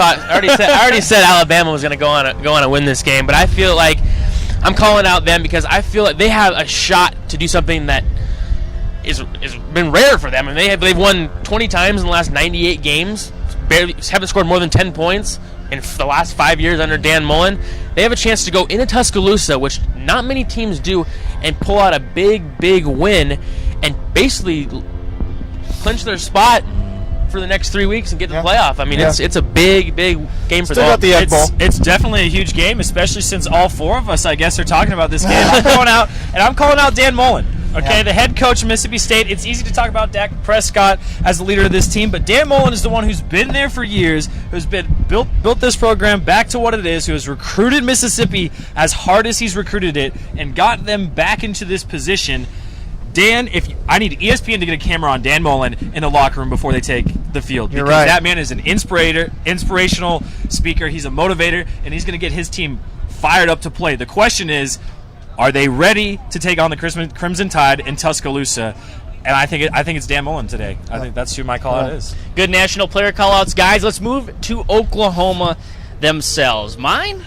said Alabama was going to go on and win this game, but I feel like I'm calling out them because I feel like they have a shot to do something that is been rare for them. And they've won 20 times in the last 98 games. Barely haven't scored more than 10 points in the last 5 years under Dan Mullen. They have a chance to go into Tuscaloosa, which not many teams do, and pull out a big win and basically clinch their spot for the next 3 weeks and get to the playoff. I mean, it's a big game for them. It's definitely a huge game, especially since all four of us, I guess, are talking about this game. I'm calling out Dan Mullen. Okay, the head coach of Mississippi State. It's easy to talk about Dak Prescott as the leader of this team, but Dan Mullen is the one who's been there for years, who's been built this program back to what it is, who has recruited Mississippi as hard as he's recruited it and got them back into this position. Dan, I need ESPN to get a camera on Dan Mullen in the locker room before they take the field. You're because right. That man is an inspirational speaker. He's a motivator, and he's going to get his team fired up to play. The question is, are they ready to take on the Crimson Tide in Tuscaloosa? And I think it's Dan Mullen today. I think that's who my call-out is. Good national player call-outs. Guys, let's move to Oklahoma themselves. Mine,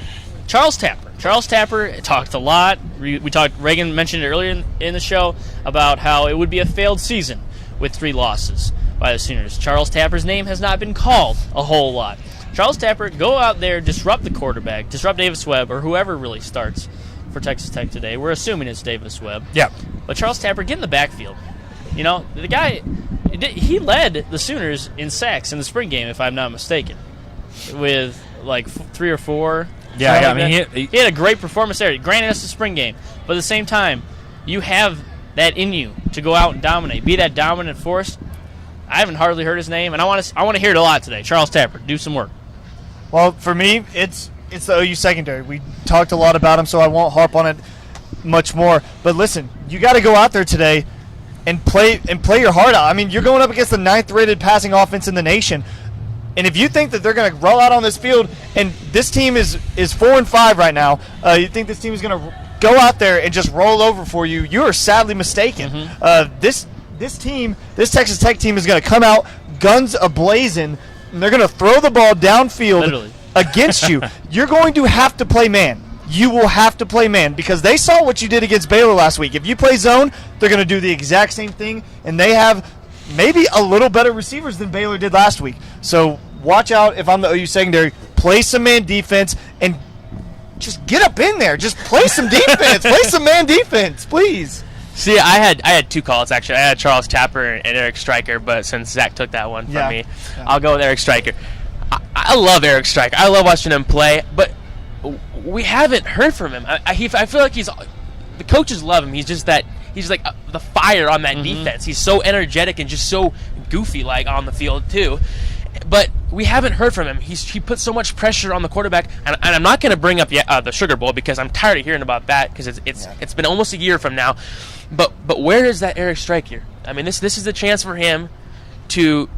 Charles Tapper. Charles Tapper talked a lot. Reagan mentioned it earlier in the show about how it would be a failed season with 3 losses by the Sooners. Charles Tapper's name has not been called a whole lot. Charles Tapper, go out there, disrupt the quarterback, disrupt Davis Webb, or whoever really starts for Texas Tech today. We're assuming it's Davis Webb. Yeah. But Charles Tapper, get in the backfield. You know, the guy, he led the Sooners in sacks in the spring game, if I'm not mistaken, with like 3 or 4. Yeah, I mean, he had a great performance there. Granted, it's the spring game, but at the same time, you have that in you to go out and dominate, be that dominant force. I haven't hardly heard his name, and I want to hear it a lot today. Charles Tapper, do some work. Well, for me, it's the OU secondary. We talked a lot about him, so I won't harp on it much more. But listen, you got to go out there today and play your heart out. I mean, you're going up against the 9th-rated passing offense in the nation. And if you think that they're going to roll out on this field, and this team is 4-5 right now, you think this team is going to go out there and just roll over for you, you are sadly mistaken. Mm-hmm. This Texas Tech team is going to come out guns a-blazing, and they're going to throw the ball downfield against you. You're going to have to play man. You will have to play man because they saw what you did against Baylor last week. If you play zone, they're going to do the exact same thing, and they have maybe a little better receivers than Baylor did last week. So watch out if I'm the OU secondary. Play some man defense and just get up in there. Just play some defense. Play some man defense, please. See, I had 2 calls, actually. I had Charles Tapper and Eric Stryker, but since Zach took that one from me, I'll go with Eric Stryker. I love Eric Stryker. I love watching him play, but we haven't heard from him. I feel like the coaches love him. He's just like the fire on that defense. He's so energetic and just so goofy like on the field too. But we haven't heard from him. He puts so much pressure on the quarterback, and I'm not going to bring up the Sugar Bowl because I'm tired of hearing about that because it's been almost a year from now. But where is that Eric Stryker? I mean, this is the chance for him to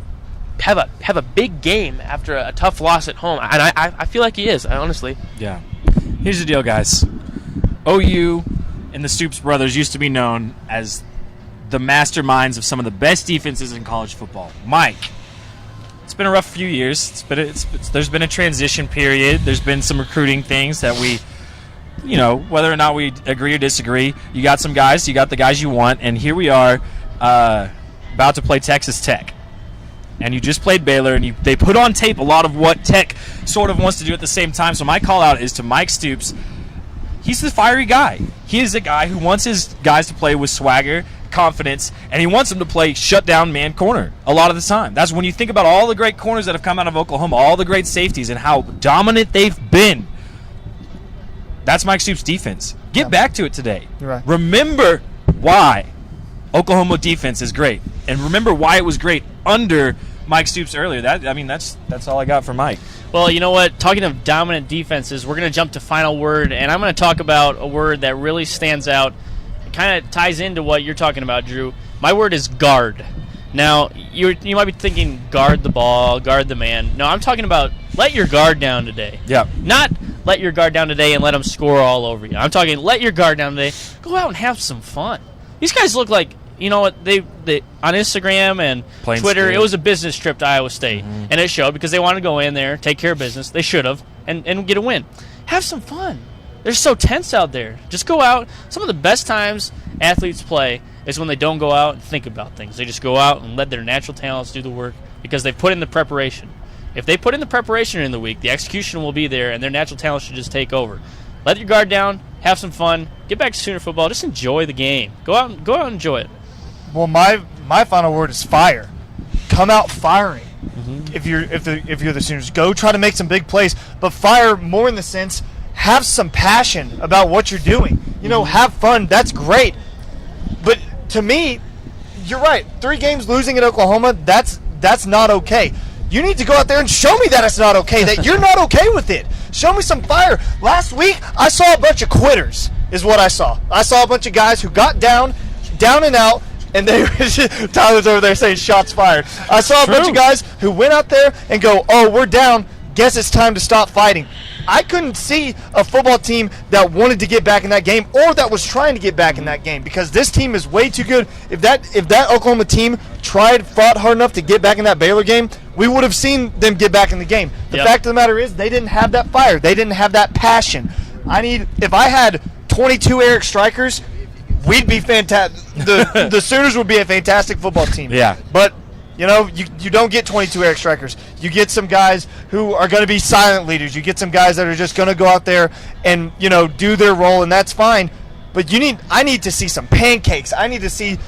have a big game after a tough loss at home, and I feel like he is. Honestly. Yeah. Here's the deal, guys. OU and the Stoops brothers used to be known as the masterminds of some of the best defenses in college football. Mike, it's been a rough few years. There's been a transition period. There's been some recruiting things that we, whether or not we agree or disagree, you got some guys, you got the guys you want, and here we are about to play Texas Tech. And you just played Baylor, and they put on tape a lot of what Tech sort of wants to do at the same time. So my call-out is to Mike Stoops. He's the fiery guy. He is a guy who wants his guys to play with swagger, confidence, and he wants them to play shut-down man corner a lot of the time. That's when you think about all the great corners that have come out of Oklahoma, all the great safeties, and how dominant they've been. That's Mike Stoops' defense. Get back to it today. You're right. Remember why Oklahoma defense is great, and remember why it was great under Mike Stoops earlier. That's all I got for Mike. Well, you know what? Talking of dominant defenses, we're going to jump to final word, and I'm going to talk about a word that really stands out. It kind of ties into what you're talking about, Drew. My word is guard. Now, you might be thinking guard the ball, guard the man. No, I'm talking about let your guard down today. Yeah. Not let your guard down today and let them score all over you. I'm talking let your guard down today. Go out and have some fun. These guys look like, you know what, they on Instagram and Plain Twitter, Spirit. it was a business trip to Iowa State. And it showed because they wanted to go in there, take care of business. They should have, and get a win. Have some fun. They're so tense out there. Just go out. Some of the best times athletes play is when they don't go out and think about things. They just go out and let their natural talents do the work because they've put in the preparation. If they put in the preparation in the week, the execution will be there, and their natural talents should just take over. Let your guard down. Have some fun. Get back to Sooner football. Just enjoy the game. Go out and enjoy it. Well, my final word is fire. Come out firing. If you're the Sooners, go try to make some big plays, but fire more in the sense have some passion about what you're doing. Have fun. That's great, but to me, you're right. 3 games losing at Oklahoma, that's not okay. You need to go out there and show me that it's not okay, that you're not okay with it. Show me some fire. Last week, I saw a bunch of quitters is what I saw. I saw a bunch of guys who got down and out, and they Tyler's over there saying shots fired. I saw a bunch of guys who went out there and go, oh, we're down. Guess it's time to stop fighting. I couldn't see a football team that wanted to get back in that game or that was trying to get back in that game because this team is way too good. If that Oklahoma team fought hard enough to get back in that Baylor game, we would have seen them get back in the game. The fact of the matter is they didn't have that fire. They didn't have that passion. If I had 22 Eric Strikers, we'd be fantastic. The Sooners would be a fantastic football team. Yeah. But you don't get 22 Eric Strikers. You get some guys who are going to be silent leaders. You get some guys that are just going to go out there and do their role, and that's fine. But I need to see some pancakes. I need to see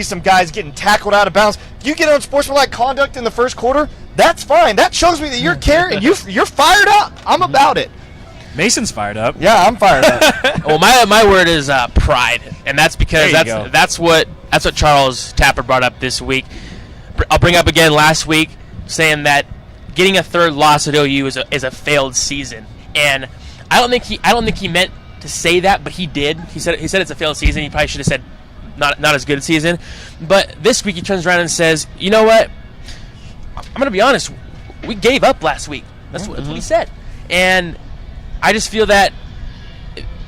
some guys getting tackled out of bounds. If you get on sportsmanlike conduct in the first quarter, that's fine. That shows me that you're caring. You're fired up. I'm about it. Mason's fired up. Yeah, I'm fired up. Well, my word is pride, and that's because that's what Charles Tapper brought up this week. I'll bring up again last week, saying that getting a third loss at OU is a failed season, and I don't think he meant to say that, but he did. He said it's a failed season. He probably should have said not as good a season. But this week he turns around and says, you know what? I'm going to be honest. We gave up last week. That's what he said, and I just feel that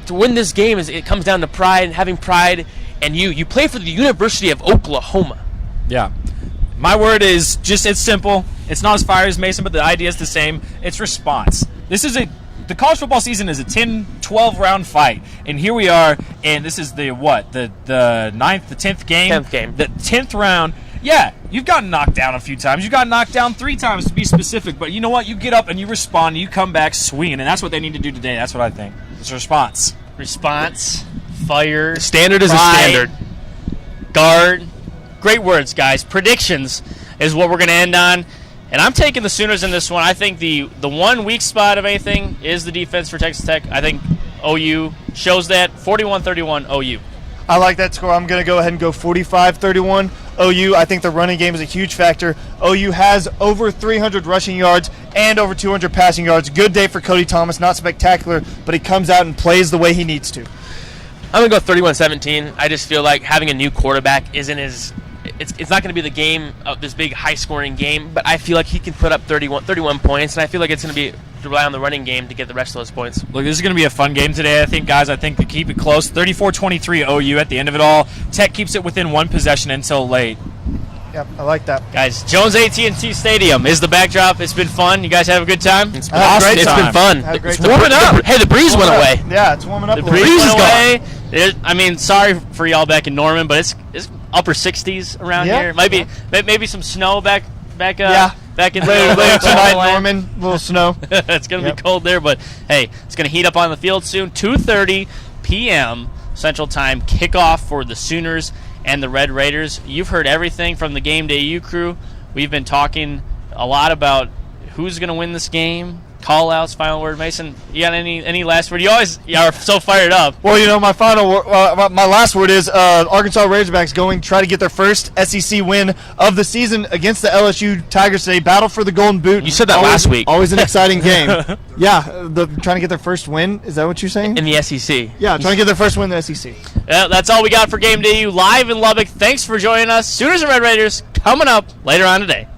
to win this game it comes down to pride and having pride, and you play for the University of Oklahoma. Yeah. My word is it's simple. It's not as fire as Mason, but the idea is the same. It's response. The college football season is a 10-12 round fight, and here we are, and this is the 10th game? 10th game. The 10th round. Yeah, you've gotten knocked down a few times. You got knocked down 3 times to be specific, but you know what? You get up and you respond, and you come back swinging, and that's what they need to do today. That's what I think. It's a response. Response, fire. The standard is a standard. Guard. Great words, guys. Predictions is what we're going to end on. And I'm taking the Sooners in this one. I think the one weak spot of anything is the defense for Texas Tech. I think OU shows that. 41-31 OU. I like that score. I'm going to go ahead and go 45-31 OU. I think the running game is a huge factor. OU has over 300 rushing yards and over 200 passing yards. Good day for Cody Thomas. Not spectacular, but he comes out and plays the way he needs to. I'm going to go 31-17. I just feel like having a new quarterback isn't as – it's not going to be the game of this big high-scoring game, but I feel like he can put up 31 points, and I feel like it's going to be to rely on the running game to get the rest of those points. Look, this is going to be a fun game today, I think, guys. I think to keep it close. 34-23 OU at the end of it all. Tech keeps it within 1 possession until late. Yep, I like that. Guys, Jones AT&T Stadium is the backdrop. It's been fun. You guys have a good time? It's been awesome. It's been fun. It's warming up. Hey, the breeze went away. Yeah, it's warming up. The breeze went away. Sorry for y'all back in Norman, but it's upper 60s around here. Maybe some snow back back in later tonight, Norman. A little snow. It's going to be cold there, but hey, it's going to heat up on the field soon. 2:30 p.m. Central Time kickoff for the Sooners and the Red Raiders. You've heard everything from the Game Day U crew. We've been talking a lot about who's going to win this game, call-outs, final word. Mason, you got any last word? You always are so fired up. Well, my final my last word is Arkansas Razorbacks try to get their first SEC win of the season against the LSU Tigers today. Battle for the Golden Boot. You said that last week. Always an exciting game. Yeah, trying to get their first win. Is that what you're saying? In the SEC. Yeah, trying to get their first win in the SEC. That's all we got for Game Day U live in Lubbock. Thanks for joining us. Sooners and Red Raiders coming up later on today.